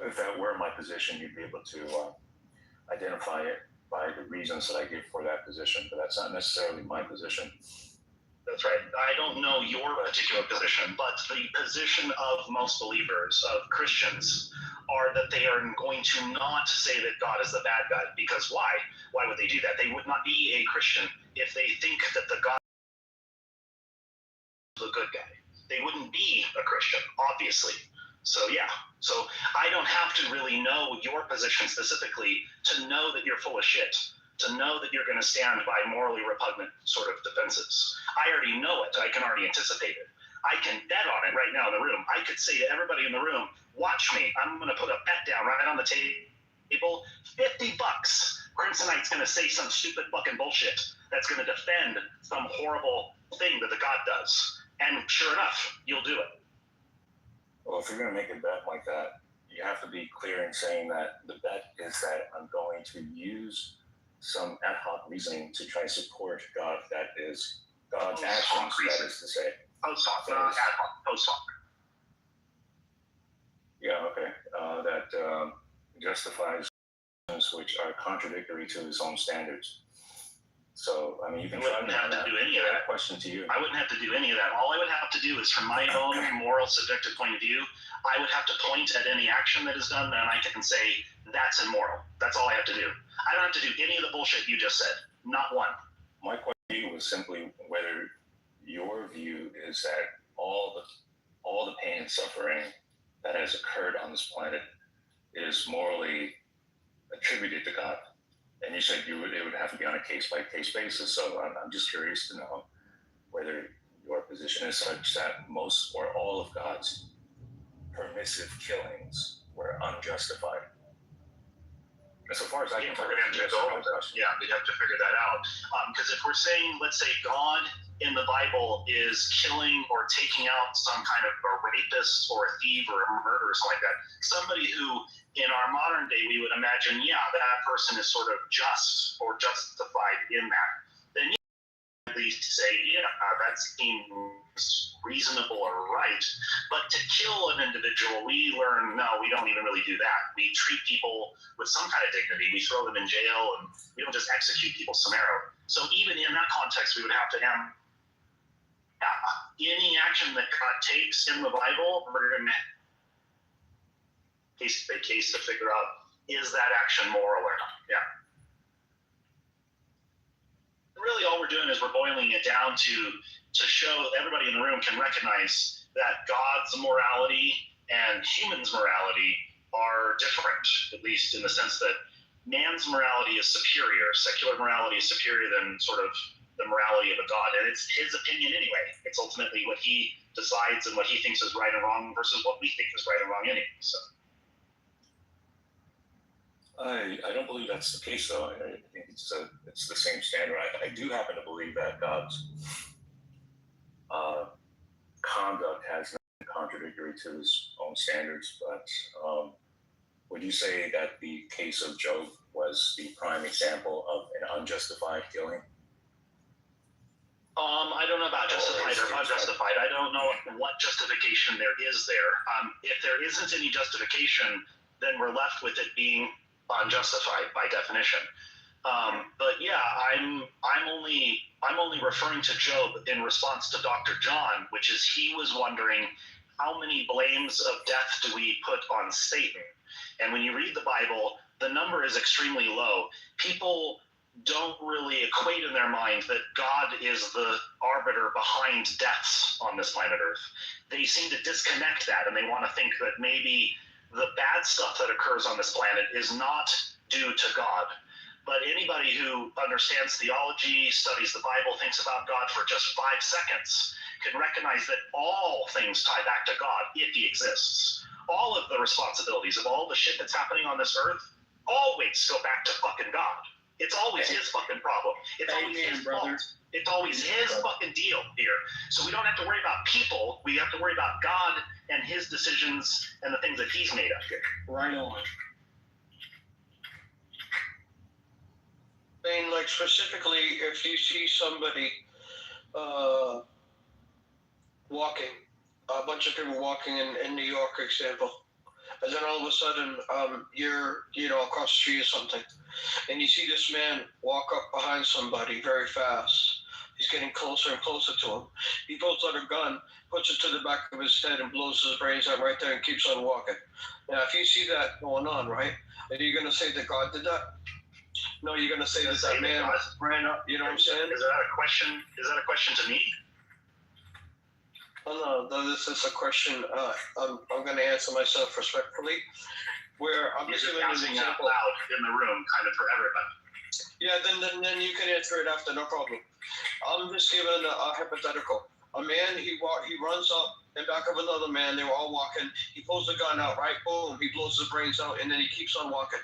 If that were my position, you'd be able to identify it by the reasons that I give for that position, but that's not necessarily my position. That's right. I don't know your particular position, but the position of most believers, of Christians, are that they are going to not say that God is the bad guy. Because why? Why would they do that? They would not be a Christian if they think that the God is the good guy. They wouldn't be a Christian, obviously. So yeah. So I don't have to really know your position specifically to know that you're full of shit, to know that you're going to stand by morally repugnant sort of defenses. I already know it. I can already anticipate it. I can bet on it right now in the room. I could say to everybody in the room, watch me. I'm going to put a bet down right on the table, $50. Crimsonite's going to say some stupid fucking bullshit that's going to defend some horrible thing that the God does. And sure enough, you'll do it. Well, if you're going to make a bet like that, you have to be clear in saying that the bet is that I'm going to use some ad hoc reasoning to try to support God, that is God's actions, that is to say. Post hoc, not ad hoc, post hoc. Yeah, okay. That justifies which are contradictory to his own standards. So, I mean, you can I wouldn't have to do any of that. Question to you. I wouldn't have to do any of that. All I would have to do is, from my own moral, subjective point of view, I would have to point at any action that is done, and I can say, that's immoral. That's all I have to do. I don't have to do any of the bullshit you just said. Not one. My question was simply whether your view is that all the pain and suffering that has occurred on this planet is morally attributed to God. And you said it would have to be on a case-by-case basis. So I'm just curious to know whether your position is such that most or all of God's permissive killings were unjustified. And so far as I can tell, we're gonna have to go over that. Yeah, we'd have to figure that out. Because if we're saying, let's say, God in the Bible is killing or taking out some kind of a rapist or a thief or a murderer or something like that, somebody who in our modern day we would imagine, yeah, that person is sort of just or justified in that, then you at least say, yeah, that seems reasonable or right. But to kill an individual, we learn, no, we don't even really do that. We treat people with some kind of dignity. We throw them in jail, and we don't just execute people summarily. So even in that context, we would have to have any action that God takes in the Bible, we're going to case by case to figure out, is that action moral or not? Yeah. Really all we're doing is we're boiling it down to show everybody in the room can recognize that God's morality and humans' morality are different, at least in the sense that man's morality is superior. Secular morality is superior than sort of the morality of a God. And it's his opinion anyway. It's ultimately what he decides and what he thinks is right and wrong versus what we think is right and wrong anyway. So I don't believe that's the case, though. I think it's the same standard. I do happen to believe that God's conduct has nothing contradictory to his own standards, but would you say that the case of Job was the prime example of an unjustified killing? I don't know about justified or unjustified. I don't know what justification there is there. If there isn't any justification, then we're left with it being unjustified by definition. But yeah, I'm only referring to Job in response to Dr. John, which is he was wondering how many blames of death do we put on Satan? And when you read the Bible, the number is extremely low. People don't really equate in their mind that God is the arbiter behind deaths on this planet Earth. They seem to disconnect that, and they want to think that maybe the bad stuff that occurs on this planet is not due to God. But anybody who understands theology, studies the Bible, thinks about God for just 5 seconds can recognize that all things tie back to God if he exists. All of the responsibilities of all the shit that's happening on this earth always go back to fucking God. It's always his fucking problem. It's always his fault. It's always his fucking deal here. So we don't have to worry about people. We have to worry about God and his decisions and the things that he's made up here. Right on. I mean, like specifically, if you see somebody walking, a bunch of people walking in New York, example, and then all of a sudden you're across the street or something, and you see this man walk up behind somebody very fast. He's getting closer and closer to him. He pulls out a gun, puts it to the back of his head, and blows his brains out right there and keeps on walking. Now, if you see that going on, right, are you going to say that God did that? No, you're going to say that man ran up. You know what I'm saying? Is that a question? Is that a question to me? Oh, no, this is a question I'm going to answer myself respectfully. Where I'm just giving an example out loud in the room, kind of for everybody. Yeah, then you can answer it after, no problem. I'm just giving a hypothetical. A man, he runs up in back of another man. They were all walking. He pulls the gun out, right? Boom! He blows his brains out, and then he keeps on walking.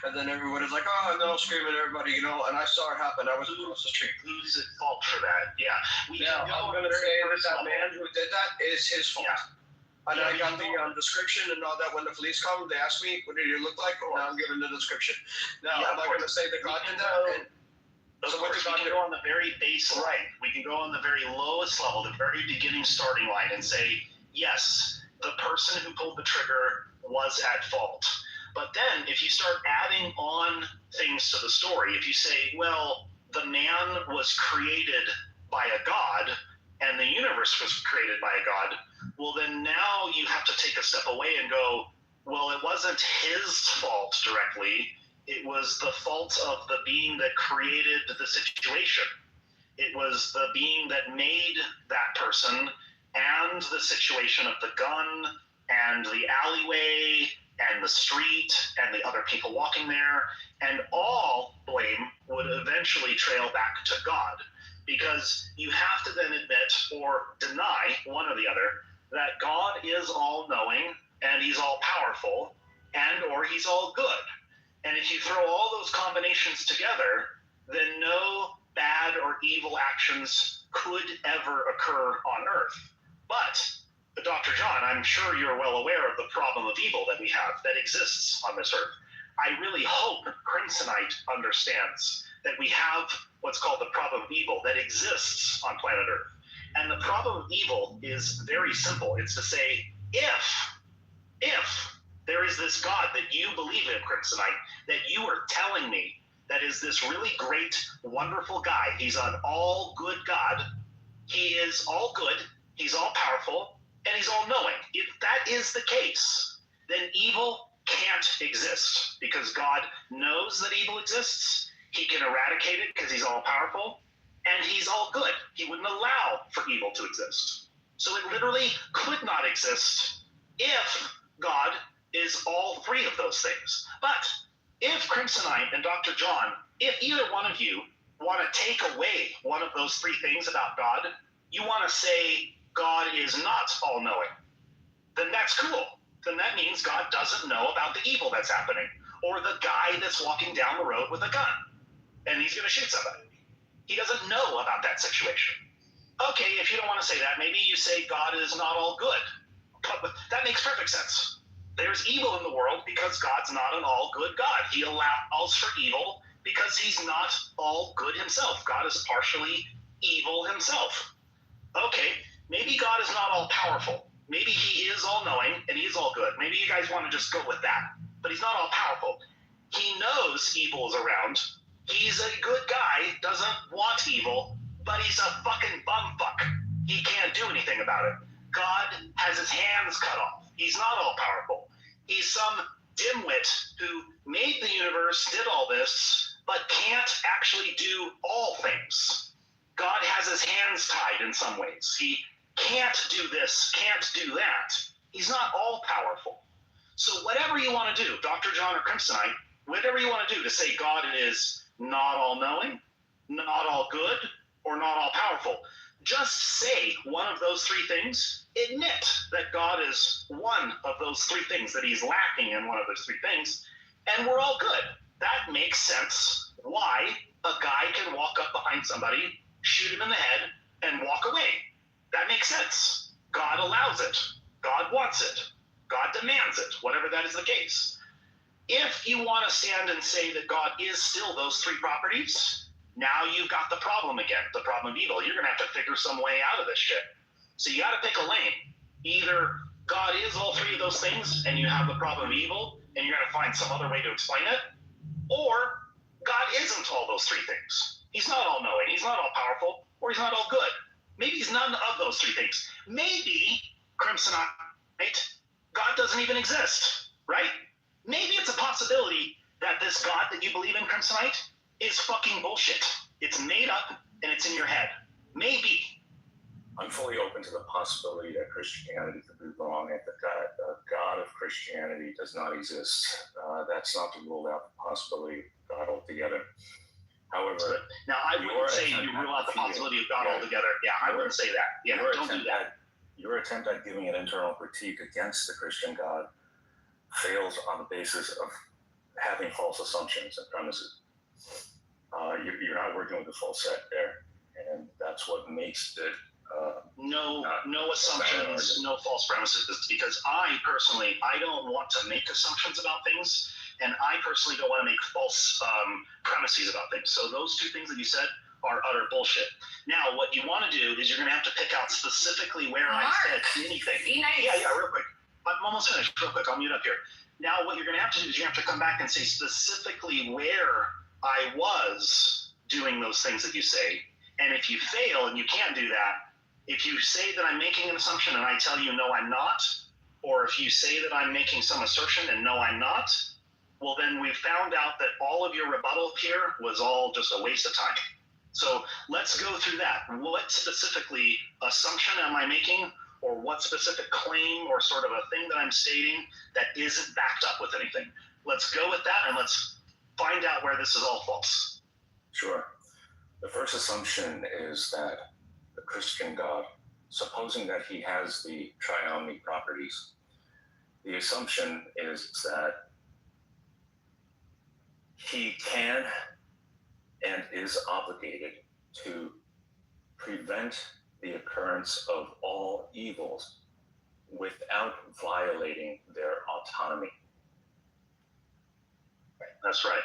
And then everybody's like, oh, no, screaming, everybody, and I saw it happen. I was across the street. Who's at fault for that? Yeah. I'm going to say that man who did that is his fault. Yeah. And I got the description and all that. When the police come, they ask me, what did you look like? Now I'm giving the description. Now, am I going to say that God did that? So what we can go on the very baseline. We can go on the very lowest level, the very beginning starting line, and say, yes, the person who pulled the trigger was at fault. But then if you start adding on things to the story, if you say, well, the man was created by a God and the universe was created by a God, well, then now you have to take a step away and go, well, it wasn't his fault directly. It was the fault of the being that created the situation. It was the being that made that person and the situation of the gun and the alleyway and the street and the other people walking there, and all blame would eventually trail back to God, because you have to then admit or deny, one or the other, that God is all-knowing and he's all-powerful and or he's all good. And if you throw all those combinations together, then no bad or evil actions could ever occur on Earth. But, Dr. John, I'm sure you're well aware of the problem of evil that we have, that exists on this Earth. I really hope Crimsonite understands that we have what's called the problem of evil that exists on planet Earth. And the problem of evil is very simple. It's to say, if there is this God that you believe in, Crimsonite, that you are telling me that is this really great, wonderful guy. He's an all-good God. He is all good. He's all powerful. And he's all knowing. If that is the case, then evil can't exist, because God knows that evil exists. He can eradicate it because he's all powerful, and he's all good. He wouldn't allow for evil to exist. So it literally could not exist if God is all three of those things. But if Crimsonite and Dr. John, if either one of you want to take away one of those three things about God, you want to say God is not all-knowing, then that's cool. Then that means God doesn't know about the evil that's happening, or the guy that's walking down the road with a gun, and he's going to shoot somebody. He doesn't know about that situation. Okay, if you don't want to say that, maybe you say God is not all good. But that makes perfect sense. There's evil in the world because God's not an all-good God. He allows for evil because he's not all good himself. God is partially evil himself. Okay, maybe God is not all-powerful. Maybe he is all-knowing and he's all good. Maybe you guys want to just go with that. But he's not all-powerful. He knows evil is around. He's a good guy, doesn't want evil, but he's a fucking bumfuck. He can't do anything about it. God has his hands cut off. He's not all-powerful. He's some dimwit who made the universe, did all this, but can't actually do all things. God has his hands tied in some ways. He can't do this, can't do that. He's not all-powerful. So whatever you want to do, Dr. John or Crimsonite, whatever you want to do to say God is not all-knowing, not all good, or not all-powerful, just say one of those three things. Admit that God is one of those three things, that he's lacking in one of those three things, and we're all good. That makes sense why a guy can walk up behind somebody, shoot him in the head, and walk away. That makes sense. God allows it. God wants it. God demands it, whatever that is the case. If you want to stand and say that God is still those three properties, now you've got the problem again, the problem of evil. You're going to have to figure some way out of this shit. So you got to pick a lane. Either God is all three of those things and you have the problem of evil and you're going to find some other way to explain it, or God isn't all those three things. He's not all knowing, he's not all powerful, or he's not all good. Maybe he's none of those three things. Maybe, Crimsonite, God doesn't even exist, right? Maybe it's a possibility that this God that you believe in, Crimsonite, is fucking bullshit. It's made up and it's in your head. Maybe. I'm fully open to the possibility that Christianity could be wrong and that the God of Christianity does not exist. That's not to rule out the possibility of God altogether. However, now I wouldn't say you rule out the possibility of God altogether. Yeah, I wouldn't say that. Yeah, don't do that. Your attempt at giving an internal critique against the Christian God fails on the basis of having false assumptions and premises. You're not working with a full set there, and that's what makes it. No assumptions, no false premises, because I personally, I don't want to make assumptions about things, and I personally don't want to make false premises about things. So those two things that you said are utter bullshit. Now, what you want to do is you're going to have to pick out specifically where I said anything. Be nice. Yeah, real quick. I'm almost finished. Real quick, I'll mute up here. Now, what you're going to have to do is you have to come back and say specifically where I was doing those things that you say. And if you fail and you can't do that, if you say that I'm making an assumption and I tell you no, I'm not, or if you say that I'm making some assertion and no, I'm not, well, then we found out that all of your rebuttal here was all just a waste of time. So let's go through that. What specifically assumption am I making, or what specific claim or sort of a thing that I'm stating that isn't backed up with anything? Let's go with that and let's find out where this is all false. Sure. The first assumption is that the Christian God, supposing that he has the triomni properties, the assumption is that he can and is obligated to prevent the occurrence of all evils without violating their autonomy. That's right.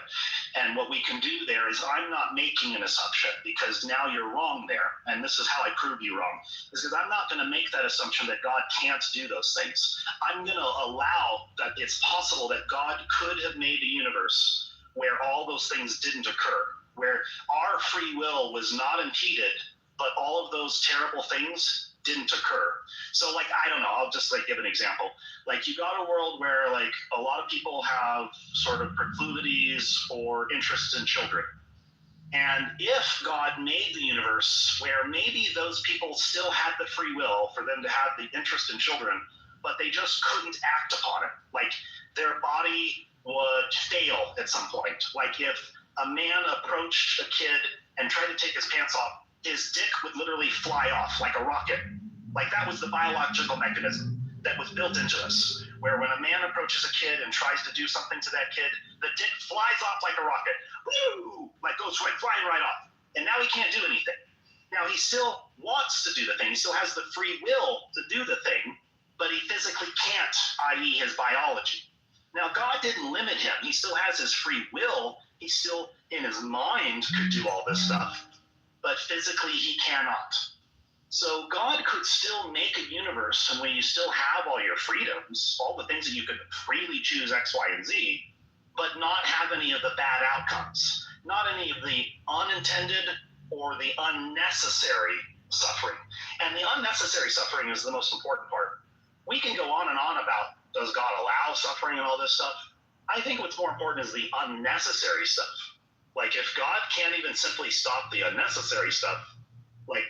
And what we can do there is I'm not making an assumption, because now you're wrong there. And this is how I prove you wrong. Is because I'm not going to make that assumption that God can't do those things. I'm going to allow that it's possible that God could have made a universe where all those things didn't occur, where our free will was not impeded, but all of those terrible things didn't occur. So like, I don't know, I'll just like give an example. Like you got a world where like a lot of people have sort of proclivities or interests in children. And if God made the universe where maybe those people still had the free will for them to have the interest in children, but they just couldn't act upon it. Like their body would fail at some point. Like if a man approached a kid and tried to take his pants off, his dick would literally fly off like a rocket. Like that was the biological mechanism that was built into us, where when a man approaches a kid and tries to do something to that kid, the dick flies off like a rocket. Woo! Like goes right, flying right off. And now he can't do anything. Now he still wants to do the thing. He still has the free will to do the thing, but he physically can't, i.e. his biology. Now God didn't limit him. He still has his free will. He still, in his mind, could do all this stuff, but physically he cannot. So God could still make a universe in where you still have all your freedoms, all the things that you could freely choose X, Y, and Z, but not have any of the bad outcomes, not any of the unintended or the unnecessary suffering. And the unnecessary suffering is the most important part. We can go on and on about, does God allow suffering and all this stuff? I think what's more important is the unnecessary stuff. Like if God can't even simply stop the unnecessary stuff, like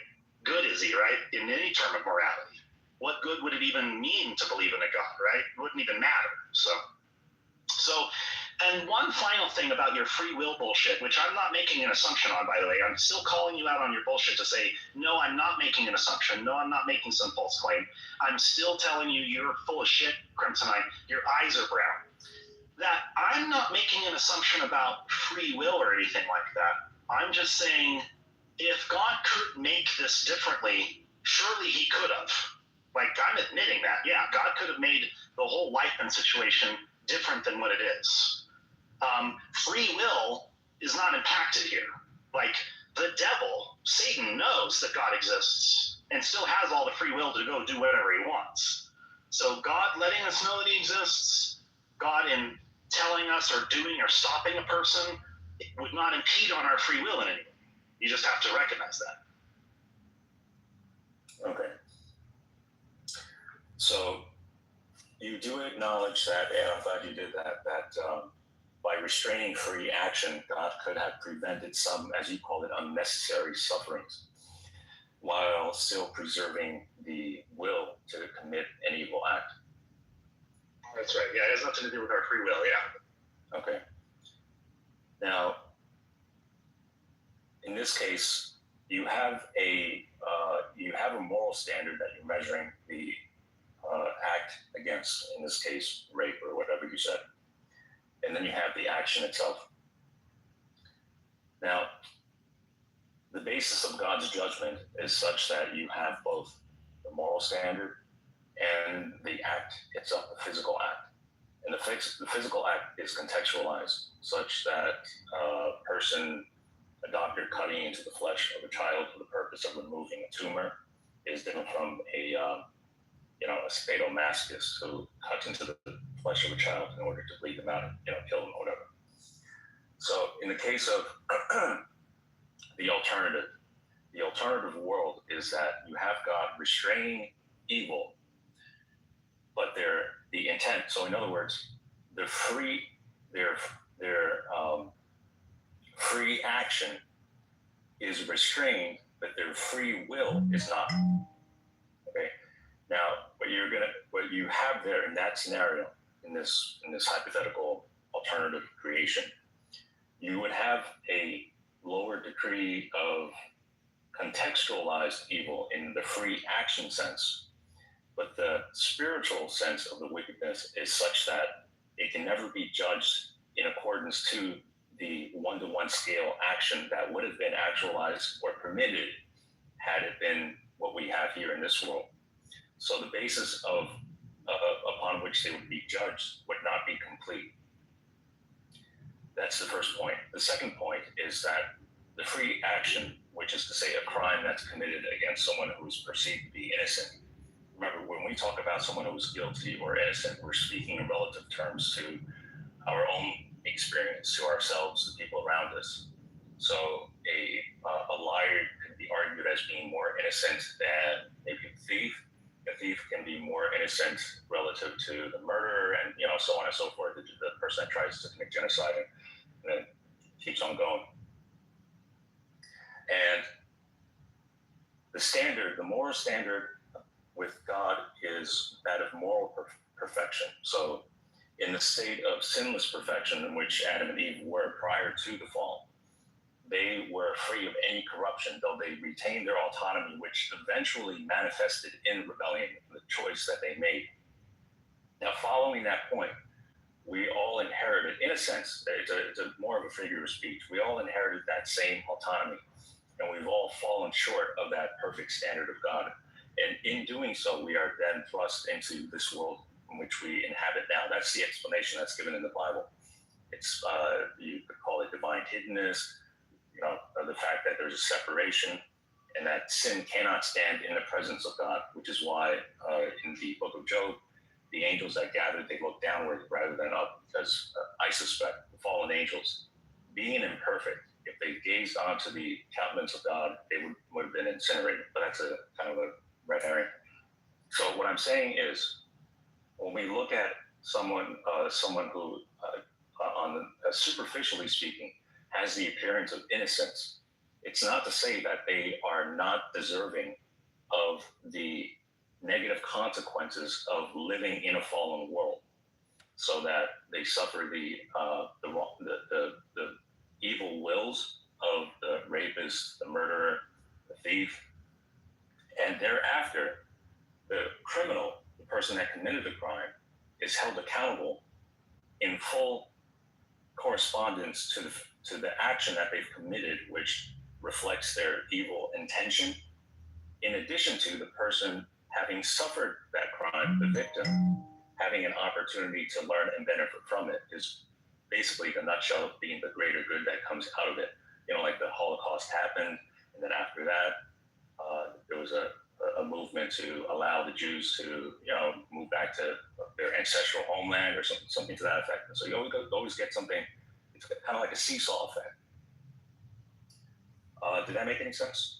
good is he, right? In any term of morality. What good would it even mean to believe in a God, right? It wouldn't even matter. So, and one final thing about your free will bullshit, which I'm not making an assumption on, by the way. I'm still calling you out on your bullshit to say, no, I'm not making an assumption. No, I'm not making some false claim. I'm still telling you you're full of shit, Crimsonite. Your eyes are brown. That I'm not making an assumption about free will or anything like that. I'm just saying, if God could make this differently, surely he could have. Like, I'm admitting that. Yeah, God could have made the whole life and situation different than what it is. Free will is not impacted here. Like, the devil, Satan, knows that God exists and still has all the free will to go do whatever he wants. So God letting us know that he exists, God in telling us or doing or stopping a person, it would not impede on our free will in any way. You just have to recognize that. Okay. So you do acknowledge that, and I'm glad you did that, by restraining free action, God could have prevented some, as you call it, unnecessary sufferings, while still preserving the will to commit an evil act. That's right. Yeah, it has nothing to do with our free will, yeah. Okay. Now, in this case, you have a moral standard that you're measuring the act against, in this case, rape or whatever you said. And then you have the action itself. Now, the basis of God's judgment is such that you have both the moral standard and the act itself, the physical act. And the physical act is contextualized such that a doctor cutting into the flesh of a child for the purpose of removing a tumor is different from a sadomasochist who cuts into the flesh of a child in order to bleed them out and kill them or whatever. So in the case of the alternative world is that you have God restraining evil, but the intent. So in other words, the free their free action is restrained, but their free will is not. Okay. Now, what you have there in that scenario, in this hypothetical alternative creation, you would have a lower degree of contextualized evil in the free action sense, but the spiritual sense of the wickedness is such that it can never be judged in accordance to the one-to-one scale action that would have been actualized or permitted had it been what we have here in this world. So the basis of upon which they would be judged would not be complete. That's the first point. The second point is that the free action, which is to say a crime that's committed against someone who is perceived to be innocent. Remember, when we talk about someone who is guilty or innocent, we're speaking in relative terms to our own experience, to ourselves, the people around us. So a liar could be argued as being more innocent than maybe a thief. A thief can be more innocent relative to the murderer, and so on and so forth. The person that tries to commit genocide and then keeps on going. And the moral standard with God is that of moral perfection. So in the state of sinless perfection in which Adam and Eve were prior to the fall, they were free of any corruption, though they retained their autonomy, which eventually manifested in rebellion, the choice that they made. Now, following that point, we all inherited, in a sense, it's a more of a figure of speech, we all inherited that same autonomy, and we've all fallen short of that perfect standard of God. And in doing so, we are then thrust into this world in which we inhabit now. That's the explanation that's given in the Bible. It's, you could call it divine hiddenness, the fact that there's a separation and that sin cannot stand in the presence of God, which is why in the book of Job, the angels that gathered, they looked downward rather than up, because I suspect the fallen angels, being imperfect, if they gazed onto the countenance of God, they would have been incinerated. But that's a kind of a red herring. So what I'm saying is, when we look at someone who, superficially speaking, has the appearance of innocence, it's not to say that they are not deserving of the negative consequences of living in a fallen world, so that they suffer the evil wills of the rapist, the murderer, the thief, and thereafter, the criminal, the person that committed the crime, is held accountable in full correspondence to the action that they've committed, which reflects their evil intention, in addition to the person having suffered that crime, the victim, having an opportunity to learn and benefit from it, is basically the nutshell of being the greater good that comes out of it. Like the Holocaust happened, and then after that, there was a movement to allow the Jews to, move back to their ancestral homeland or something to that effect. And so you always get something. It's kind of like a seesaw effect. Did that make any sense?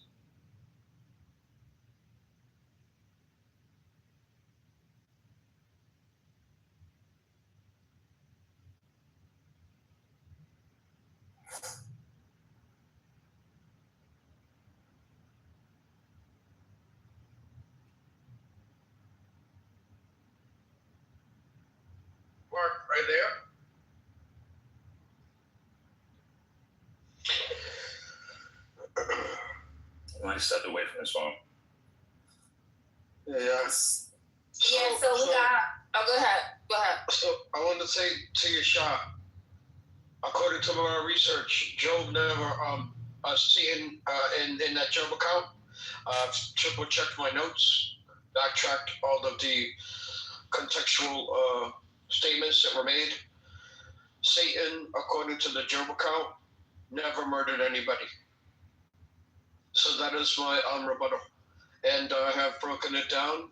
Mark, right there. I might have stepped away from his phone. Yes. So we got. Oh, go ahead. So I want to say to your shot. According to my research, Job never seen in that Job account. I've triple checked my notes, backtracked all of the contextual statements that were made. Satan, according to the Job account, never murdered anybody. So that is my rebuttal. And I have broken it down,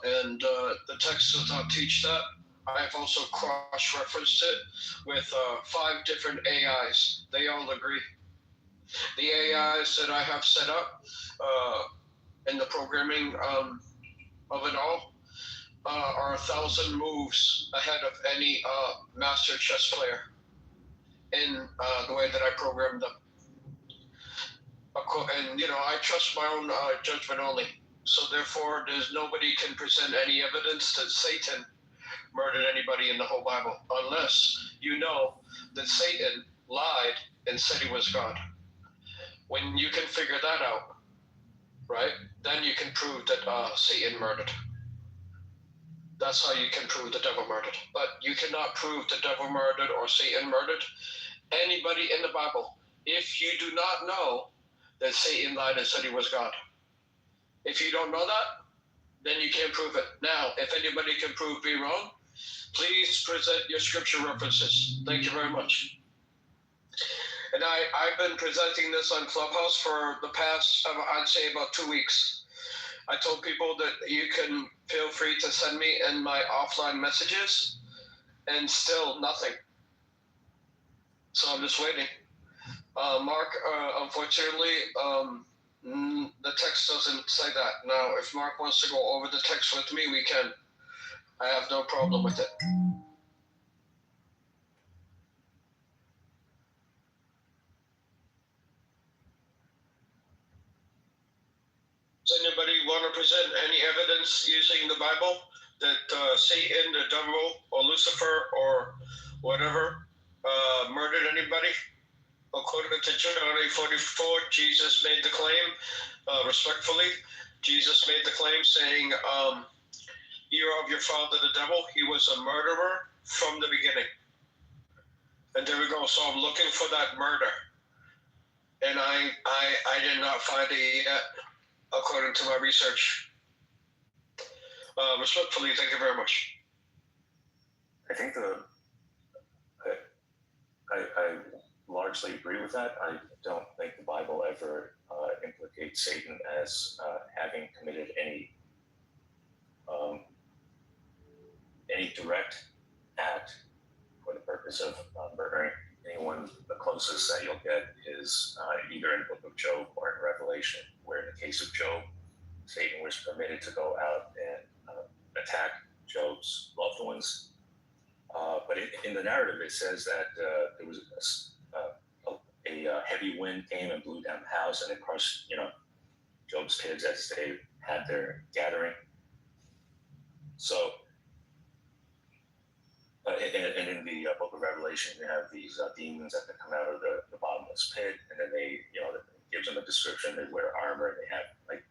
and the text does not teach that. I've also cross-referenced it with 5 different AIs. They all agree. The AIs that I have set up in the programming of it all are 1,000 moves ahead of any master chess player in the way that I program them. And I trust my own judgment only. So therefore, there's nobody can present any evidence that Satan murdered anybody in the whole Bible, unless you know that Satan lied and said he was God. When you can figure that out, right, then you can prove that Satan murdered. That's how you can prove the devil murdered. But you cannot prove the devil murdered or Satan murdered anybody in the Bible if you do not know that Satan lied and said he was God. If you don't know that, then you can't prove it. Now, if anybody can prove me wrong, please present your scripture references. Thank you very much. And I've been presenting this on Clubhouse for the past, I'd say about 2 weeks. I told people that you can feel free to send me in my offline messages, and still nothing. So I'm just waiting. Mark, unfortunately, the text doesn't say that. Now, if Mark wants to go over the text with me, we can. I have no problem with it. Does anybody want to present any evidence using the Bible that Satan, the devil, or Lucifer, or whatever, murdered anybody? According to John 8:44, Jesus made the claim, respectfully, Jesus made the claim saying, you're of your father the devil. He was a murderer from the beginning. And there we go. So I'm looking for that murder. And I did not find it yet, according to my research. Respectfully, thank you very much. I think I largely agree with that. I don't think the Bible ever implicates Satan as having committed any direct act for the purpose of murdering anyone. The closest that you'll get is either in the book of Job or in Revelation, where in the case of Job, Satan was permitted to go out and attack Job's loved ones. But in the narrative, it says that there was a heavy wind came and blew down the house, and it crushed, Job's kids as they had their gathering. So, and in the book of Revelation, you have these demons that come out of the bottomless pit, and then they, it gives them a description. They wear armor, and they have like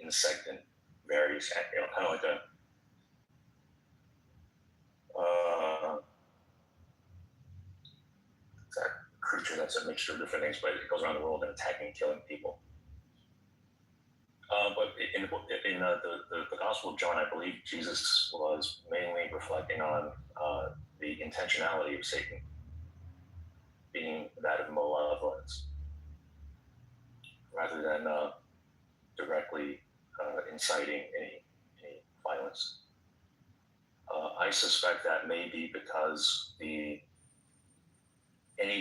insect and various, kind of like a creature that's a mixture of different things, but it goes around the world and attacking and killing people. But in the Gospel of John, I believe Jesus was mainly reflecting on the intentionality of Satan being that of malevolence, rather than directly inciting any violence. I suspect that may be because any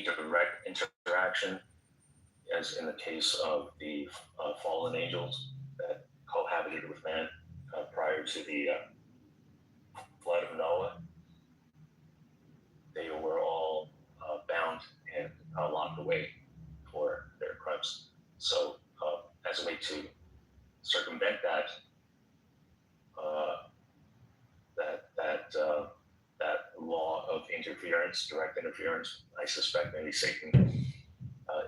direct interaction, as in the case of the fallen angels that cohabited with man prior to the flood of Noah, they were all bound and locked away for their crimes. So, as a way to circumvent that law of interference, direct interference, I suspect maybe Satan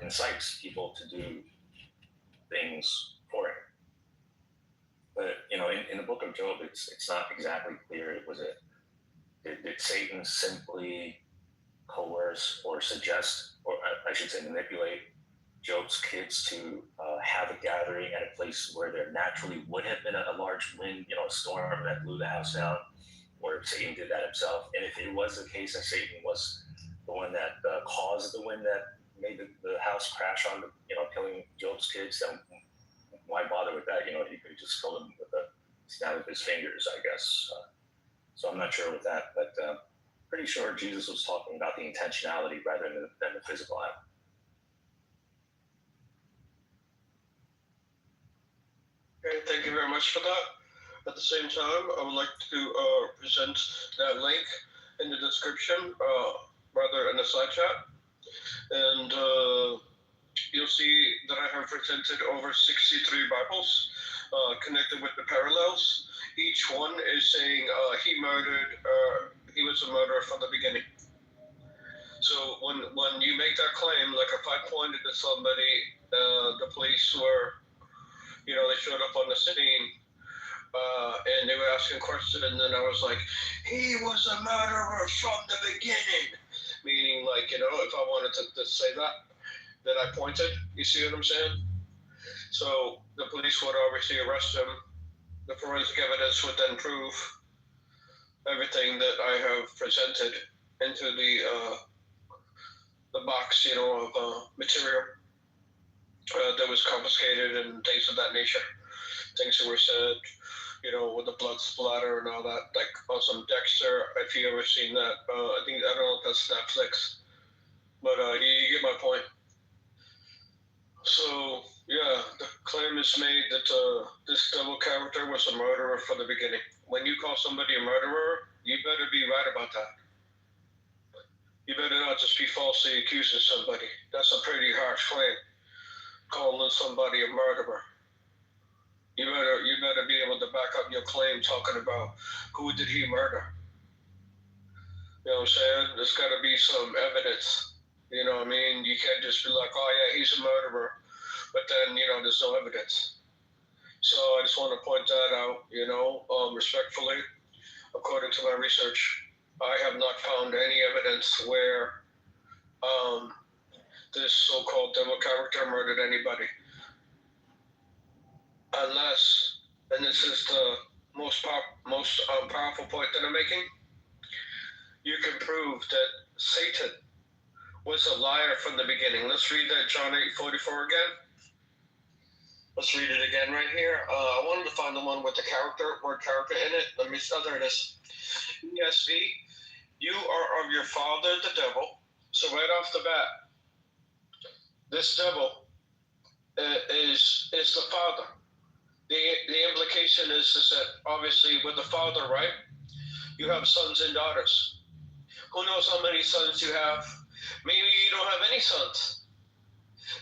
incites people to do things for him. But in the book of Job, it's not exactly clear. Did Satan simply coerce or suggest, or I should say manipulate Job's kids to have a gathering at a place where there naturally would have been a large wind, a storm that blew the house down, or if Satan did that himself? And if it was the case that Satan was the one that caused the wind that made the house crash on, killing Job's kids, then why bother with that? He could just kill them with a snap of his fingers, I guess. So I'm not sure with that, but pretty sure Jesus was talking about the intentionality rather than the physical act. Okay, thank you very much for that. At the same time, I would like to present that link in the description, rather in the side chat. And you'll see that I have presented over 63 Bibles connected with the parallels. Each one is saying he was a murderer from the beginning. So when you make that claim, like if I pointed to somebody, the police were, they showed up on the scene, and they were asking questions, and then I was like, he was a murderer from the beginning. Meaning, like, if I wanted to say that, then I pointed. You see what I'm saying? So the police would obviously arrest him. The forensic evidence would then prove everything that I have presented into the box, of material that was confiscated and things of that nature. Things that were said, with the blood splatter and all that. Like also Dexter, if you ever seen that, I don't know if that's Netflix, but you get my point. So yeah, the claim is made that this devil character was a murderer from the beginning. When you call somebody a murderer, you better be right about that. You better not just be falsely accusing somebody. That's a pretty harsh claim, calling somebody a murderer. You better be able to back up your claim talking about who did he murder. You know what I'm saying? There's got to be some evidence. You know what I mean? You can't just be like, oh yeah, he's a murderer, but then, there's no evidence. So I just want to point that out, respectfully. According to my research, I have not found any evidence where this so-called devil character murdered anybody. Unless, and this is the most powerful point that I'm making, you can prove that Satan was a liar from the beginning. Let's read that John 8:44 again. Let's read it again right here. I wanted to find the one with the word character in it. There it is. ESV, you are of your father the devil. So right off the bat, this devil is the father. The implication is that obviously with the father, right, you have sons and daughters. Who knows how many sons you have? Maybe you don't have any sons.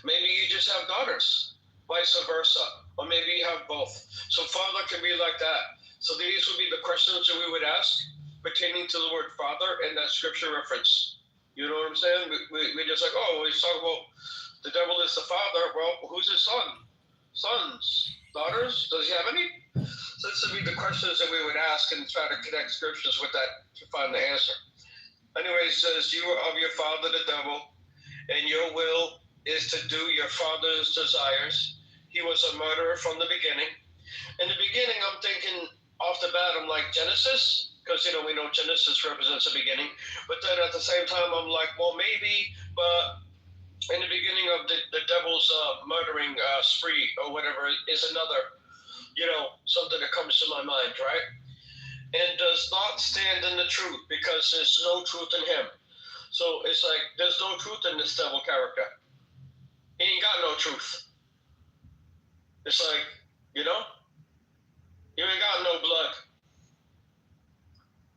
Maybe you just have daughters, vice versa. Or maybe you have both. So father can be like that. So these would be the questions that we would ask pertaining to the word father in that scripture reference. You know what I'm saying? We just like, oh, he's talking about the devil is the father. Well, who's his son? Sons? Daughters? Does he have any? So this would be the questions that we would ask and try to connect scriptures with that to find the answer. Anyway, it says, you are of your father the devil, and your will is to do your father's desires. He was a murderer from the beginning. In the beginning, I'm thinking off the bat, I'm like Genesis, because we know Genesis represents the beginning. But then at the same time, I'm like, well, maybe, but in the beginning of the devil's murdering spree or whatever is another, something that comes to my mind, right? And does not stand in the truth because there's no truth in him. So it's like there's no truth in this devil character. He ain't got no truth. It's like, you ain't got no blood.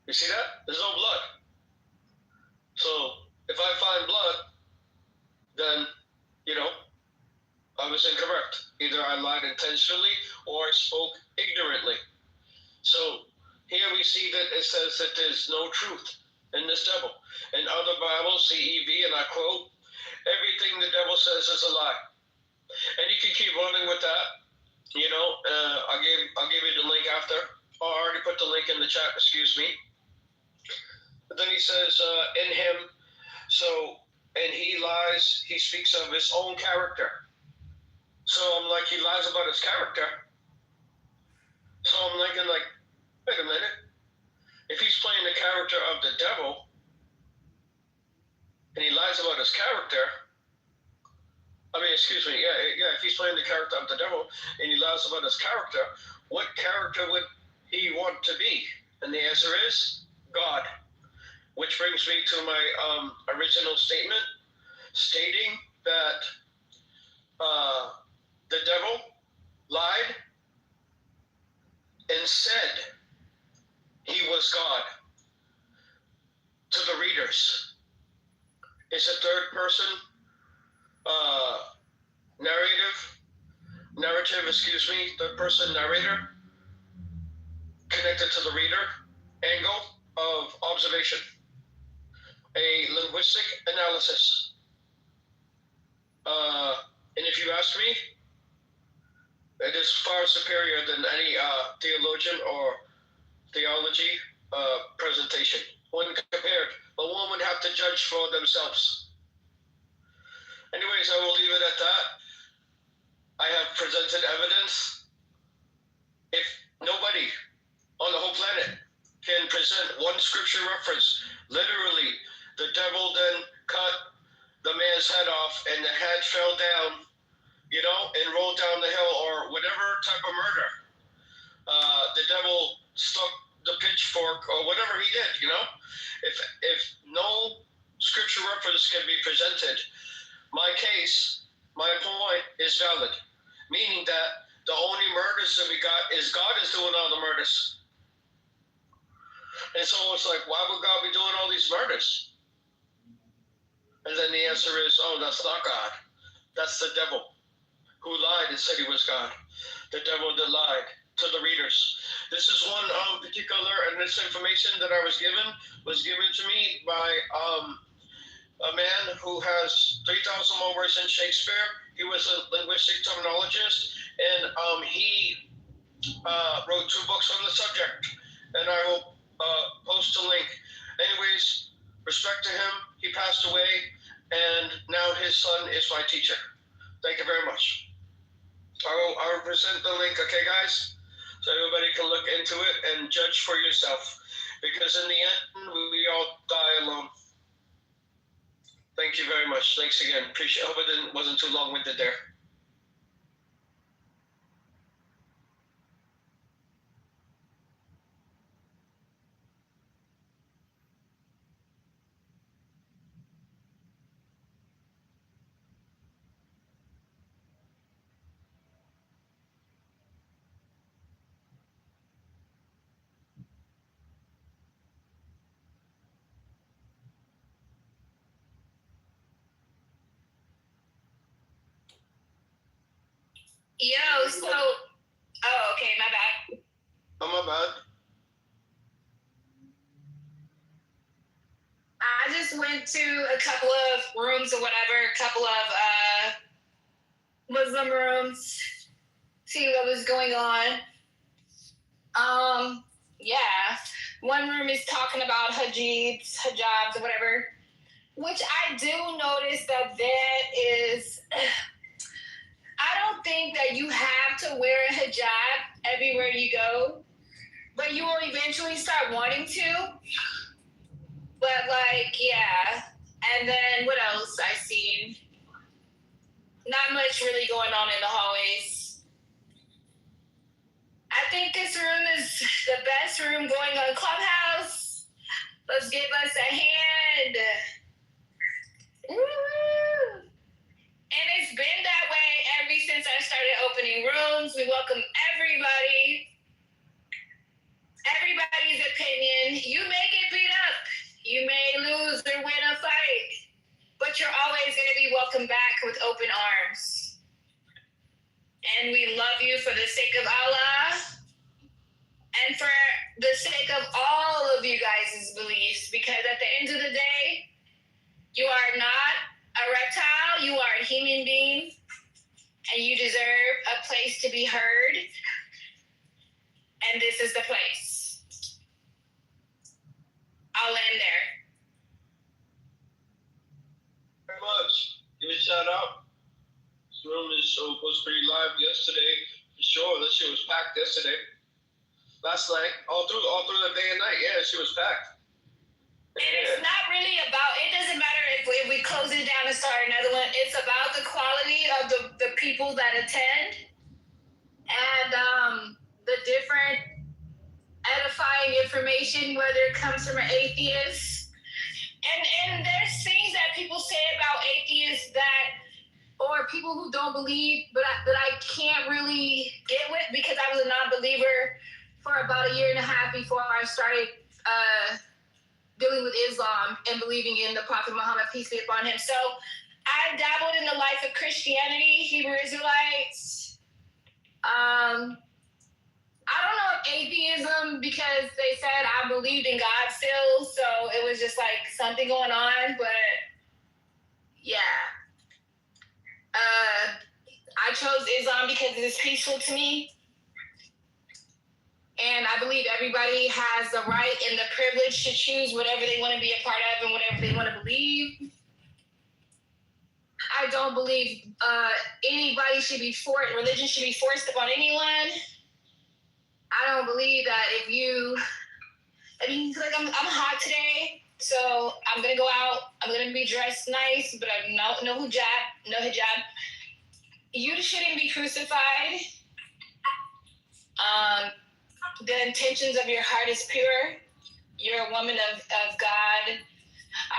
You see that? There's no blood. So if I find blood, then, I was incorrect. Either I lied intentionally or I spoke ignorantly. So here we see that it says that there's no truth in this devil. In other Bibles, CEV, and I quote, everything the devil says is a lie. And you can keep running with that. I'll give you the link after. Oh, I already put the link in the chat, excuse me. But then he says, in him, and he lies, he speaks of his own character. So I'm like, he lies about his character. So I'm thinking like, wait a minute. If he's playing the character of the devil, and he lies about his character, if he's playing the character of the devil, and he lies about his character, what character would he want to be? And the answer is God. Which brings me to my original statement, stating that the devil lied and said he was God to the readers. It's a third person third person narrator connected to the reader angle of observation, a linguistic analysis. And if you ask me, it is far superior than any theologian or theology presentation. When compared, but one would have to judge for themselves. Anyways, I will leave it at that. I have presented evidence. If nobody on the whole planet can present one scripture reference, literally, the devil then cut the man's head off and the head fell down, and rolled down the hill, or whatever type of murder. The devil stuck the pitchfork or whatever he did, If no scripture reference can be presented, my case, my point is valid, meaning that the only murders that we got is God is doing all the murders. And so it's like, why would God be doing all these murders? And then the answer is, oh, that's not God. That's the devil who lied and said he was God. The devil that lied to the readers. This is one particular, and this information that I was given to me by a man who has 3,000 more words in Shakespeare. He was a linguistic terminologist, and he wrote 2 books on the subject, and I will post a link. Anyways, respect to him. He passed away, and now his son is my teacher. Thank you very much. I will present the link, okay, guys? So everybody can look into it and judge for yourself. Because in the end, we all die alone. Thank you very much. Thanks again. Appreciate it. Hope it wasn't too long-winded there. Yo, so, oh, okay, my bad. Oh, my bad. I just went to a couple of rooms or whatever, a couple of Muslim rooms, see what was going on. Yeah, one room is talking about hijabs, or whatever, which I do notice that is, I don't think that you have to wear a hijab everywhere you go, but you will eventually start wanting to. But yeah. And then what else I seen? Not much really going on in the hallways. I think this room is the best room going on Clubhouse. Let's give us a hand. Woo! And it's been that way ever since I started opening rooms. We welcome everybody. Everybody's opinion. You may get beat up. You may lose or win a fight. But you're always going to be welcome back with open arms. And we love you for the sake of Allah. And for the sake of all of you guys' beliefs. Because at the end of the day, you are not a reptile. You are a human being. And you deserve a place to be heard. And this is the place. I'll end there. Very much. Give me a shout out. This room was pretty live yesterday. For sure. That shit was packed yesterday. Last night. All through the day and night. Yeah, she was packed. And it's not really about, it doesn't matter if we close it down and start another one. It's about the quality of the people that attend and the different edifying information, whether it comes from an atheist. And there's things that people say about atheists or people who don't believe, but that I can't really get with because I was a non-believer for about a year and a half before I started dealing with Islam and believing in the Prophet Muhammad, peace be upon him. So I dabbled in the life of Christianity, Hebrew Israelites. I don't know if atheism, because they said I believed in God still, so it was just like something going on, but yeah. I chose Islam because it is peaceful to me. And I believe everybody has the right and the privilege to choose whatever they want to be a part of and whatever they want to believe. I don't believe anybody should be forced, religion should be forced upon anyone. I don't believe that if you, like I'm hot today, so I'm going to go out, I'm going to be dressed nice, but I'm no hijab. You shouldn't be crucified. The intentions of your heart is pure. You're a woman of God.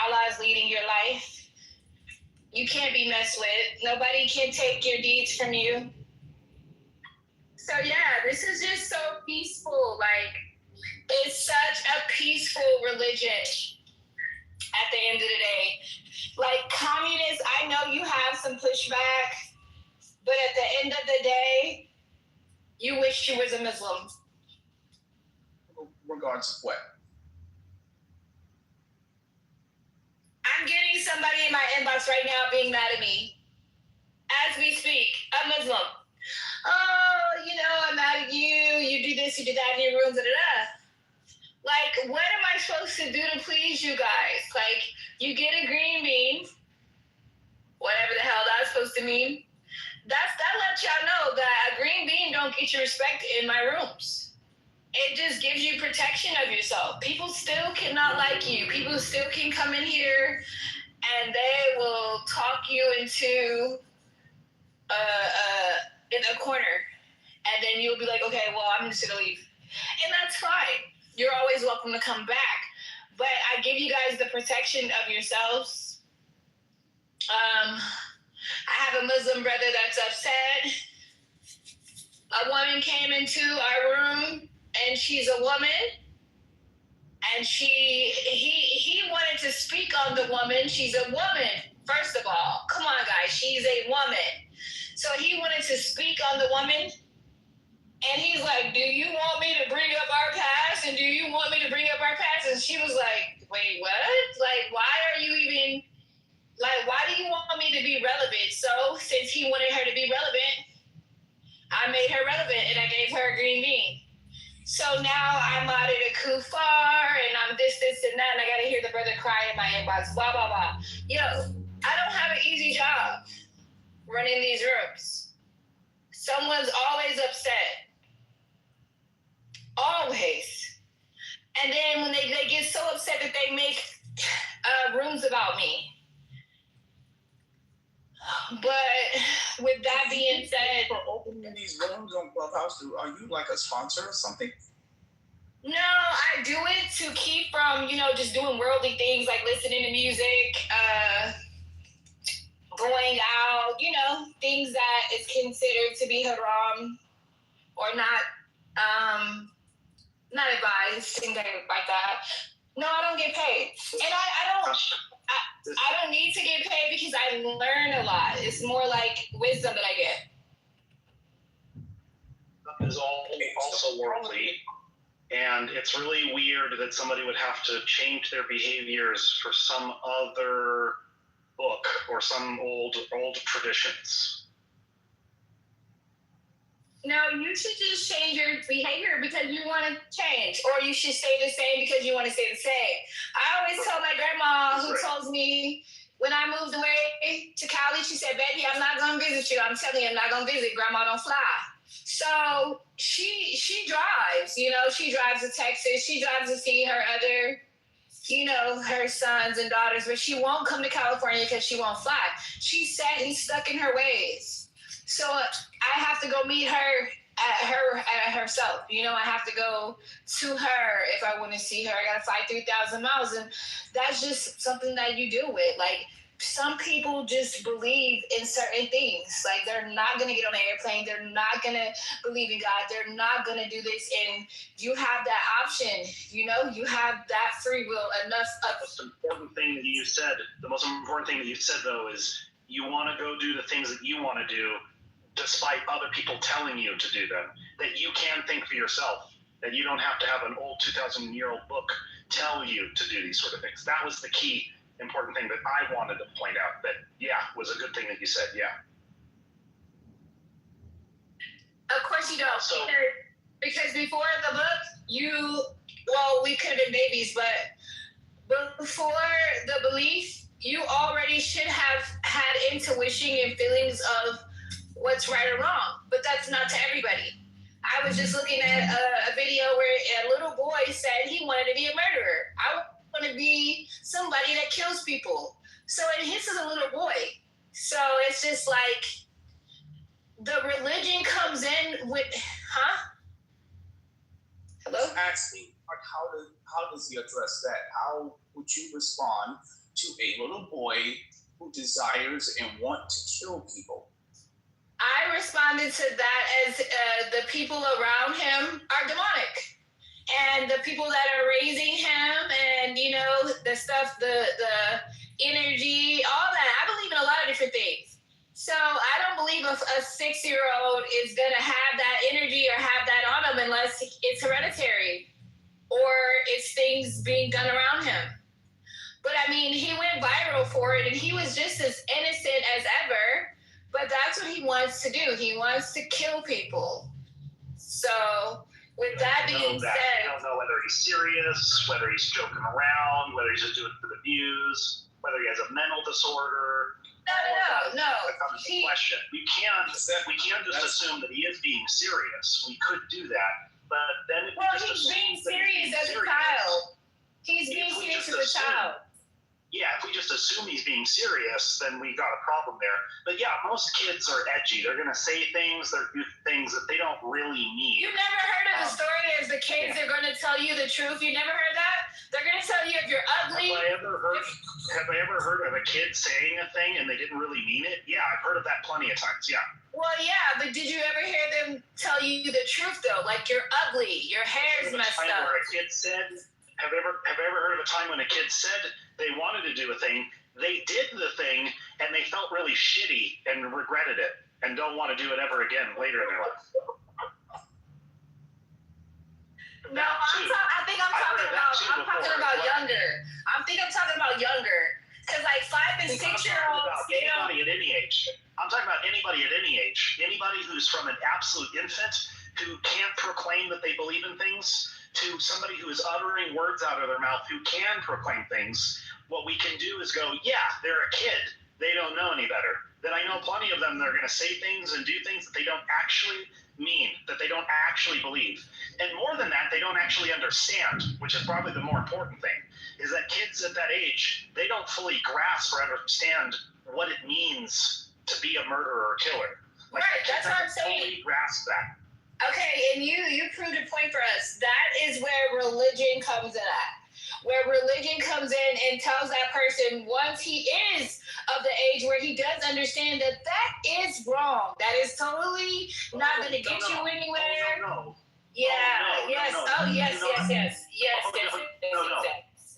Allah is leading your life. You can't be messed with. Nobody can take your deeds from you. So yeah, this is just so peaceful. Like, it's such a peaceful religion at the end of the day. Like, communists, I know you have some pushback, but at the end of the day, you wish you was a Muslim. Regards to what? I'm getting somebody in my inbox right now being mad at me. As we speak, a Muslim. Oh, I'm mad at you. You do this, you do that in your rooms, Like, what am I supposed to do to please you guys? Like, you get a green bean, whatever the hell that's supposed to mean. That lets y'all know that a green bean don't get you respect in my rooms. It just gives you protection of yourself. People still cannot like you. People still can come in here and they will talk you into in a corner. And then you'll be like, okay, well, I'm just gonna leave. And that's fine. You're always welcome to come back. But I give you guys the protection of yourselves. I have a Muslim brother that's upset. A woman came into our room, and she's a woman. And he wanted to speak on the woman. She's a woman, first of all. Come on, guys. She's a woman. So he wanted to speak on the woman. And he's like, do you want me to bring up our past? And do you want me to bring up our past? And she was like, wait, what? Like, why are you even, like, why do you want me to be relevant? So since he wanted her to be relevant, I made her relevant and I gave her a green bean. So now I'm out at a kufar and I'm this, and that, and I gotta hear the brother cry in my inbox, blah, blah, blah. I don't have an easy job running these rooms. Someone's always upset. Always. And then when they get so upset that they make rooms about me. But with that being said, for opening these rooms on Clubhouse, are you like a sponsor or something? No, I do it to keep from, just doing worldly things like listening to music, going out, things that is considered to be haram or not advised, things like that. No, I don't get paid. And I don't need to get paid because I learn a lot. It's more like wisdom that I get. Is also worldly, and it's really weird that somebody would have to change their behaviors for some other book or some old traditions. No, you should just change your behavior because you want to change, or you should stay the same because you want to stay the same. I always tell my grandma, who told me when I moved away to Cali, she said, baby, I'm not going to visit you. I'm telling you, I'm not going to visit. Grandma don't fly. So she drives, she drives to Texas. She drives to see her other, her sons and daughters, but she won't come to California because she won't fly. She's set and stuck in her ways. So I have to go meet her at herself. I have to go to her if I want to see her. I got to fly 3,000 miles. And that's just something that you deal with. Like, some people just believe in certain things. Like they're not going to get on an airplane. They're not going to believe in God. They're not going to do this. And you have that option. You know, you have that free will enough of. The most important thing that you said, though, is you want to go do the things that you want to do despite other people telling you to do them. That you can think for yourself. That you don't have to have an old 2,000-year-old book tell you to do these sort of things. That was the key important thing that I wanted to point out. That, was a good thing that you said, Of course you don't. So, because before the book, we could have been babies, but before the belief, you already should have had intuition and feelings of what's right or wrong. But that's not to everybody. I was just looking at a video where a little boy said he wanted to be a murderer. I want to be somebody that kills people. So, and his is a little boy. So it's just like the religion comes in with, Hello? Asking, how does he address that? How would you respond to a little boy who desires and want to kill people? I responded to that as the people around him are demonic. And the people that are raising him and, the stuff, the energy, all that. I believe in a lot of different things. So I don't believe a 6-year-old is going to have that energy or have that on him unless it's hereditary or it's things being done around him. But I mean, he went viral for it and he was just as innocent as ever. But that's what he wants to do. He wants to kill people. So, with that being said, I don't know whether he's serious, whether he's joking around, whether he's just doing it for the views, whether he has a mental disorder. No. Becomes a question. We can't just assume that he is being serious. We could do that, but then if he's being serious as a child. He's being serious as a child. Yeah, if we just assume he's being serious, then we got a problem there. But most kids are edgy. They're going to say things, they're do things that they don't really mean. You've never heard of the story as the kids are going to tell you the truth? You never heard that? They're going to tell you if you're ugly. Have I ever heard of a kid saying a thing and they didn't really mean it? Yeah, I've heard of that plenty of times, Well, yeah, but did you ever hear them tell you the truth, though? Like, you're ugly, your hair's messed up. Where a kid said, have I ever heard of a time when a kid said they wanted to do a thing, they did the thing, and they felt really shitty and regretted it and don't want to do it ever again later in their life? No, I think I'm talking about younger. I think I'm talking about younger. Because like 5 and 6-year-olds, anybody at any age. I'm talking about anybody at any age. Anybody who's from an absolute infant who can't proclaim that they believe in things to somebody who is uttering words out of their mouth who can proclaim things. What we can do is go, they're a kid. They don't know any better. Then I know plenty of them that are going to say things and do things that they don't actually mean, that they don't actually believe. And more than that, they don't actually understand, which is probably the more important thing, is that kids at that age, they don't fully grasp or understand what it means to be a murderer or killer. Right, that's what I'm saying. Fully grasp that. Okay, and you proved a point for us. That is where religion comes in at. Where religion comes in and tells that person once he is of the age where he does understand that is wrong. That is totally not going to get you anywhere. Yes.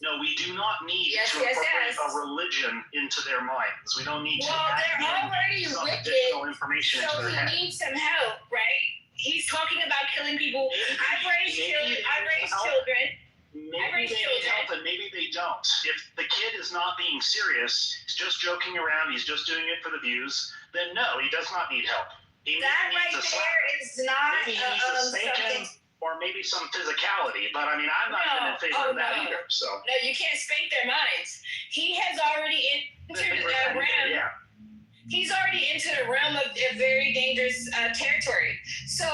No, we do not need to incorporate a religion into their minds. We don't need to add some additional information into their head. So he needs some help, right? He's talking about killing people. I've raised children. Maybe they need help and maybe they don't. If the kid is not being serious, he's just joking around, he's just doing it for the views, then no, he does not need help. That right there is not maybe he needs a spanking or maybe some physicality, but I mean, I'm not even in favor of that either. So no, you can't spank their minds. He has already entered that realm. Yeah. He's already into the realm of very dangerous territory. So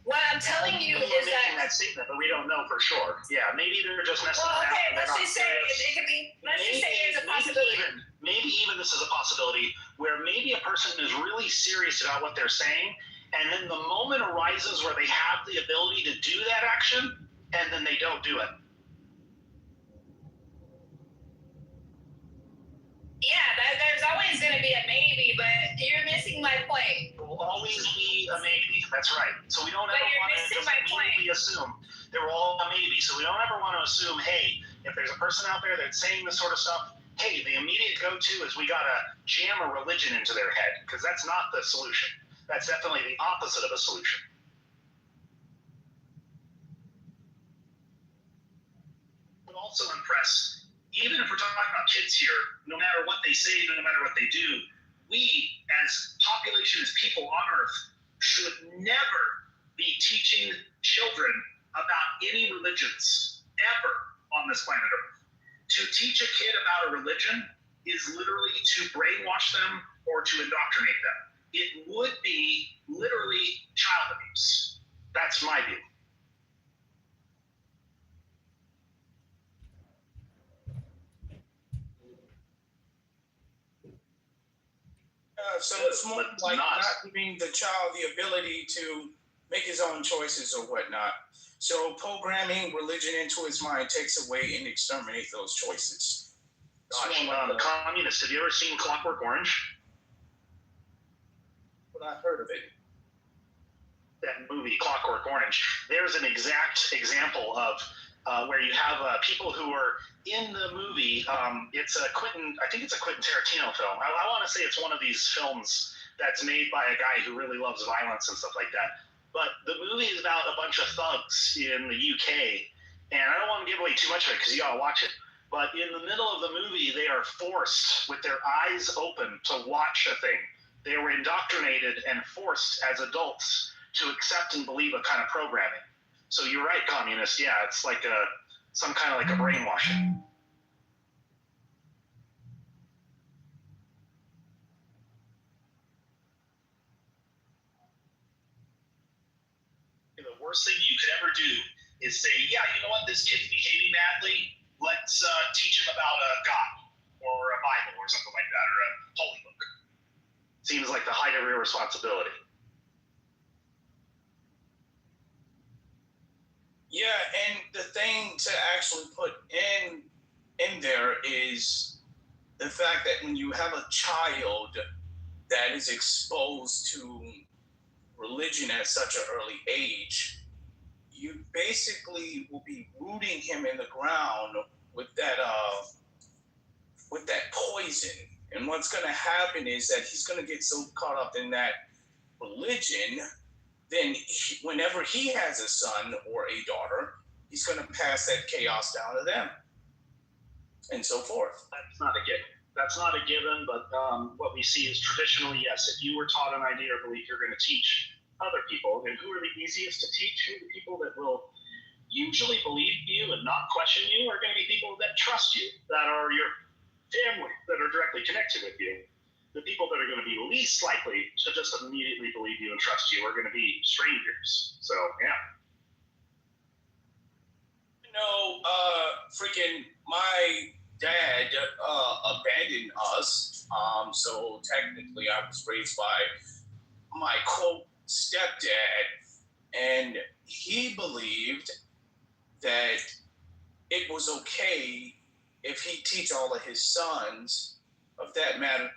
what I'm telling you is that statement, but we don't know for sure. Yeah, maybe they're just messing around. Okay, let's just say it could be. Let's just say it's a possibility. Maybe even this is a possibility where maybe a person is really serious about what they're saying, and then the moment arises where they have the ability to do that action, and then they don't do it. Yeah, there's always be a maybe. That's right. So we don't But ever you're want to missing just my point. immediately assume they're all a maybe. So we don't ever want to assume, hey, if there's a person out there that's saying this sort of stuff, hey, the immediate go-to is we gotta jam a religion into their head, because that's not the solution. That's definitely the opposite of a solution. Would also impress, even if we're talking about kids here, no matter what they say, no matter what they do, we as population, as people on Earth, should never be teaching children about any religions ever on this planet Earth. To teach a kid about a religion is literally to brainwash them or to indoctrinate them. It would be literally child abuse. That's my view. So it's more like not giving the child the ability to make his own choices or whatnot. So programming religion into his mind takes away and exterminate those choices. Gosh, communist, have you ever seen Clockwork Orange? Well, I've heard of it. That movie, Clockwork Orange, there's an exact example of where you have people who are in the movie. It's a Quentin Tarantino film. I want to say it's one of these films that's made by a guy who really loves violence and stuff like that. But the movie is about a bunch of thugs in the UK, and I don't want to give away too much of it because you gotta watch it. But in the middle of the movie, they are forced, with their eyes open, to watch a thing. They were indoctrinated and forced as adults to accept and believe a kind of programming. So you're right, communist. Yeah, it's like some kind of like a brainwashing. The worst thing you could ever do is say, yeah, you know what, this kid's behaving badly. Let's teach him about God or a Bible or something like that, or a holy book. Seems like the height of irresponsibility. Yeah, and the thing to actually put in there is the fact that when you have a child that is exposed to religion at such an early age, you basically will be rooting him in the ground with that poison. And what's going to happen is that he's going to get so caught up in that religion, then whenever he has a son or a daughter, he's going to pass that chaos down to them, and so forth. That's not a given. That's not a given, but what we see is traditionally, yes, if you were taught an idea or belief, you're going to teach other people. And who are the easiest to teach? Who are the people that will usually believe you and not question you are going to be people that trust you, that are your family, that are directly connected with you. The people that are going to be least likely to just immediately believe you and trust you are going to be strangers. So, yeah. Freaking my dad abandoned us. So technically I was raised by my quote stepdad, and he believed that it was okay if he teach all of his sons of that matter.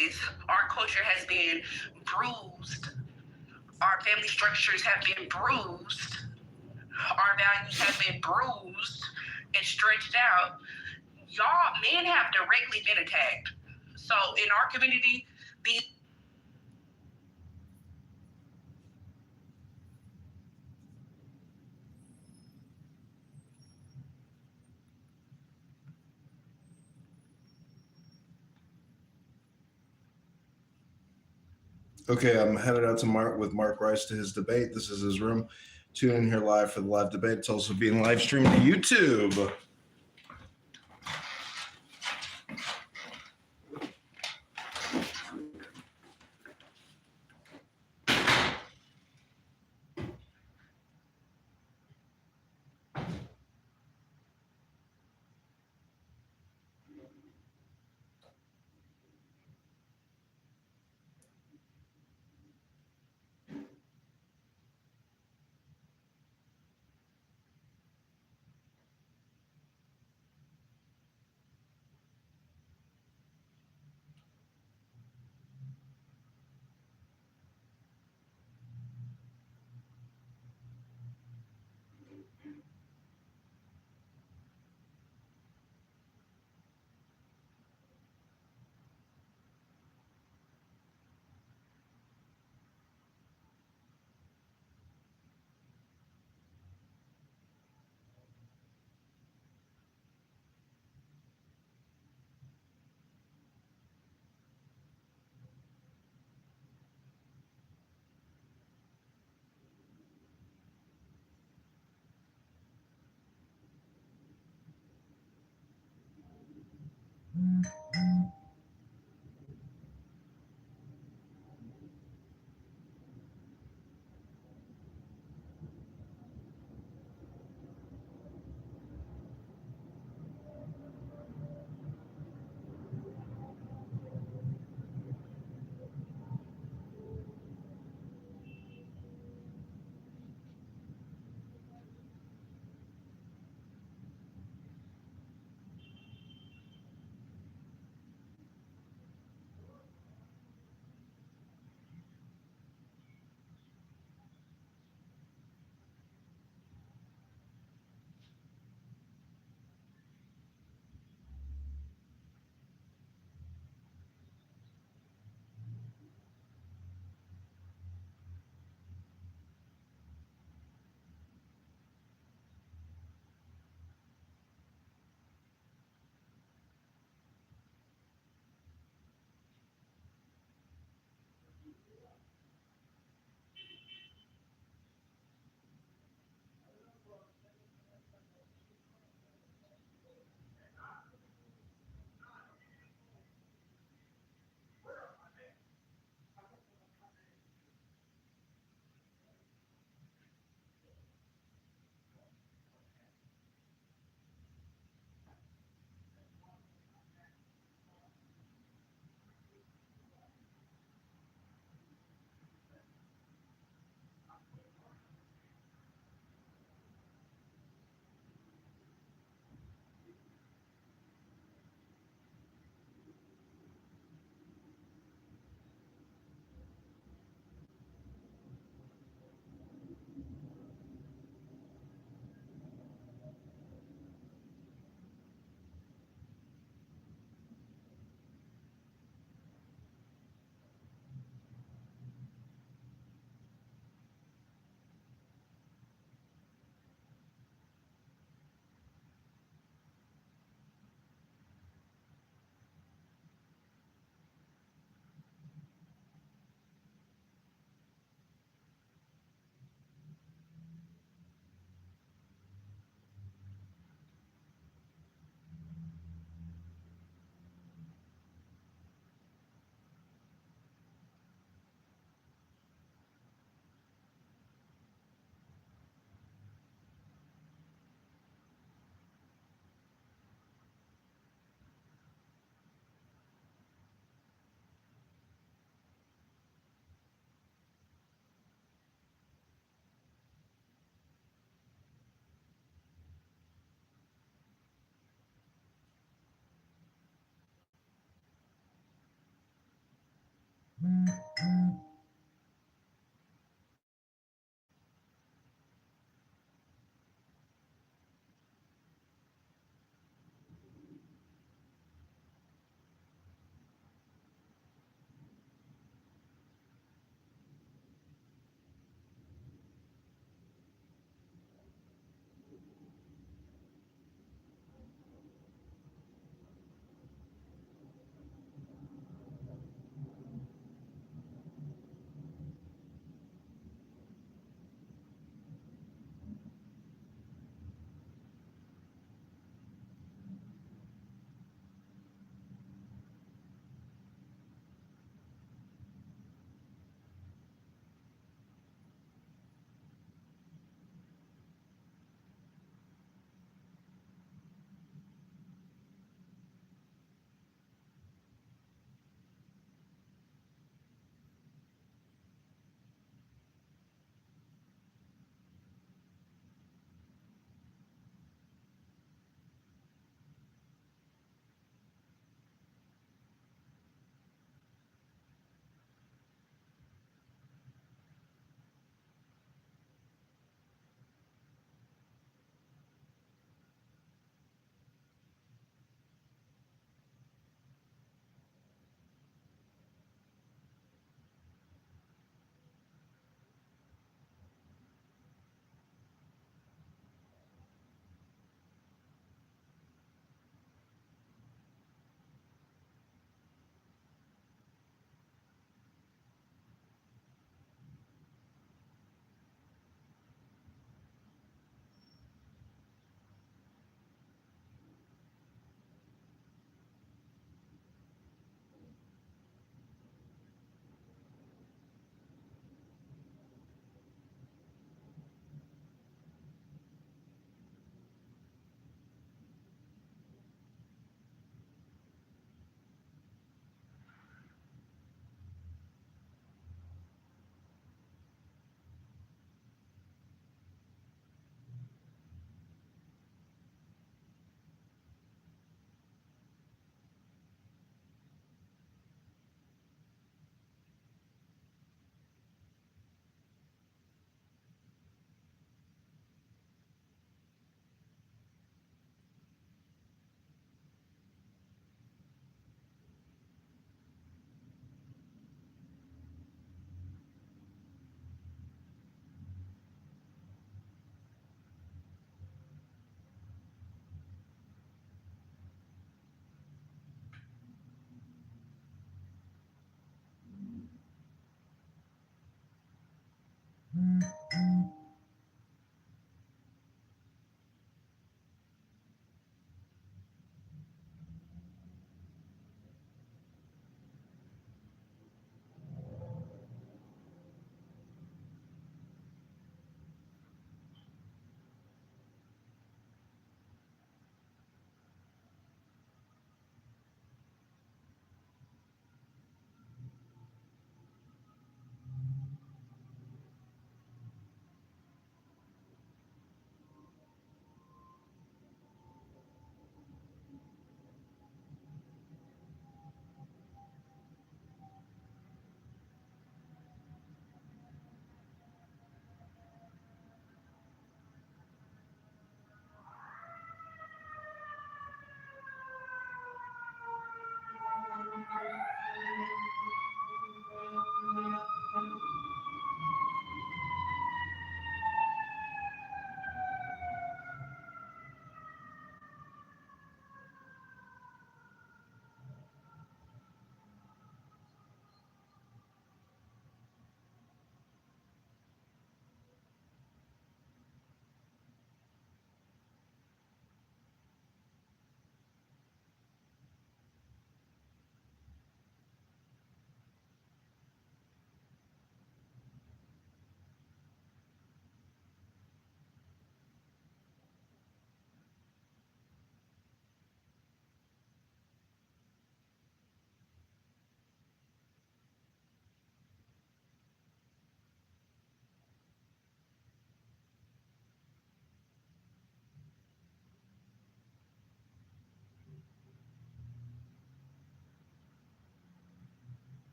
this. Our culture has been bruised. Our family structures have been bruised. Our values have been bruised and stretched out. Y'all, men have directly been attacked. So in our community, these Okay, I'm headed out to Mark Rice to his debate. This is his room. Tune in here live for the live debate. It's also being live streamed to YouTube.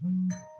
Bye.